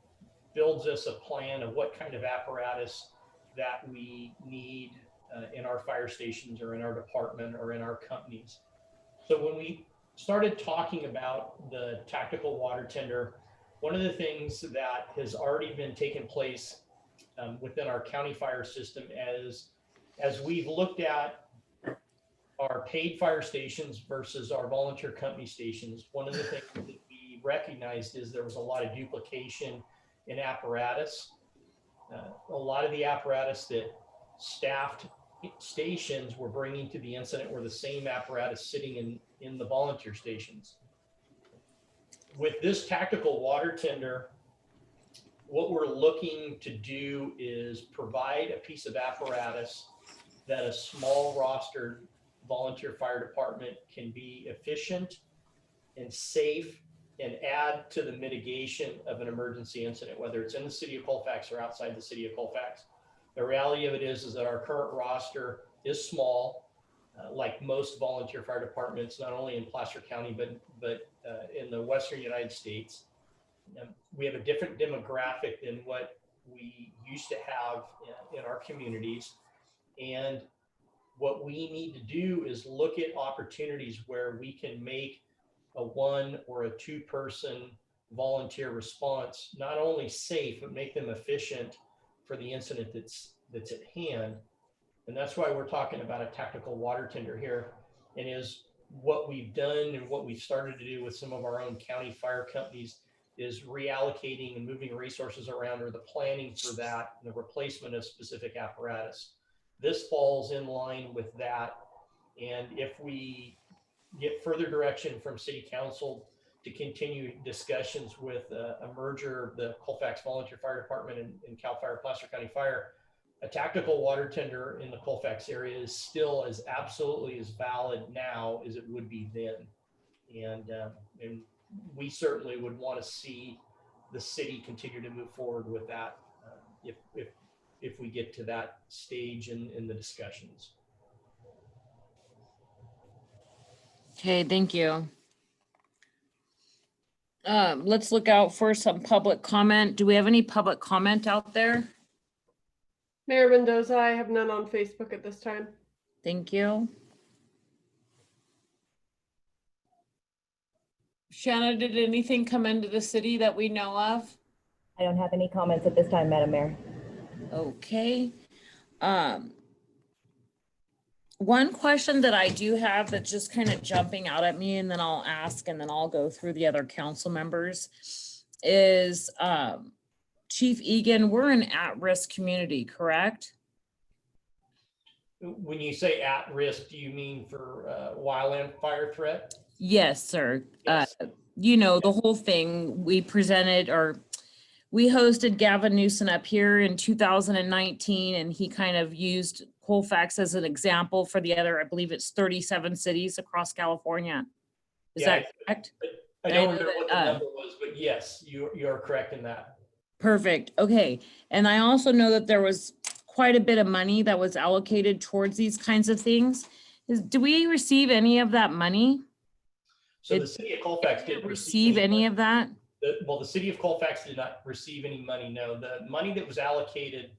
builds us a plan of what kind of apparatus that we need in our fire stations or in our department or in our companies. So when we started talking about the tactical water tender, one of the things that has already been taking place within our county fire system as we've looked at our paid fire stations versus our volunteer company stations, one of the things that we recognized is there was a lot of duplication in apparatus. A lot of the apparatus that staffed stations were bringing to the incident were the same apparatus sitting in the volunteer stations. With this tactical water tender, what we're looking to do is provide a piece of apparatus that a small rostered volunteer fire department can be efficient and safe and add to the mitigation of an emergency incident, whether it's in the city of Colfax or outside the city of Colfax. The reality of it is that our current roster is small, like most volunteer fire departments, not only in Placer County, but in the Western United States. We have a different demographic than what we used to have in our communities. And what we need to do is look at opportunities where we can make a 1 or a 2 person volunteer response not only safe, but make them efficient for the incident that's at hand. And that's why we're talking about a tactical water tender here. And is what we've done and what we've started to do with some of our own county fire companies is reallocating and moving resources around, or the planning for that, and the replacement of specific apparatus. This falls in line with that. And if we get further direction from City Council to continue discussions with a merger of the Colfax Volunteer Fire Department and Cal Fire Placer County Fire, a tactical water tender in the Colfax area is still as absolutely as valid now as it would be then. And we certainly would want to see the city continue to move forward with that if we get to that stage in the discussions. Okay, thank you. Let's look out for some public comment. Do we have any public comment out there? Mayor Mendoza, I have none on Facebook at this time. Thank you. Shanna, did anything come into the city that we know of? I don't have any comments at this time, Madam Mayor. Okay. One question that I do have that's just kind of jumping out at me, and then I'll ask, and then I'll go through the other council members, is Chief Egan, we're an at-risk community, correct? When you say at risk, do you mean for wildland fire threat? Yes, sir. Yes. You know, the whole thing we presented, or we hosted Gavin Newsom up here in 2019, and he kind of used Colfax as an example for the other, I believe it's 37 cities across California. Is Yeah, that correct? I don't remember what the number was, but yes, you are correct in that. Perfect. Okay. And I also know that there was quite a bit of money that was allocated towards these kinds of things. Do we receive any of that money? So the city of Colfax didn't receive any of that? Well, the city of Colfax did not receive any money. No, the money that was allocated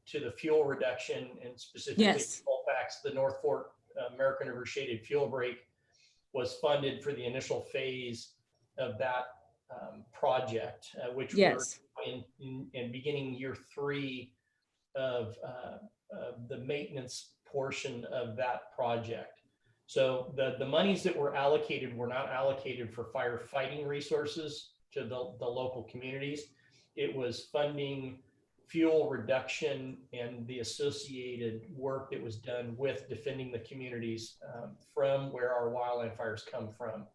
to the fuel reduction, and specifically Colfax, the North Fork American River Shaded Fuel Break was funded for the initial phase of that project, which we're in beginning year 3 of the maintenance portion of that project. So the monies that were allocated were not allocated for firefighting resources to the local communities. It was funding fuel reduction and the associated work that was done with defending the communities from where our wildland fires come from.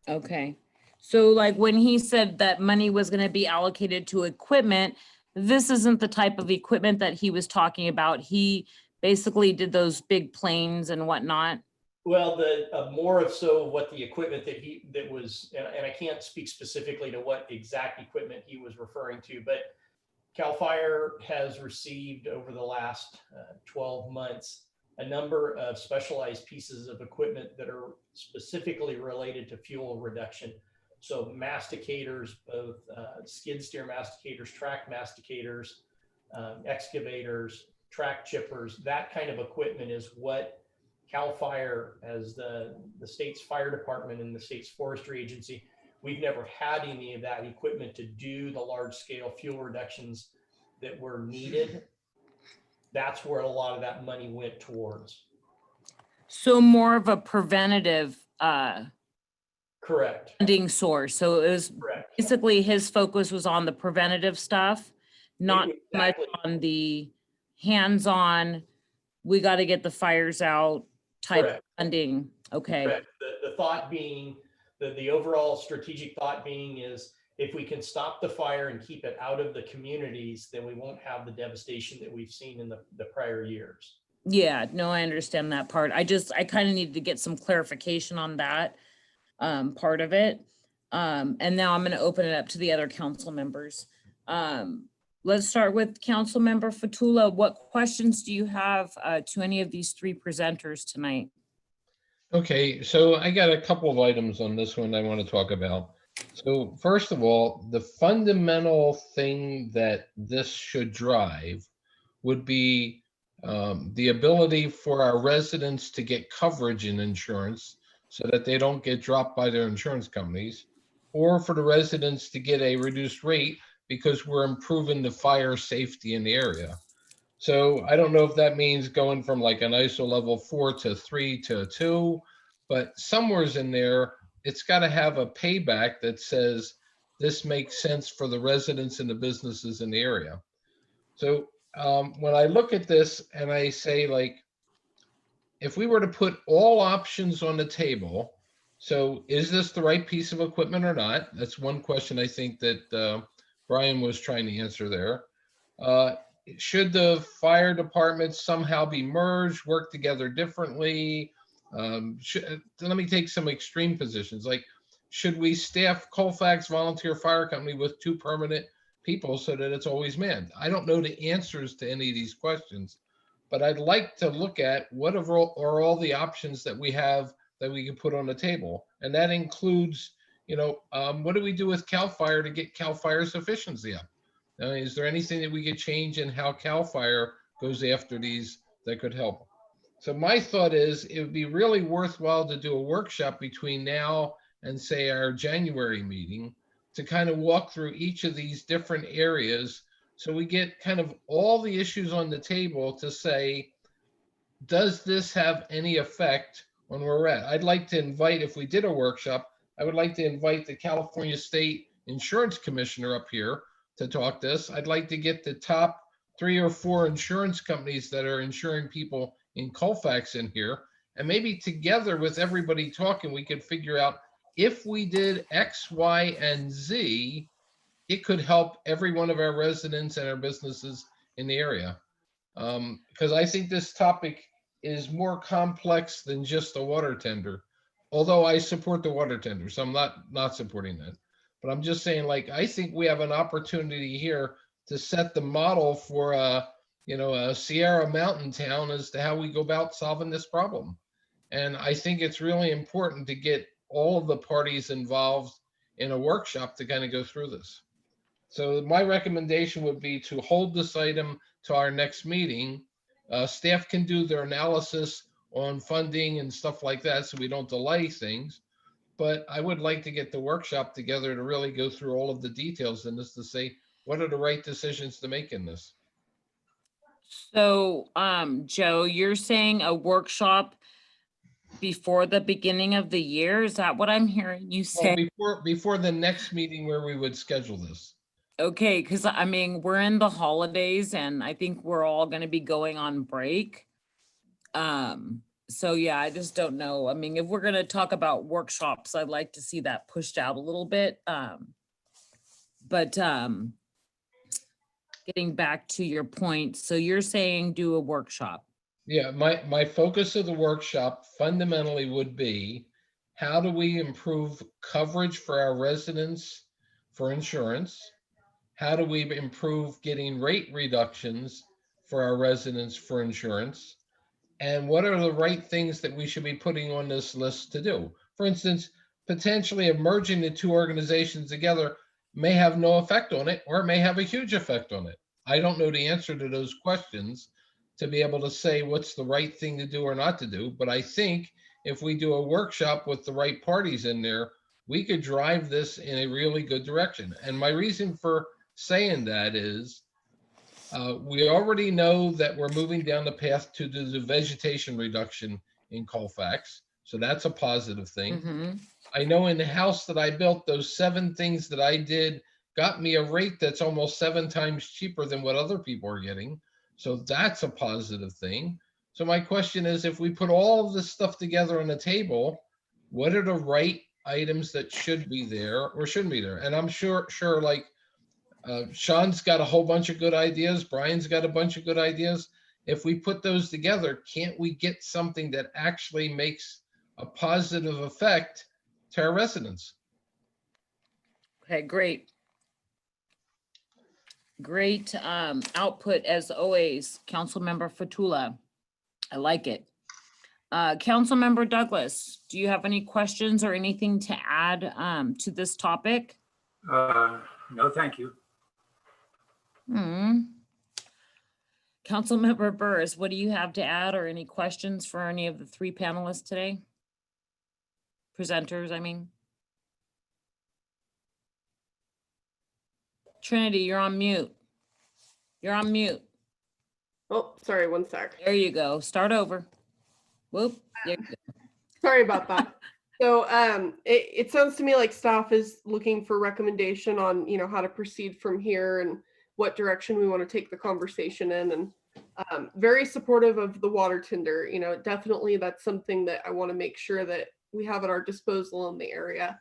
Okay. So like when he said that money was going to be allocated to equipment, this isn't the type of equipment that he was talking about. He basically did those big planes and whatnot. Well, the more of so what the equipment that was, and I can't speak specifically to what exact equipment he was referring to, but CAL FIRE has received over the last 12 months a number of specialized pieces of equipment that are specifically related to fuel reduction. So masticators, both skid steer masticators, track masticators, excavators, track chippers, that kind of equipment is what CAL FIRE, as the state's fire department and the state's forestry agency, we've never had any of that equipment to do the large scale fuel reductions that were needed. That's where a lot of that money went towards. So more of a preventative correct funding source. So it was basically his focus was on the preventative stuff, not much on the hands-on, we got to get the fires out type of funding. Okay. Correct. The thought being, the overall strategic thought being is, if we can stop the fire and keep it out of the communities, then we won't have the devastation that we've seen in the prior years. Yeah, no, I understand that part. I kind of needed to get some clarification on that part of it. And now I'm going to open it up to the other council members. Let's start with Council Member Fatula. What questions do you have to any of these 3 presenters tonight? Okay, so I got a couple of items on this one I want to talk about. So first of all, the fundamental thing that this should drive would be the ability for our residents to get coverage in insurance so that they don't get dropped by their insurance companies, or for the residents to get a reduced rate because we're improving the fire safety in the area. So I don't know if that means going from like an ISO level 4 to 3 to 2, but somewhere's in there, it's got to have a payback that says this makes sense for the residents and the businesses in the area. So when I look at this and I say, like, if we were to put all options on the table, so is this the right piece of equipment or not? That's one question I think that Brian was trying to answer there. Should the fire departments somehow be merged, work together differently? Let me take some extreme positions. Like, should we staff Colfax Volunteer Fire Company with 2 permanent people so that it's always manned? I don't know the answers to any of these questions, but I'd like to look at what are all the options that we have that we can put on the table. And that includes, what do we do with CAL FIRE to get CAL FIRE's efficiency up? Is there anything that we could change in how CAL FIRE goes after these that could help? So my thought is it would be really worthwhile to do a workshop between now and say our January meeting to kind of walk through each of these different areas. So we get kind of all the issues on the table to say, does this have any effect on where we're at? I'd like to invite, if we did a workshop, I would like to invite the California State Insurance Commissioner up here to talk to us. I'd like to get the top 3 or 4 insurance companies that are insuring people in Colfax in here. And maybe together with everybody talking, we could figure out if we did X, Y, and Z, it could help every one of our residents and our businesses in the area. Because I think this topic is more complex than just a water tender. Although I support the water tender, so I'm not supporting that. But I'm just saying, like, I think we have an opportunity here to set the model for a Sierra Mountain town as to how we go about solving this problem. And I think it's really important to get all of the parties involved in a workshop to kind of go through this. So my recommendation would be to hold this item to our next meeting. Staff can do their analysis on funding and stuff like that, so we don't delay things. But I would like to get the workshop together to really go through all of the details in this to say, what are the right decisions to make in this? So, Joe, you're saying a workshop before the beginning of the year? Is that what I'm hearing you say? Well, before the next meeting where we would schedule this. Okay, because I mean, we're in the holidays and I think we're all going to be going on break. So yeah, I just don't know. I mean, if we're going to talk about workshops, I'd like to see that pushed out a little bit. But getting back to your point, so you're saying do a workshop. Yeah, my focus of the workshop fundamentally would be, how do we improve coverage for our residents for insurance? How do we improve getting rate reductions for our residents for insurance? And what are the right things that we should be putting on this list to do? For instance, potentially merging the 2 organizations together may have no effect on it, or it may have a huge effect on it. I don't know the answer to those questions to be able to say what's the right thing to do or not to do. But I think if we do a workshop with the right parties in there, we could drive this in a really good direction. And my reason for saying that is, we already know that we're moving down the path to do the vegetation reduction in Colfax. So that's a positive thing. I know in the house that I built, those 7 things that I did got me a rate that's almost 7 times cheaper than what other people are getting. So that's a positive thing. So my question is, if we put all of this stuff together on the table, what are the right items that should be there or shouldn't be there? And I'm sure like, Sean's got a whole bunch of good ideas. Brian's got a bunch of good ideas. If we put those together, can't we get something that actually makes a positive effect to our residents? Okay, great. Great output as always, Councilmember Fatula. I like it. Councilmember Douglas, do you have any questions or anything to add to this topic? No, thank you. Councilmember Burris, what do you have to add or any questions for any of the 3 panelists today? Presenters, I mean. Trinity, you're on mute. You're on mute. Oh, sorry, one sec. There you go. Start over. Whoop. There you go. Sorry about that. So it sounds to me like staff is looking for recommendation on, how to proceed from here and what direction we want to take the conversation in, and very supportive of the water tender. Definitely that's something that I want to make sure that we have at our disposal in the area.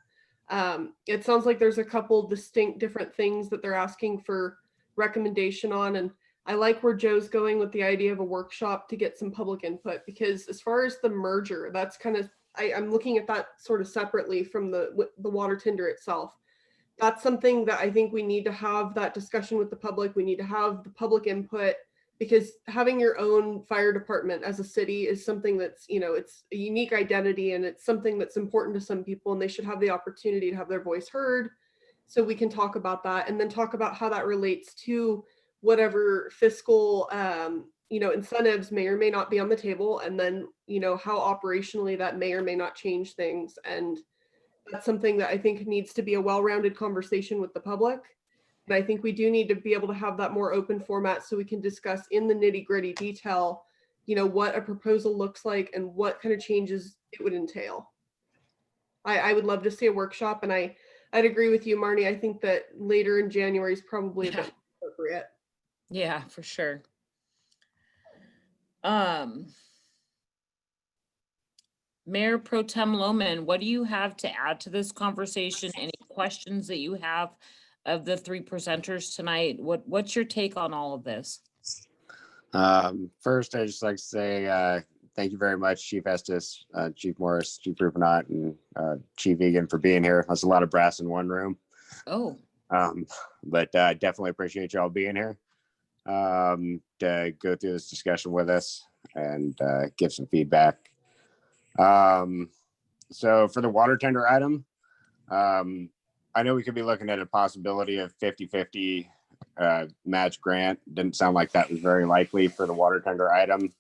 It sounds like there's a couple distinct different things that they're asking for recommendation on, and I like where Joe's going with the idea of a workshop to get some public input, because as far as the merger, that's kind of, I'm looking at that sort of separately from the water tender itself. That's something that I think we need to have that discussion with the public. We need to have the public input, because having your own fire department as a city is something that's, it's a unique identity, and it's something that's important to some people, and they should have the opportunity to have their voice heard. so we can talk about that and then talk about how that relates to whatever fiscal, incentives may or may not be on the table. And then, how operationally that may or may not change things. And that's something that I think needs to be a well-rounded conversation with the public. And I think we do need to be able to have that more open format so we can discuss in the nitty-gritty detail, what a proposal looks like and what kind of changes it would entail. I would love to see a workshop, and I'd agree with you, Marnie. I think that later in January is probably a bit appropriate. Yeah, for sure. Mayor Pro Tem Lohman, what do you have to add to this conversation? Any questions that you have of the three presenters tonight? What's your take on all of this? First, I'd just like to say thank you very much, Chief Estes, Chief Morris, Chief Rubenot, and Chief Egan for being here. That's a lot of brass in one room. Oh. But definitely appreciate y'all being here to go through this discussion with us and give some feedback. So for the water tender item, I know we could be looking at a possibility of 50-50 match grant. Didn't sound like that was very likely for the water tender item,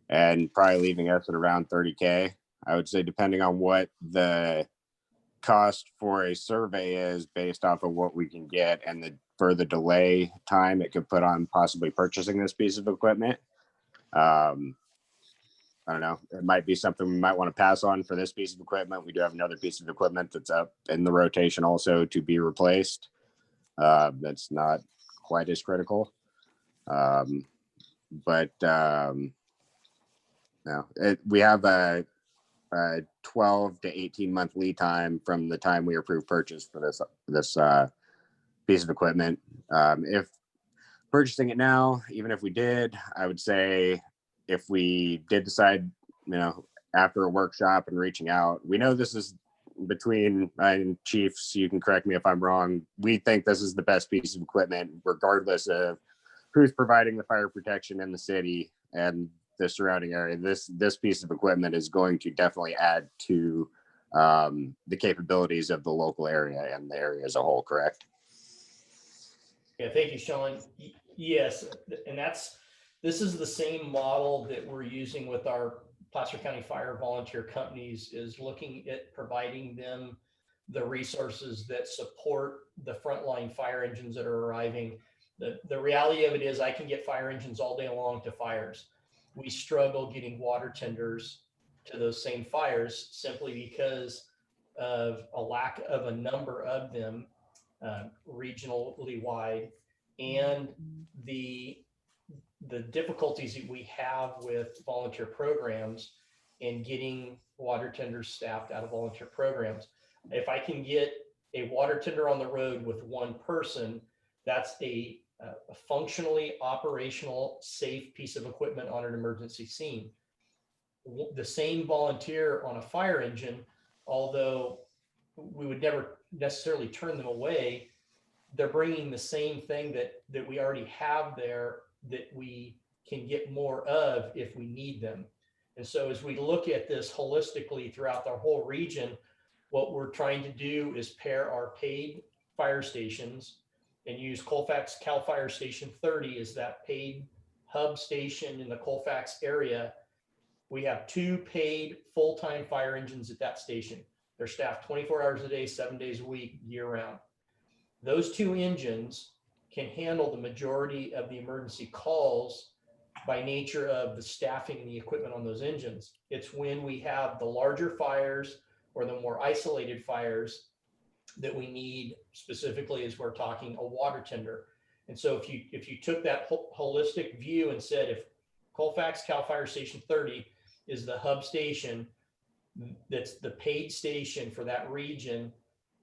and probably leaving us at around 30K. I would say depending on what the cost for a survey is based off of what we can get and the further delay time it could put on possibly purchasing this piece of equipment. I don't know. It might be something we might want to pass on for this piece of equipment. We do have another piece of equipment that's up in the rotation also to be replaced. That's not quite as critical. No, we have a 12 to 18 month lead time from the time we approve purchase for this piece of equipment. If purchasing it now, even if we did, I would say if we did decide, after a workshop and reaching out, we know this is between and chiefs, you can correct me if I'm wrong. We think this is the best piece of equipment, regardless of who's providing the fire protection in the city and the surrounding area. This piece of equipment is going to definitely add to the capabilities of the local area and the area as a whole, correct? Yeah, thank you, Sean. Yes, and this is the same model that we're using with our Placer County Fire volunteer companies, is looking at providing them the resources that support the frontline fire engines that are arriving. The reality of it is I can get fire engines all day long to fires. We struggle getting water tenders to those same fires simply because of a lack of a number of them regionally wide, and the difficulties that we have with volunteer programs and getting water tenders staffed out of volunteer programs. If I can get a water tender on the road with one person, that's a functionally operational, safe piece of equipment on an emergency scene. The same volunteer on a fire engine, although we would never necessarily turn them away, they're bringing the same thing that we already have there that we can get more of if we need them. And so as we look at this holistically throughout the whole region, what we're trying to do is pair our paid fire stations and use Colfax Cal Fire Station 30 as that paid hub station in the Colfax area. We have 2 paid full-time fire engines at that station. They're staffed 24 hours a day, 7 days a week, year round. Those 2 engines can handle the majority of the emergency calls by nature of the staffing and the equipment on those engines. It's when we have the larger fires or the more isolated fires that we need, specifically as we're talking a water tender. And so if you took that holistic view and said, if Colfax Cal Fire Station 30 is the hub station, that's the paid station for that region,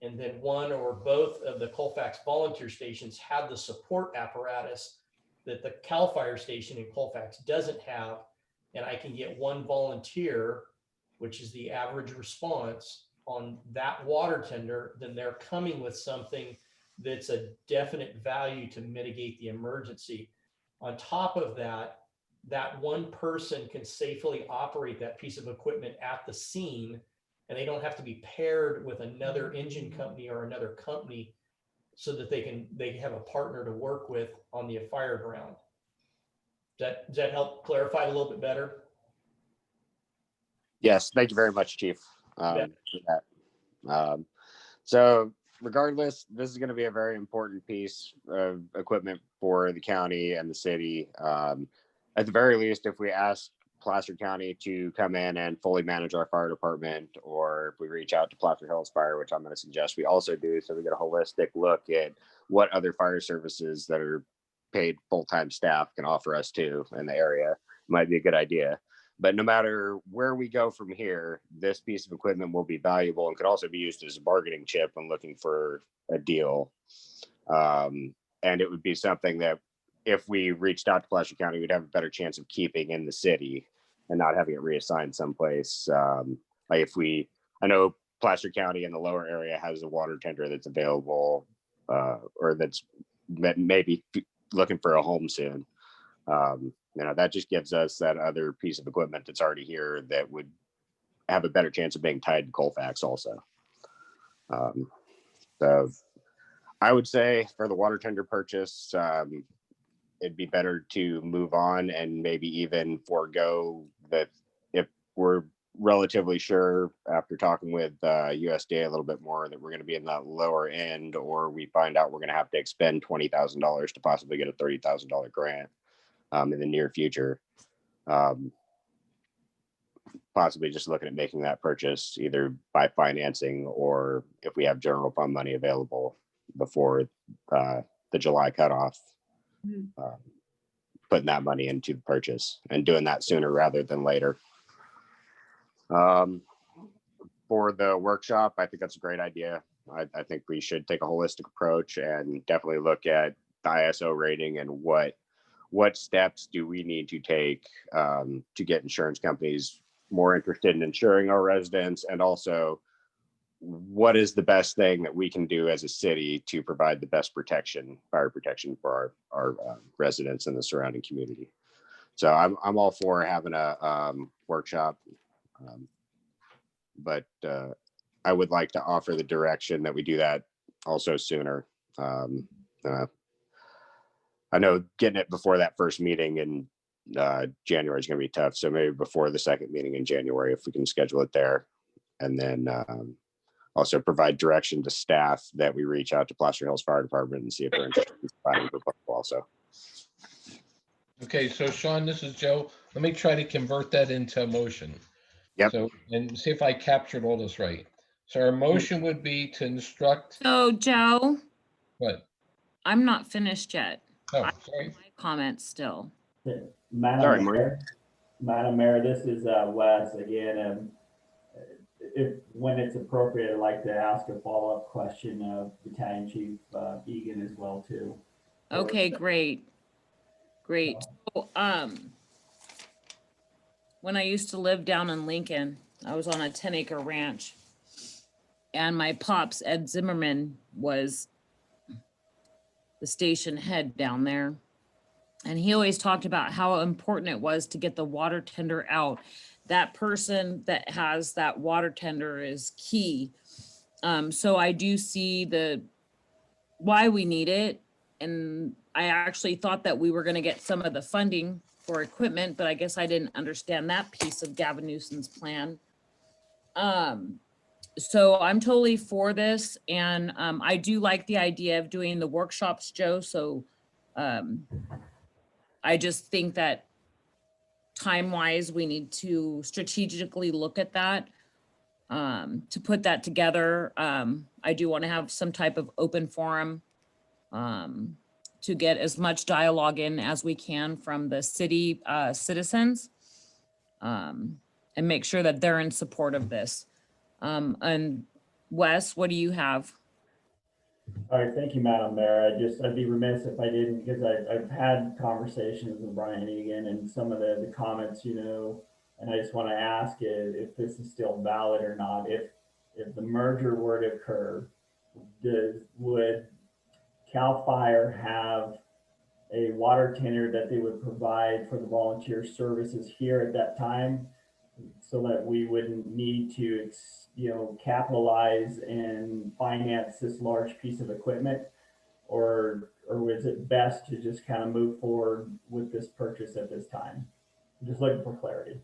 and then one or both of the Colfax volunteer stations have the support apparatus that the Cal Fire Station in Colfax doesn't have, and I can get one volunteer, which is the average response on that water tender, then they're coming with something that's a definite value to mitigate the emergency. On top of that, that one person can safely operate that piece of equipment at the scene, and they don't have to be paired with another engine company or another company so that they have a partner to work with on the fire ground. Does that help clarify a little bit better? Yes, thank you very much, Chief, for that. So regardless, this is going to be a very important piece of equipment for the county and the city. At the very least, if we ask Placer County to come in and fully manage our fire department, or if we reach out to Placer Hills Fire, which I'm going to suggest we also do, so we get a holistic look at what other fire services that are paid full-time staff can offer us too in the area, might be a good idea. But no matter where we go from here, this piece of equipment will be valuable and could also be used as a bargaining chip when looking for a deal. And it would be something that if we reached out to Placer County, we'd have a better chance of keeping in the city and not having it reassigned someplace. Like I know Placer County in the lower area has a water tender that's available, or that's maybe looking for a home soon. That just gives us that other piece of equipment that's already here that would have a better chance of being tied to Colfax also. So I would say for the water tender purchase, it'd be better to move on and maybe even forego that if we're relatively sure after talking with USDA a little bit more that we're going to be in that lower end, or we find out we're going to have to expend $20,000 to possibly get a $30,000 grant in the near future. Possibly just looking at making that purchase either by financing or if we have general fund money available before the July cutoff, putting that money into the purchase and doing that sooner rather than later. For the workshop, I think that's a great idea. I think we should take a holistic approach and definitely look at the ISO rating and what steps do we need to take to get insurance companies more interested in insuring our residents, and also what is the best thing that we can do as a city to provide the best fire protection for our residents in the surrounding community. So I'm all for having a workshop, but I would like to offer the direction that we do that also sooner. I know getting it before that first meeting in January is going to be tough. So maybe before the second meeting in January, if we can schedule it there, and then also provide direction to staff that we reach out to Placer Hills Fire Department and see if they're interested in providing a proposal also. Okay, so Sean, this is Joe. Let me try to convert that into a motion. Yep. So, and see if I captured all this right. So our motion would be to instruct. So Joe. What? I'm not finished yet. Oh, sorry. My comments still. Madam Mayor, this is Wes again. When it's appropriate, I'd like to ask a follow-up question of Battalion Chief Egan as well too. Okay, great. So, when I used to live down in Lincoln, I was on a 10-acre ranch, and my pops, Ed Zimmerman, was the station head down there. And he always talked about how important it was to get the water tender out. That person that has that water tender is key. So I do see why we need it. And I actually thought that we were going to get some of the funding for equipment, but I guess I didn't understand that piece of Gavin Newsom's plan. So I'm totally for this. And I do like the idea of doing the workshops, Joe. So I just think that time-wise, we need to strategically look at that to put that together. I do want to have some type of open forum to get as much dialogue in as we can from the city citizens and make sure that they're in support of this. And Wes, what do you have? All right, thank you, Madam Mayor. I'd be remiss if I didn't, because I've had conversations with Brian Egan and some of the comments, and I just want to ask if this is still valid or not. If the merger were to occur, would CAL FIRE have a water tender that they would provide for the volunteer services here at that time, so that we wouldn't need to capitalize and finance this large piece of equipment? or is it best to just kind of move forward with this purchase at this time? I'm just looking for clarity.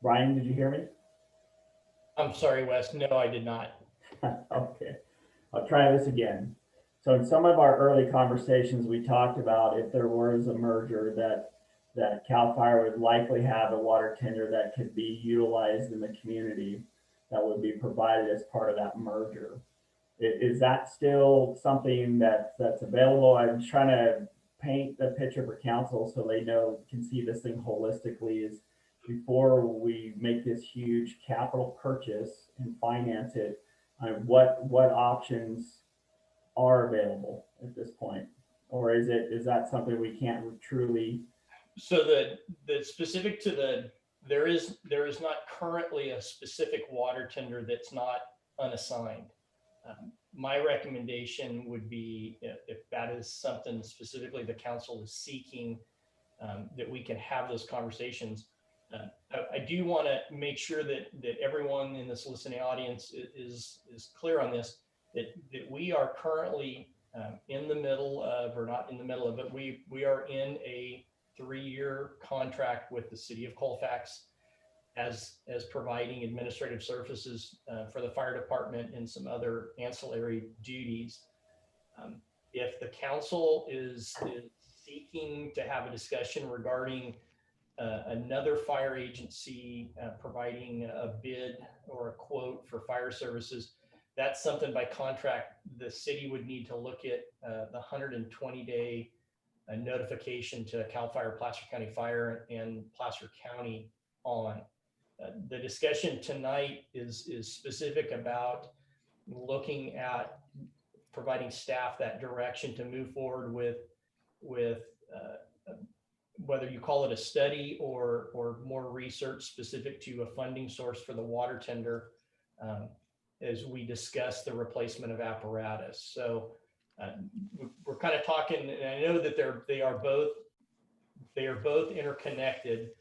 Brian, did you hear me? I'm sorry, Wes. No, I did not. Okay, I'll try this again. So in some of our early conversations, we talked about if there was a merger that CAL FIRE would likely have a water tender that could be utilized in the community that would be provided as part of that merger. Is that still something that's available? I'm trying to paint the picture for council so they can see this thing holistically. Is before we make this huge capital purchase and finance it, what options are available at this point? Or is that something we can't truly? So the specific to there is not currently a specific water tender that's not unassigned. My recommendation would be if that is something specifically the council is seeking, that we can have those conversations. I do want to make sure that everyone in this listening audience is clear on this, that we are currently in the middle of, or not in the middle of, but we are in a 3-year contract with the city of Colfax as providing administrative services for the fire department and some other ancillary duties. If the council is seeking to have a discussion regarding another fire agency providing a bid or a quote for fire services, that's something by contract the city would need to look at the 120-day notification to CAL FIRE, Placer County Fire, and Placer County on. The discussion tonight is specific about looking at providing staff that direction to move forward with whether you call it a study or more research specific to a funding source for the water tender, as we discuss the replacement of apparatus. So we're kind of talking, and I know that they are both interconnected,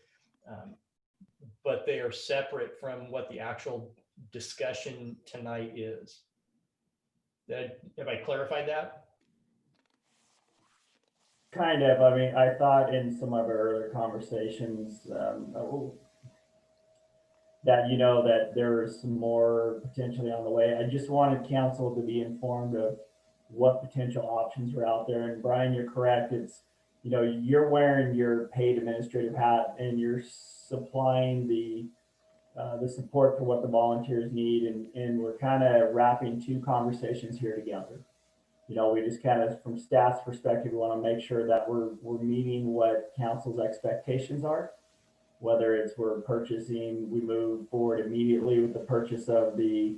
but they are separate from what the actual discussion tonight is. Have I clarified that? Kind of. I mean, I thought in some of our earlier conversations that there's some more potentially on the way. I just wanted council to be informed of what potential options are out there. And Brian, you're correct. It's, you're wearing your paid administrative hat and you're supplying the support for what the volunteers need. And we're kind of wrapping two conversations here together. We just kind of, from staff's perspective, we want to make sure that we're meeting what council's expectations are, whether it's we move forward immediately with the purchase of the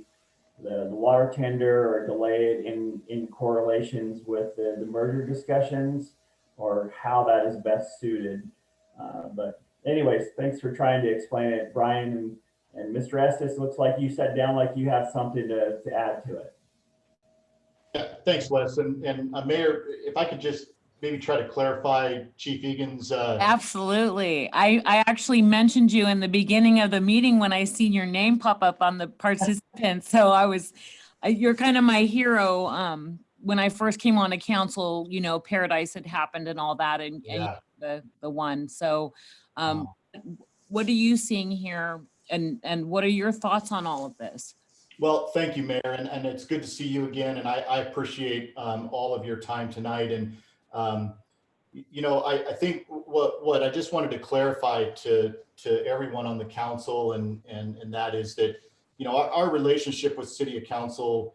water tender or delay it in correlations with the merger discussions, or how that is best suited. But anyways, thanks for trying to explain it, Brian. And Mr. Estes, looks like you sat down like you have something to add to it. Yeah, thanks, Wes. And Mayor, if I could just maybe try to clarify Chief Egan's. Absolutely. I actually mentioned you in the beginning of the meeting when I seen your name pop up on the participants. So you're kind of my hero. When I first came on to council, Paradise had happened and all that, and the one. So what are you seeing here, and what are your thoughts on all of this? Well, thank you, Mayor, and it's good to see you again. And I appreciate all of your time tonight. And I think what I just wanted to clarify to everyone on the council, and that is that our relationship with City of Council,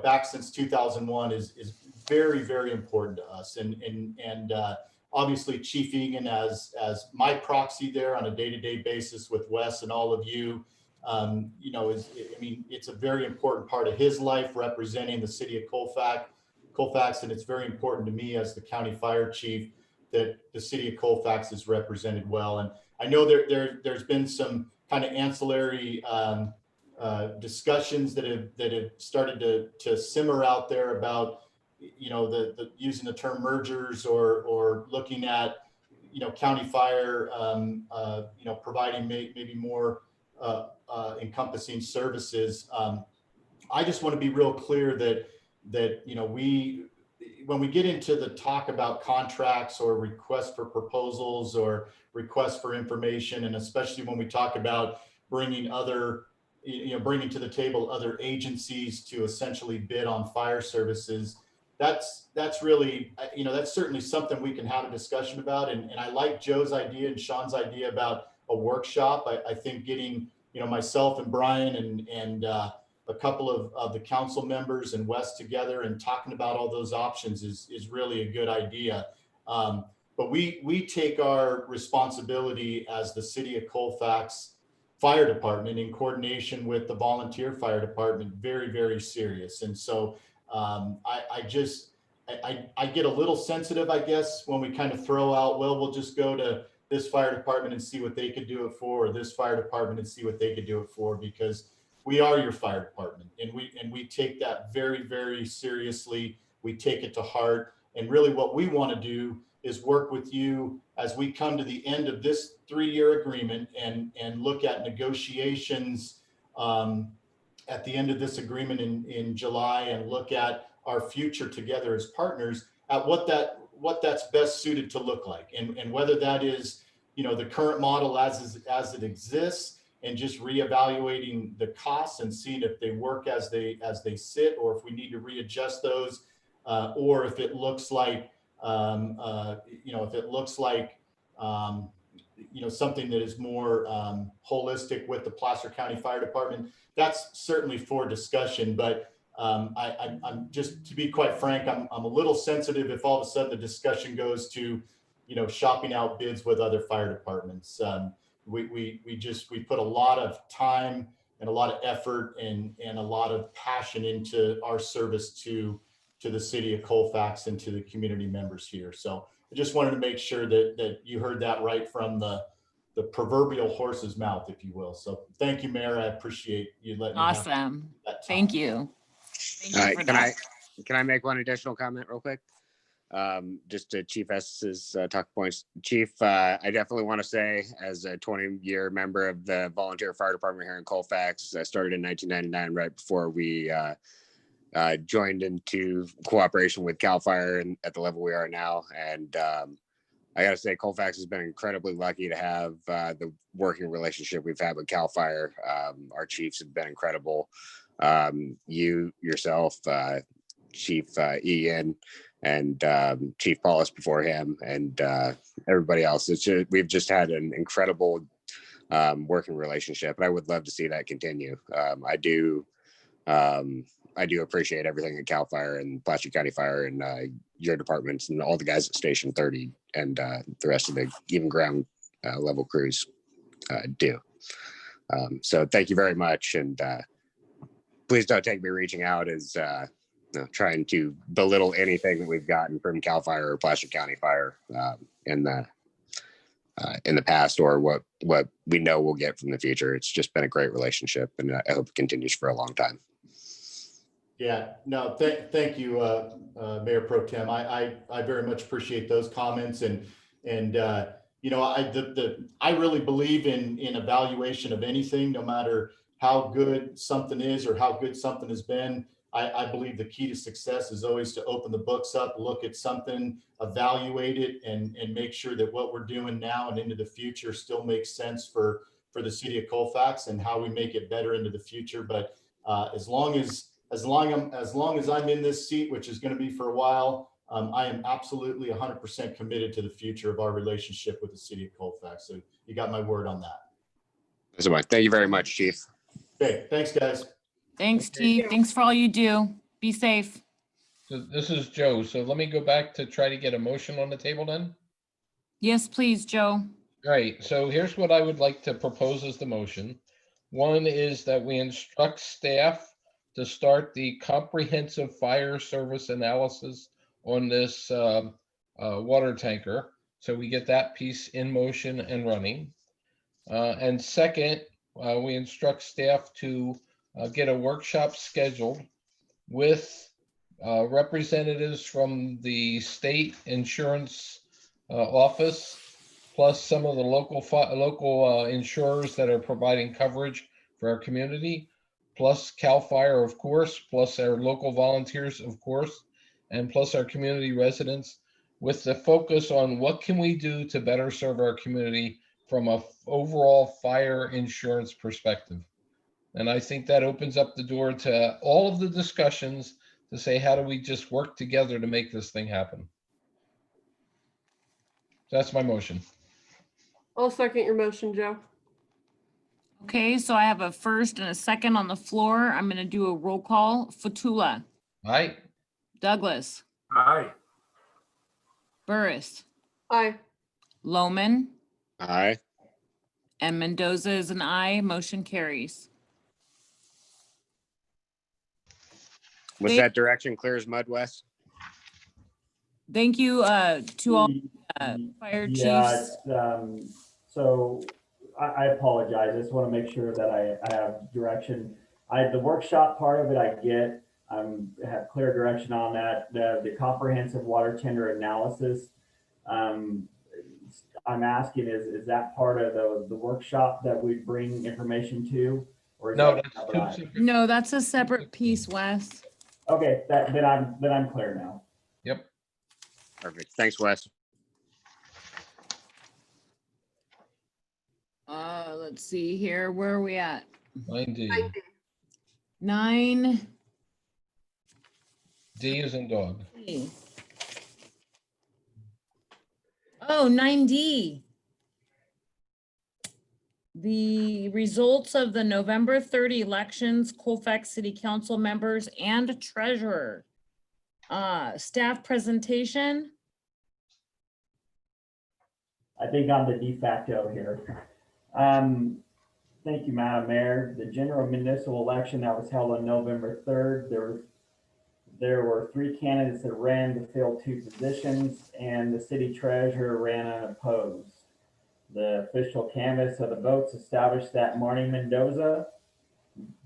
back since 2001 is very, very important to us. And obviously Chief Egan as my proxy there on a day-to-day basis with Wes and all of you. It's a very important part of his life representing the city of Colfax, and it's very important to me as the county fire chief that the city of Colfax is represented well. And I know there's been some kind of ancillary discussions that have started to simmer out there about the using the term mergers or looking at county fire, providing maybe more encompassing services. I just want to be real clear that when we get into the talk about contracts or requests for proposals or requests for information, and especially when we talk about bringing to the table other agencies to essentially bid on fire services, that's really, that's certainly something we can have a discussion about. And I like Joe's idea and Sean's idea about a workshop. I think getting, myself and Brian and a couple of the council members and Wes together and talking about all those options is really a good idea. But we take our responsibility as the City of Colfax Fire Department in coordination with the volunteer fire department very, very serious. And so I get a little sensitive, I guess, when we kind of throw out, well, we'll just go to this fire department and see what they could do it for, or this fire department and see what they could do it for, because we are your fire department, and we take that very, very seriously. We take it to heart, and really what we want to do is work with you as we come to the end of this 3-year agreement and look at negotiations at the end of this agreement in July, and look at our future together as partners at what that's best suited to look like, and whether that is, the current model as it exists, and just reevaluating the costs and seeing if they work as they sit, or if we need to readjust those, or if it looks like something that is more holistic with the Placer County Fire Department. That's certainly for discussion, but I'm just, to be quite frank, I'm a little sensitive if all of a sudden the discussion goes to, shopping out bids with other fire departments. We put a lot of time and a lot of effort and a lot of passion into our service to the City of Colfax and to the community members here. So I just wanted to make sure that you heard that right from the proverbial horse's mouth, if you will. So thank you, Mayor. I appreciate you letting me have Awesome. that time. Thank you. Thank you for that. Can I make one additional comment real quick? Just to Chief S's talk points. Chief, I definitely want to say, as a 20-year member of the volunteer fire department here in Colfax, I started in 1999, right before we joined into cooperation with CAL FIRE and at the level we are now. And I got to say, Colfax has been incredibly lucky to have the working relationship we've had with CAL FIRE. Our chiefs have been incredible. You yourself, Chief Ian, and Chief Paulus before him, and everybody else. We've just had an incredible working relationship, and I would love to see that continue. I do appreciate everything at CAL FIRE and Placer County Fire and your departments and all the guys at Station 30 and the rest of the even ground level crews do. So thank you very much, and please don't take me reaching out as trying to belittle anything that we've gotten from CAL FIRE or Placer County Fire in the past, or what we know we'll get from the future. It's just been a great relationship, and I hope it continues for a long time. Yeah, no, thank you, Mayor Pro Tem. I very much appreciate those comments, and I really believe in evaluation of anything, no matter how good something is or how good something has been. I believe the key to success is always to open the books up, look at something, evaluate it, and make sure that what we're doing now and into the future still makes sense for the City of Colfax and how we make it better into the future. But as long as I'm in this seat, which is going to be for a while, I am absolutely 100% committed to the future of our relationship with the City of Colfax. So you got my word on that. Thank you very much, Chief. Okay, thanks, guys. Thanks, Chief. Thanks for all you do. Be safe. So this is Joe. So let me go back to try to get a motion on the table then. Yes, please, Joe. All right. So here's what I would like to propose as the motion. One is that we instruct staff to start the comprehensive fire service analysis on this water tanker. So we get that piece in motion and running. And second, we instruct staff to get a workshop scheduled with representatives from the state insurance office plus some of the local insurers that are providing coverage for our community, plus CAL FIRE, of course, plus our local volunteers, of course, and plus our community residents, with the focus on what can we do to better serve our community from a overall fire insurance perspective. And I think that opens up the door to all of the discussions to say, how do we just work together to make this thing happen? That's my motion. I'll second your motion, Joe. Okay, so I have a first and a second on the floor. I'm going to do a roll call. Fatula. Aye. Douglas. Aye. Burris. Aye. Loman. Aye. And Mendoza is an aye. Motion carries. Was that direction clear as mud, Wes? Thank you to all fire Yeah, chiefs. so I apologize. I just want to make sure that I have direction. The workshop part of it, I get. Have clear direction on that. The comprehensive water tender analysis. I'm asking, is that part of the workshop that we bring information to, or is No, that that's separate? two separate. No, that's a separate piece, Wes. Okay, then I'm clear now. Yep. Perfect. Thanks, Wes. Let's see here. Where are we at? 9D. 9D. D is in dog. Oh, 9D. The results of the November 30 elections, Colfax City Council members and treasurer. Staff presentation. I think I'm the de facto here. Thank you, Madam Mayor. The general municipal election that was held on November 3rd, there were 3 candidates that ran to fill 2 positions, and the city treasurer ran unopposed. The official canvass of the votes established that Marnie Mendoza,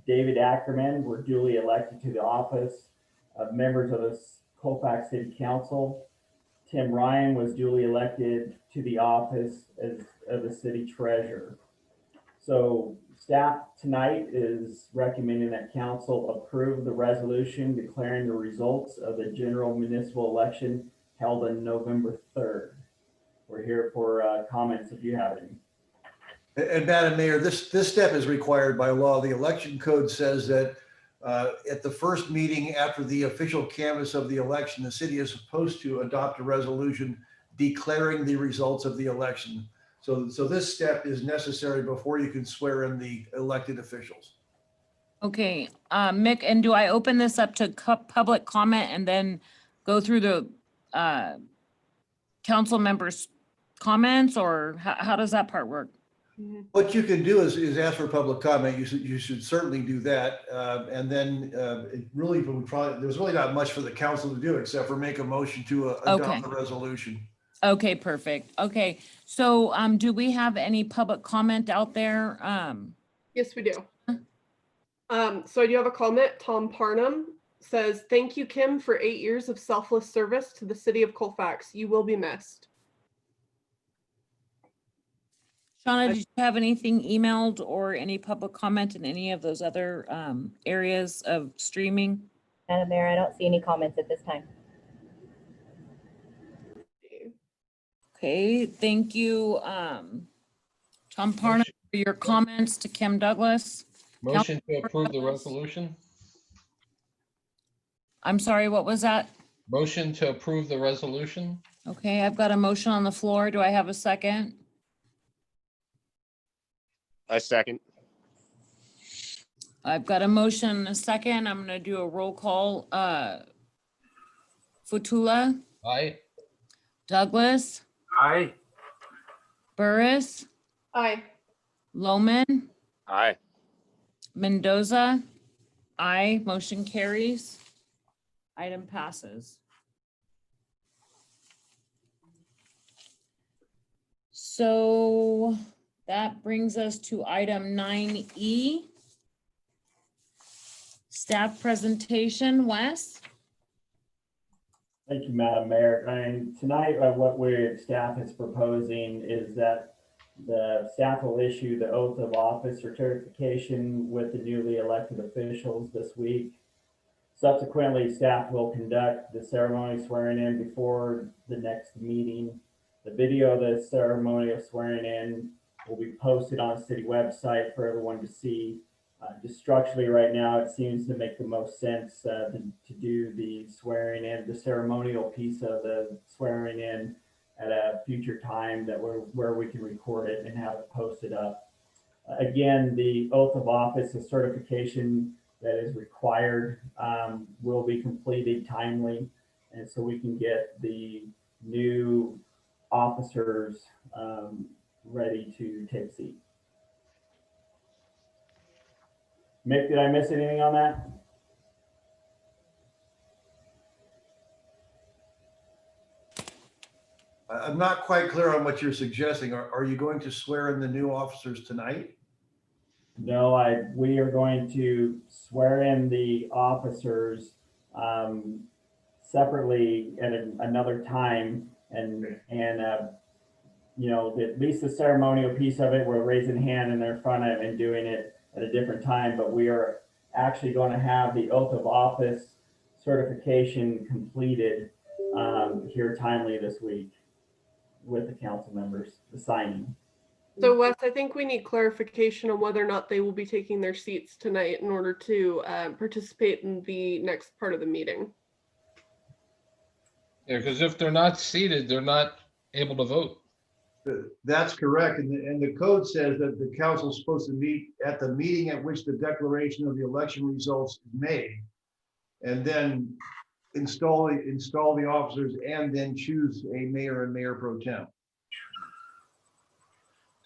David Ackerman were duly elected to the office of members of the Colfax City Council. Tim Ryan was duly elected to the office of the city treasurer. So staff tonight is recommending that council approve the resolution declaring the results of the general municipal election held on November 3rd. We're here for comments if you have any. And Madam Mayor, this step is required by law. The election code says that at the first meeting after the official canvass of the election, the city is supposed to adopt a resolution declaring the results of the election. So this step is necessary before you can swear in the elected officials. Okay, Mick, and do I open this up to public comment and then go through the council members' comments, or how does that part work? What you can do is ask for public comment. You should certainly do that. And then it really there's really not much for the council to do except for make a motion to adopt the resolution. Okay, perfect. Okay, so do we have any public comment out there? Yes, we do. So I do have a comment. Tom Parnham says, "Thank you, Kim, for 8 years of selfless service to the city of Colfax. You will be missed." Shauna, did you have anything emailed or any public comment in any of those other areas of streaming? Madam Mayor, I don't see any comments at this time. Okay, thank you, Tom Parnham, for your comments to Kim Douglas. Motion to approve the resolution. I'm sorry, what was that? Motion to approve the resolution. Okay, I've got a motion on the floor. Do I have a second? I second. I've got a motion and a second. I'm gonna do a roll call. Futula. Aye. Douglas. Aye. Burris. Aye. Loman. Aye. Mendoza. Aye. Motion carries. Item passes. So that brings us to item 9E. Staff presentation, Wes. Thank you, Madam Mayor. And tonight, what staff is proposing is that the staff will issue the oath of office certification with the newly elected officials this week. Subsequently, staff will conduct the ceremony swearing in before the next meeting. The video of the ceremony of swearing in will be posted on the city website for everyone to see. Just structurally right now, it seems to make the most sense to do the swearing in, the ceremonial piece of the swearing in at a future time where we can record it and have it posted up. Again, the oath of office, the certification that is required will be completed timely, and so we can get the new officers ready to take seat. Mick, did I miss anything on that? I'm not quite clear on what you're suggesting. Are you going to swear in the new officers tonight? No, we are going to swear in the officers separately at another time, and you know, at least the ceremonial piece of it, we're raising a hand in their front of and doing it at a different time, but we are actually going to have the oath of office certification completed here timely this week with the council members, the signing. So Wes, I think we need clarification on whether or not they will be taking their seats tonight in order to participate in the next part of the meeting. Yeah, because if they're not seated, they're not able to vote. That's correct. And the code says that the council is supposed to meet at the meeting at which the declaration of the election results is made, and then install the officers and then choose a mayor and mayor pro tem.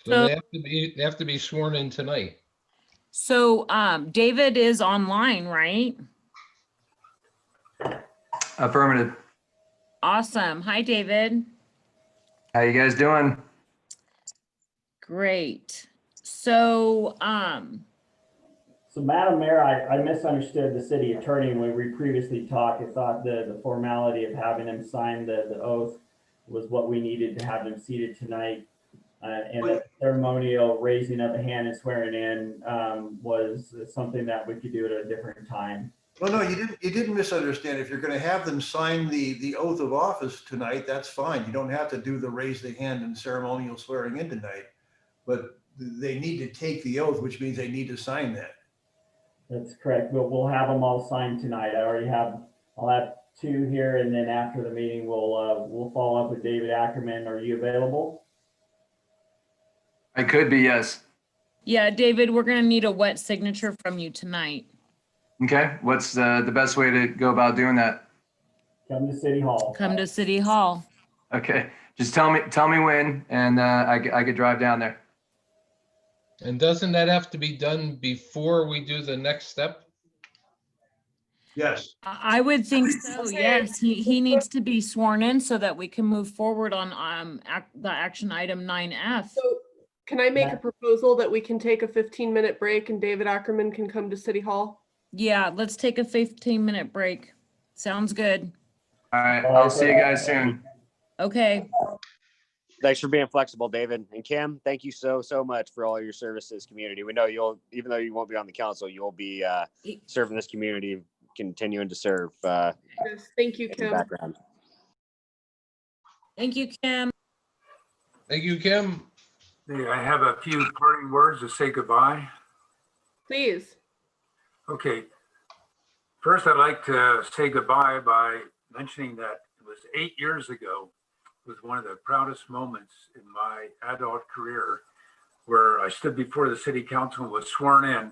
So they have to be sworn in tonight. So David is online, right? Affirmative. Awesome. Hi, David. How you guys doing? Great. So So Madam Mayor, I misunderstood the city attorney when we previously talked. I thought the formality of having them sign the oath was what we needed to have them seated tonight. And the ceremonial raising of the hand and swearing in was something that we could do at a different time. Well, no, you didn't misunderstand. If you're going to have them sign the oath of office tonight, that's fine. You don't have to do the raise the hand and ceremonial swearing in tonight, but they need to take the oath, which means they need to sign that. That's correct. We'll have them all signed tonight. I'll have two here, and then after the meeting, we'll follow up with David Ackerman. Are you available? I could be, yes. yeah, David, we're gonna need a wet signature from you tonight. Okay, what's the best way to go about doing that? Come to City Hall. Come to City Hall. Okay, just tell me when, and I could drive down there. And doesn't that have to be done before we do the next step? Yes. I would think so, yes. He needs to be sworn in so that we can move forward on the action item 9F. So can I make a proposal that we can take a 15-minute break and David Ackerman can come to City Hall? Yeah, let's take a 15-minute break. Sounds good. All right, I'll see you guys soon. Okay. Thanks for being flexible, David. And Kim, thank you so much for all your services, community. We know even though you won't be on the council, you'll be serving this community, continuing to serve. Yes, thank you, Kim. Background. Thank you, Kim. Thank you, Kim. Hey, I have a few parting words to say goodbye. Please. Okay. First, I'd like to say goodbye by mentioning that it was 8 years ago. It was one of the proudest moments in my adult career where I stood before the city council and was sworn in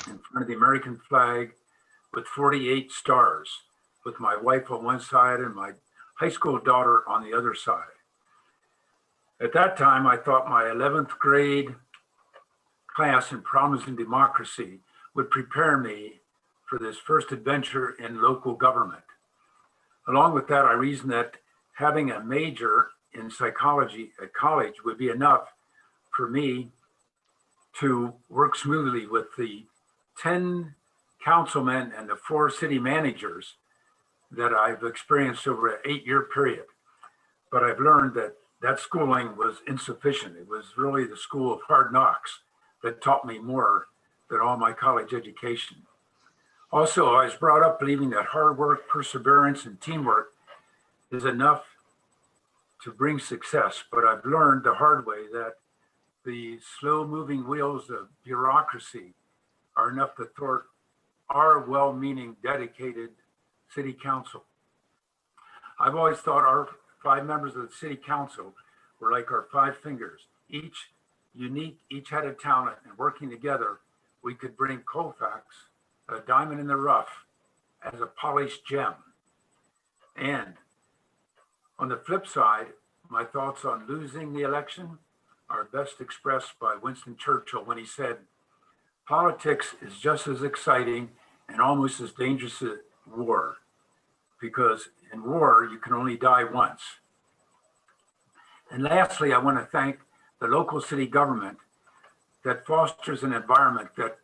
front of the American flag with 48 stars, with my wife on one side and my high school daughter on the other side. At that time, I thought my 11th grade class in Promise and Democracy would prepare me for this first adventure in local government. Along with that, I reasoned that having a major in psychology at college would be enough for me to work smoothly with the 10 councilmen and the 4 city managers that I've experienced over an 8-year period. But I've learned that that schooling was insufficient. It was really the school of hard knocks that taught me more than all my college education. Also, I was brought up believing that hard work, perseverance, and teamwork is enough to bring success. But I've learned the hard way that the slow-moving wheels of bureaucracy are enough to thwart our well-meaning, dedicated city council. I've always thought our 5 members of the city council were like our 5 fingers, each unique, each had a talent, and working together, we could bring Colfax a diamond in the rough as a polished gem. And on the flip side, my thoughts on losing the election are best expressed by Winston Churchill when he said, "Politics is just as exciting and almost as dangerous as war, because in war, you can only die once." And lastly, I want to thank the local city government that fosters an environment that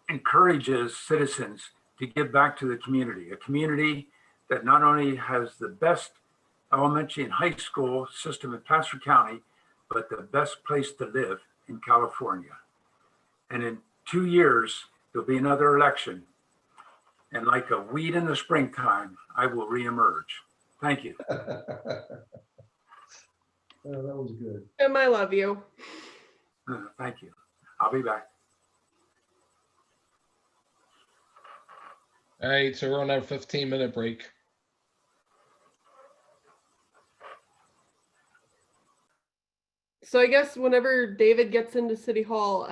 encourages citizens to give back to the community, a community that not only has the best elementary and high school system in Placer County, but the best place to live in California. And in 2 years, there'll be another election. And like a weed in the springtime, I will reemerge. Thank you. Oh, that was good. Tim, I love you. Thank you. I'll be back. All right, so we're on our 15-minute break. So I guess whenever David gets into City Hall,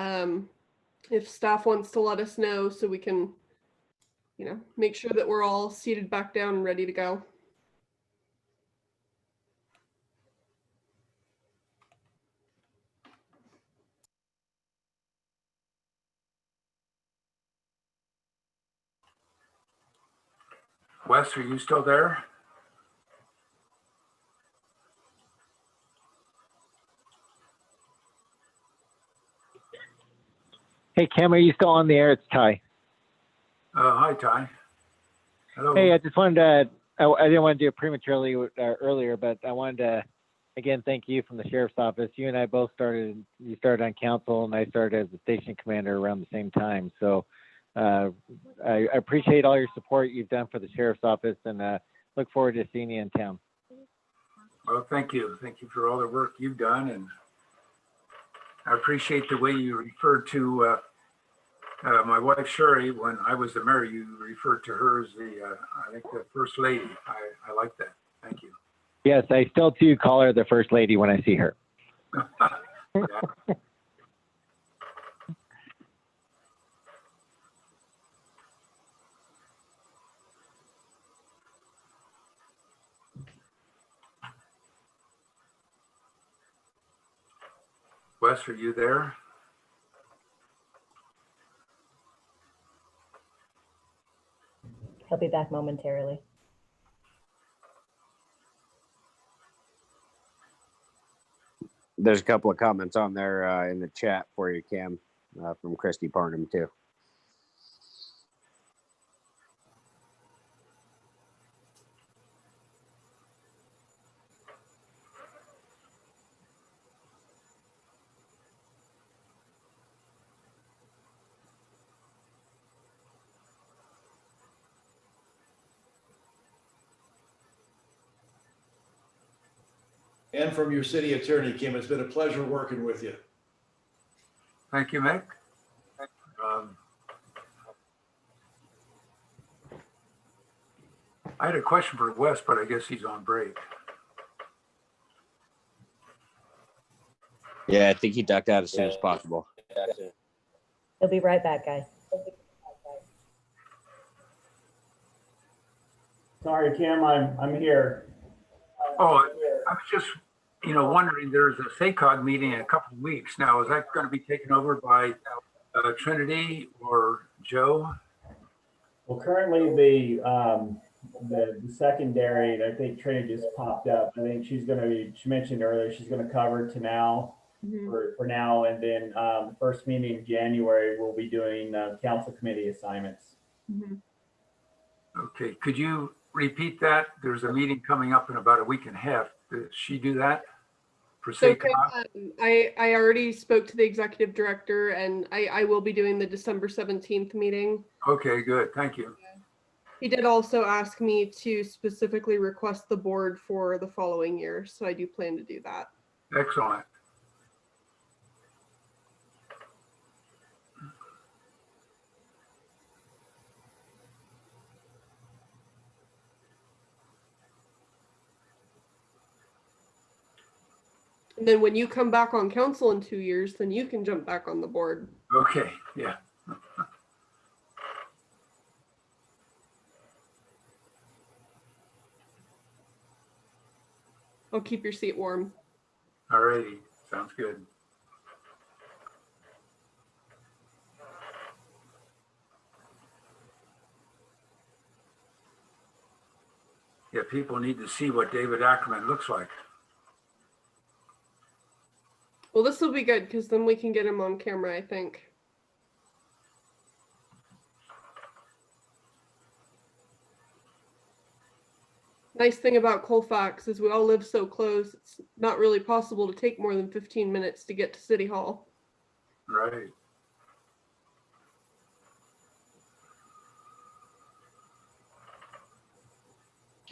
if staff wants to let us know so we can, make sure that we're all seated back down and ready to go. Wes, are you still there? Hey, Cam, are you still on the air? It's Ty. Hi, Ty. Hello. Hey, I just wanted to, I didn't want to do it prematurely earlier, but I wanted to, again, thank you from the sheriff's office. You and I both you started on council and I started as a station commander around the same time. So I appreciate all your support you've done for the sheriff's office and look forward to seeing you in town. Well, thank you. Thank you for all the work you've done. And I appreciate the way you referred to my wife, Sherry. When I was the mayor, you referred to her as I think the first lady. I like that. Thank you. Yes, I still do call her the first lady when I see her. Yeah. Wes, are you there? He'll be back momentarily. There's a couple of comments on there in the chat for you, Cam, from Christy Parnham too. And from your city attorney, Kim, it's been a pleasure working with you. Thank you, Mick. I had a question for Wes, but I guess he's on break. Yeah, I think he ducked out as soon as possible. He'll be right back, guys. Sorry, Kim, I'm here. Oh, I was just, wondering, there's a SACOG meeting in a couple of weeks. Now, is that going to be taken over by Trinity or Joe? Well, currently the secondary, I think Trinity just popped up. I think she mentioned earlier, she's going to cover to now for now. And then the first meeting in January, we'll be doing council committee assignments. Okay, could you repeat that? There's a meeting coming up in about a week and a half. Does she do that? For So SACOG? I already spoke to the executive director, and I will be doing the December 17th meeting. Okay, good. Thank you. He did also ask me to specifically request the board for the following year, so I do plan to do that. Excellent. And then when you come back on council in 2 years, then you can jump back on the board. Okay, yeah. I'll keep your seat warm. All righty, sounds good. Yeah, people need to see what David Ackerman looks like. Well, this will be good because then we can get him on camera, I think. Nice thing about Colfax is we all live so close, it's not really possible to take more than 15 minutes to get to City Hall. Right.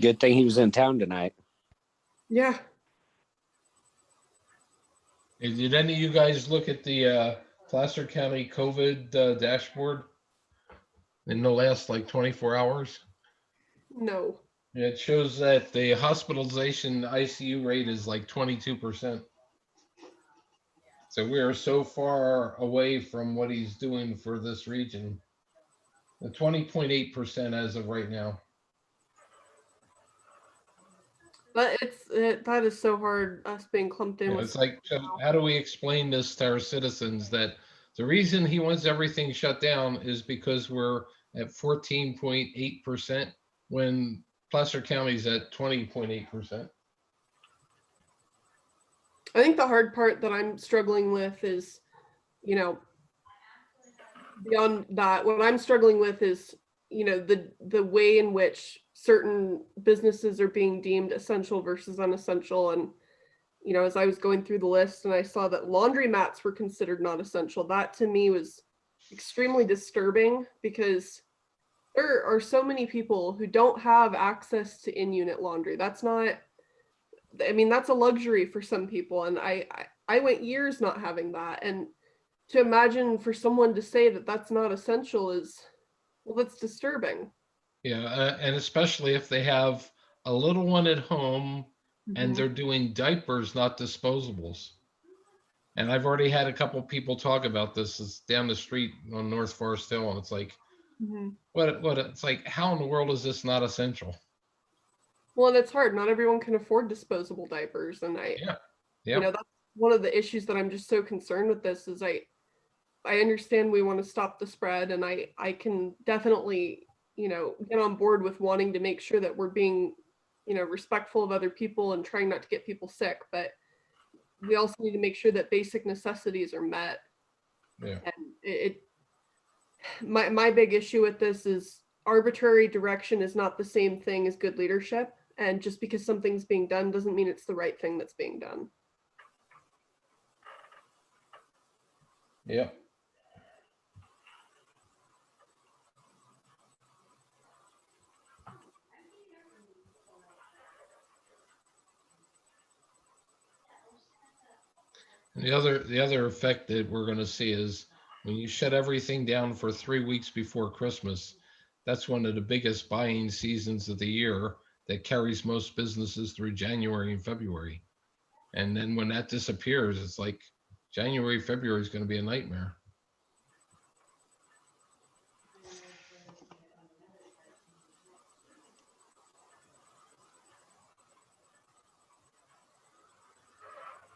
Good thing he was in town tonight. Yeah. Hey, did any of you guys look at the Placer County COVID dashboard in the last like 24 hours? No. Yeah, it shows that the hospitalization ICU rate is like 22%. So we are so far away from what he's doing for this region. The 20.8% as of right now. But that is so hard, us being clumped in Yeah, with. it's like, so how do we explain this to our citizens that the reason he wants everything shut down is because we're at 14.8% when Placer County's at 20.8%. I think the hard part that I'm struggling with is, you know, beyond that, what I'm struggling with is, you know, the way in which certain businesses are being deemed essential versus unessential. And, you know, as I was going through the list and I saw that laundromats were considered not essential, that to me was extremely disturbing because there are so many people who don't have access to in-unit laundry. That's not, I mean, that's a luxury for some people. And I went years not having that. And to imagine for someone to say that that's not essential is, well, that's disturbing. Yeah, and especially if they have a little one at home and they're doing diapers, not disposables. And I've already had a couple people talk about this. It's down the street on North Forest Hill, and it's like, what? It's like, how in the world is this not essential? Well, and it's hard. Not everyone can afford disposable diapers, and you know, that's one of the issues that I'm just so concerned with. This is I understand we want to stop the spread, and I can definitely, you know, get on board with wanting to make sure that we're being, you know, respectful of other people and trying not to get people sick, but we also need to make sure that basic necessities are met. Yeah. And my big issue with this is arbitrary direction is not the same thing as good leadership. And just because something's being done doesn't mean it's the right thing that's being done. Yeah. And the other effect that we're going to see is when you shut everything down for 3 weeks before Christmas, that's one of the biggest buying seasons of the year that carries most businesses through January and February. And then when that disappears, it's like January, February is going to be a nightmare.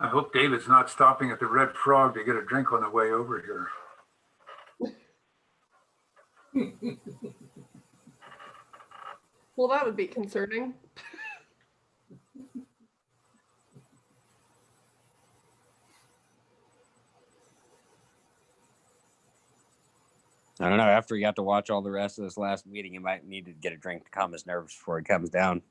I hope David's not stopping at the Red Frog to get a drink on the way over here. Well, that would be concerning. I don't know. After you have to watch all the rest of this last meeting, you might need to get a drink to calm his nerves before he comes down.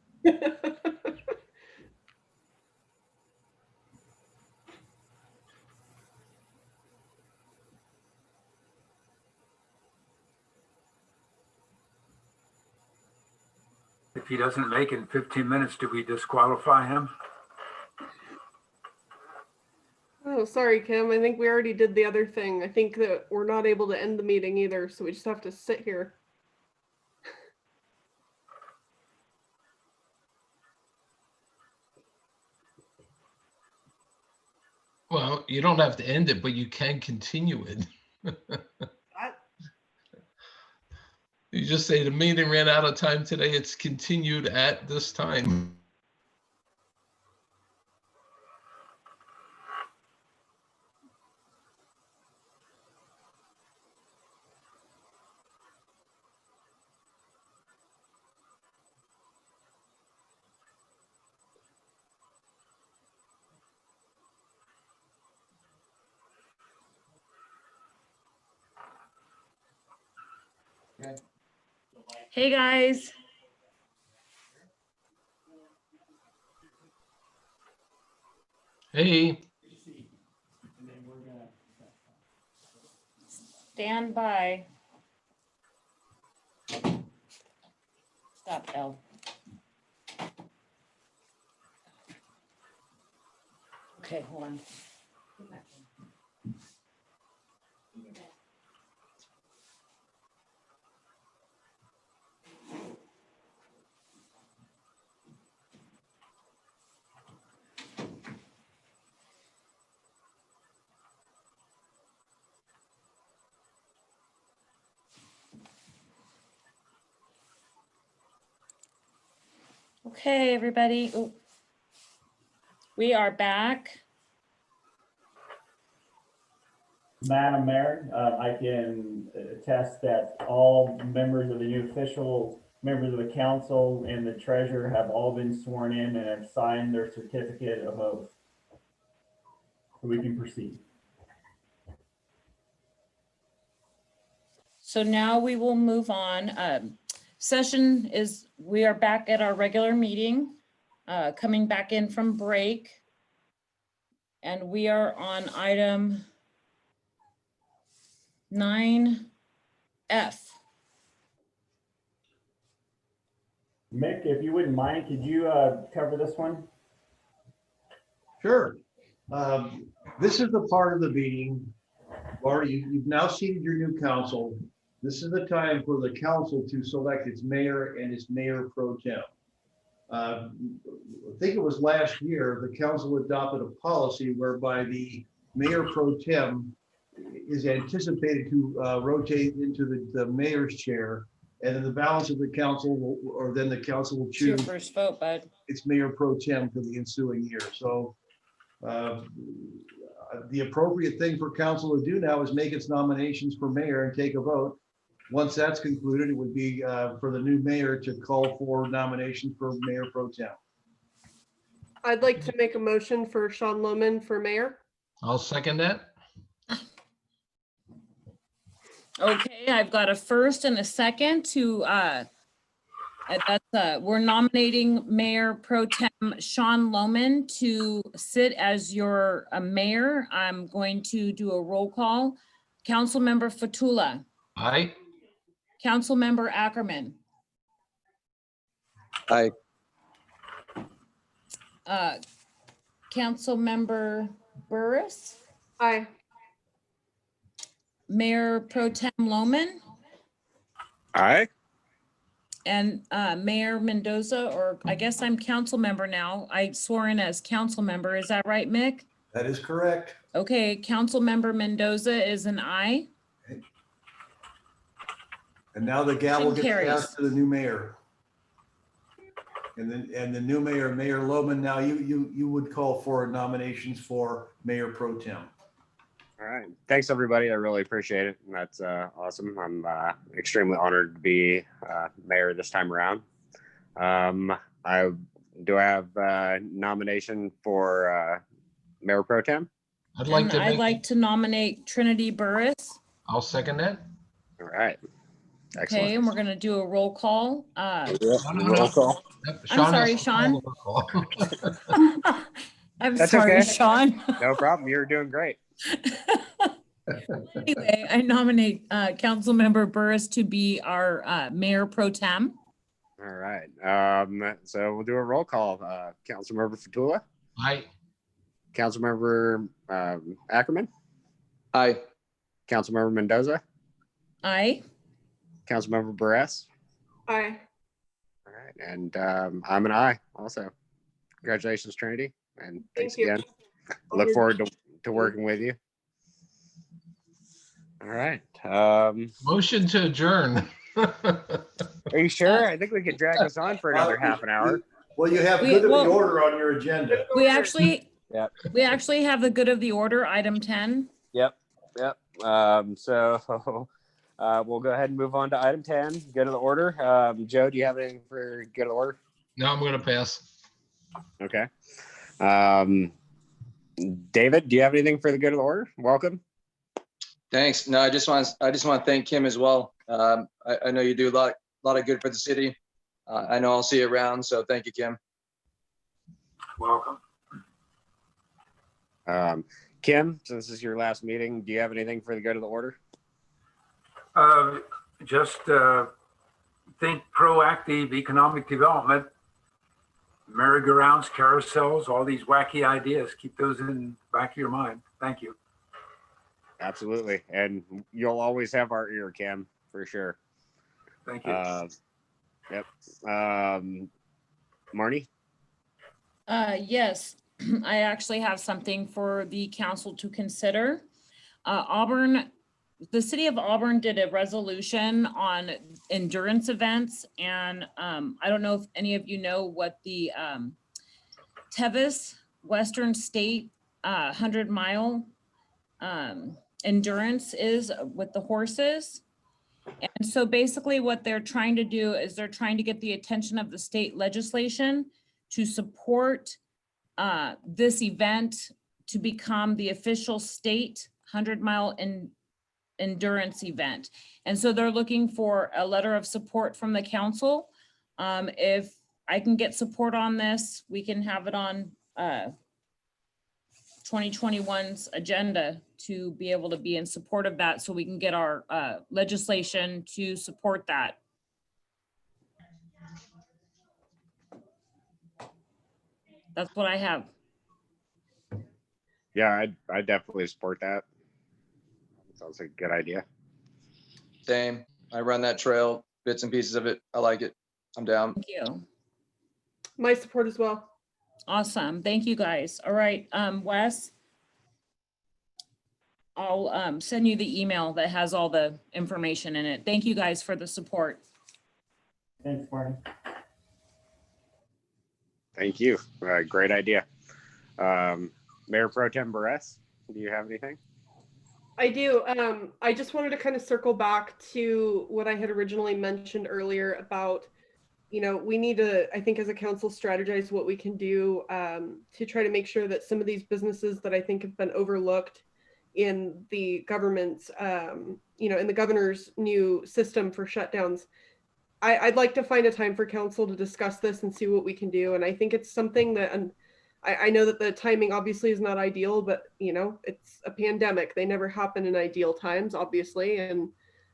If he doesn't make it in 15 minutes, do we disqualify him? Oh, sorry, Kim. I think we already did the other thing. I think that we're not able to end the meeting either, so we just have to sit here. Well, you don't have to end it, but you can continue it. You just say the meeting ran out of time today. It's continued at this time. Hey, guys. Hey. Stand by. Stop, L. Okay, hold on. Okay, everybody. Ooh. We are back. Madam Mayor, I can attest that all members of the new official members of the council and the treasurer have all been sworn in and have signed their certificate of oath. So we can proceed. So now we will move on. We are back at our regular meeting, coming back in from break. And we are on item 9F. Mick, if you wouldn't mind, could you cover this one? Sure. This is the part of the meeting, Laura, you've now seated your new council. This is the time for the council to select its mayor and its mayor pro tem. I think it was last year, the council adopted a policy whereby the mayor pro tem is anticipated to rotate into the mayor's chair, and then the balance of the council then the council will It's your choose first vote, bud. its mayor pro tem for the ensuing year. So the appropriate thing for council to do now is make its nominations for mayor and take a vote. Once that's concluded, it would be for the new mayor to call for nominations for mayor pro tem. I'd like to make a motion for Sean Lohman for mayor. I'll second that. Okay, I've got a first and a second to, we're nominating Mayor Pro Tem Sean Lohman to sit as your mayor. I'm going to do a roll call. Councilmember Fatula. Aye. Councilmember Ackerman. Aye. Councilmember Burris. Aye. Mayor Pro Tem Lohman. Aye. And Mayor Mendoza, or I guess I'm council member now. I swore in as council member. Is that right, Mick? That is correct. Okay, council member Mendoza is an aye. Okay. And now the gavel gets passed to the new mayor. And the new mayor, Mayor Lohman, now you would call for nominations for mayor pro tem. All right. Thanks, everybody. I really appreciate it. That's awesome. I'm extremely honored to be mayor this time around. I have nomination for mayor pro tem. I'd like I'd like to nominate Trinity Burris. I'll second that. All right. Okay, Excellent. and we're gonna do a roll call. Roll call. I'm sorry, has to call Sean. the roll call. I'm That's sorry, okay. Sean. No problem. You're doing great. Anyway, I nominate Councilmember Burris to be our Mayor Pro Tem. All right. So we'll do a roll call. Councilmember Fatula. Aye. Councilmember Ackerman. Aye. Councilmember Mendoza. Aye. Councilmember Buress. Aye. All right. And I'm an aye also. Congratulations, Trinity. And thanks Thank you. again. Look forward to working with you. All right. Motion to adjourn. Are you sure? I think we could drag this on for another half an hour. Well, you have good of the order on your agenda. We actually Yep. have the good of the order, item 10. Yep. So we'll go ahead and move on to item 10, good of the order. Joe, do you have anything for good of the order? No, I'm going to pass. Okay. David, do you have anything for the good of the order? Welcome. Thanks. No, I just want to thank Kim as well. I know you do a lot of good for the city. I know I'll see you around, so thank you, Kim. Welcome. Kim, since this is your last meeting, do you have anything for the good of the order? Just think proactive economic development, merry-go-rounds, carousels, all these wacky ideas. Keep those in the back of your mind. Thank you. Absolutely. And you'll always have our ear, Kim, for sure. Thank you. Yep. Marnie? Yes, I actually have something for the council to consider. The city of Auburn did a resolution on endurance events, and I don't know if any of you know what the Tevis Western State 100-mile endurance is with the horses. And so basically what they're trying to do is they're trying to get the attention of the state legislation to support this event to become the official state 100-mile endurance event. And so they're looking for a letter of support from the council. If I can get support on this, we can have it on 2021's agenda to be able to be in support of that, so we can get our legislation to support that. That's what I have. Yeah, I definitely support that. Sounds like a good idea. Same. I run that trail, bits and pieces of it. I like it. I'm down. Thank you. My support as well. Awesome. Thank you, guys. All right, Wes, I'll send you the email that has all the information in it. Thank you guys for the support. Thanks, Marty. Thank you. Great idea. Mayor Pro Tem Buress, do you have anything? I do. I just wanted to kind of circle back to what I had originally mentioned earlier about, we need to, I think as a council, strategize what we can do to try to make sure that some of these businesses that I think have been overlooked in the government's, in the governor's new system for shutdowns. I'd like to find a time for council to discuss this and see what we can do. And I think it's something that, and I know that the timing obviously is not ideal, but it's a pandemic. They never happen in ideal times, obviously. And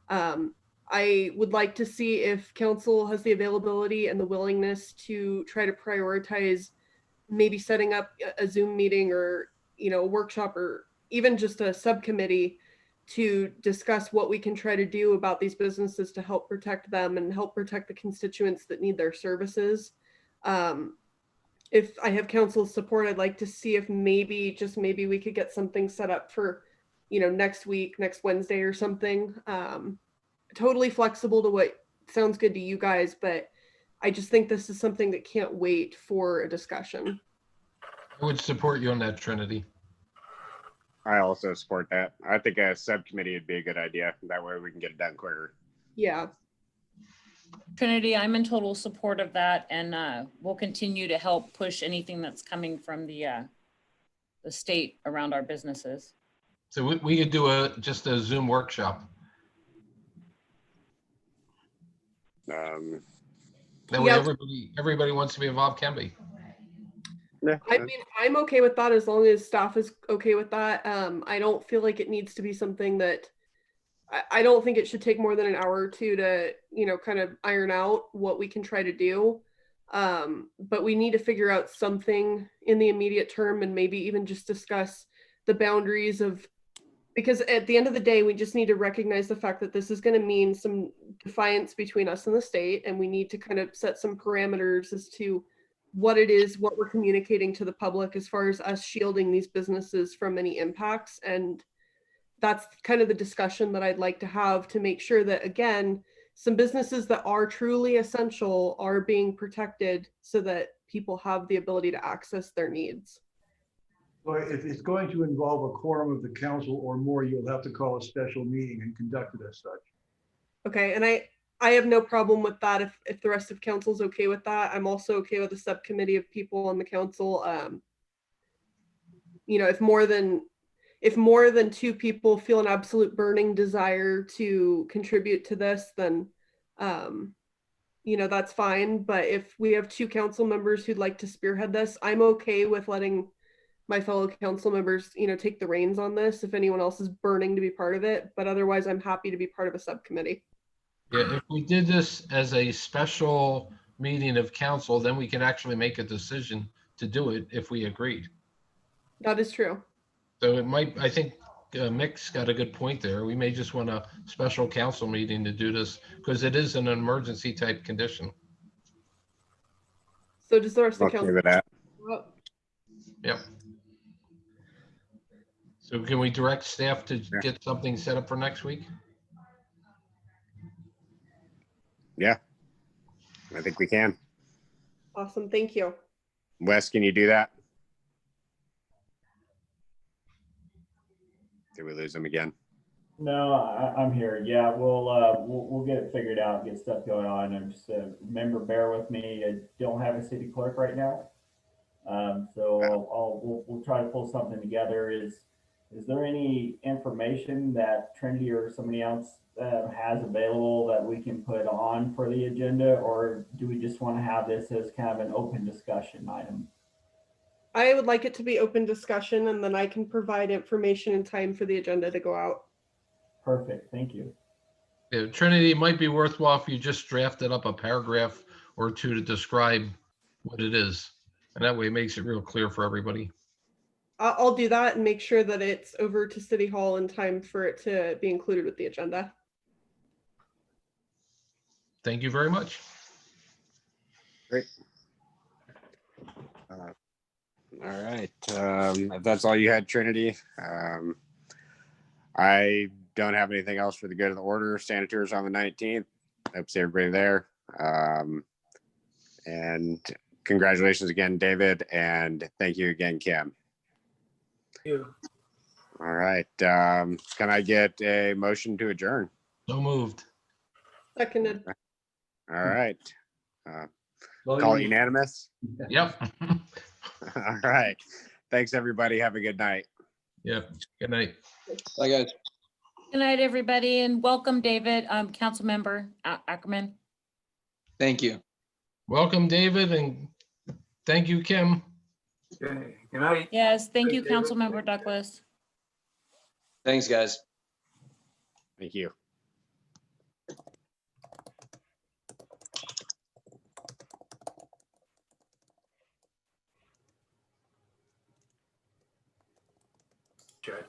I would like to see if council has the availability and the willingness to try to prioritize maybe setting up a Zoom meeting or, a workshop or even just a subcommittee to discuss what we can try to do about these businesses to help protect them and help protect the constituents that need their services. If I have council's support, I'd like to see if maybe we could get something set up for, next week, next Wednesday or something. Totally flexible to what sounds good to you guys, but I just think this is something that can't wait for a discussion. I would support you on that, Trinity. I also support that. I think a subcommittee would be a good idea. That way we can get it done quicker. Yeah. Trinity, I'm in total support of that, and we'll continue to help push anything that's coming from the state around our businesses. So we could do just a Zoom workshop. That way Yeah. everybody wants to be involved can be. I mean, I'm okay with that as long as staff is okay with that. I don't feel like it needs to be something that I don't think it should take more than an hour or two to, kind of iron out what we can try to do. But we need to figure out something in the immediate term and maybe even just discuss the boundaries of, because at the end of the day, we just need to recognize the fact that this is going to mean some defiance between us and the state. And we need to kind of set some parameters as to what it is, what we're communicating to the public as far as us shielding these businesses from any impacts. And that's kind of the discussion that I'd like to have to make sure that, again, some businesses that are truly essential are being protected so that people have the ability to access their needs. So if it's going to involve a quorum of the council or more, you'll have to call a special meeting and conduct it as such. Okay, and I have no problem with that if the rest of council's okay with that. I'm also okay with a subcommittee of people on the council. If more than two people feel an absolute burning desire to contribute to this, then that's fine. But if we have two council members who'd like to spearhead this, I'm okay with letting my fellow council members, take the reins on this if anyone else is burning to be part of it. But otherwise, I'm happy to be part of a subcommittee. Yeah, if we did this as a special meeting of council, then we can actually make a decision to do it if we agreed. That is true. So it might, I think Mick's got a good point there. We may just want a special council meeting to do this because it is an emergency type condition. So does the rest of the council? With that. Yep. So can we direct staff to get something set up for next week? Yeah, I think we can. Awesome, thank you. Wes, can you do that? Did we lose him again? No, I'm here. Yeah, we'll get it figured out, get stuff going on. And just remember, bear with me. I don't have a city clerk right now, so we'll try to pull something together. Is there any information that Trinity or somebody else has available that we can put on for the agenda, or do we just want to have this as kind of an open discussion item? I would like it to be open discussion, and then I can provide information and time for the agenda to go out. Perfect, thank you. Yeah, Trinity, it might be worthwhile if you just drafted up a paragraph or two to describe what it is. And that way it makes it real clear for everybody. I'll do that and make sure that it's over to City Hall in time for it to be included with the agenda. Thank you very much. Great. All right. If that's all you had, Trinity, I don't have anything else for the good of the order. Sanitors on the 19th. Hope to see everybody there. And congratulations again, David. And thank you again, Kim. Thank you. All right. Can I get a motion to adjourn? So moved. Seconded. All right. Call it unanimous? Yep. All right. Thanks, everybody. Have a good night. Yep. Good night. Bye, guys. Good night, everybody, and welcome, David, Council Member Ackerman. Thank you. Welcome, David, and thank you, Kim. Okay. Good night. Yes, thank you, David. Council Member Douglas. Thanks, guys. Thank you. Chat.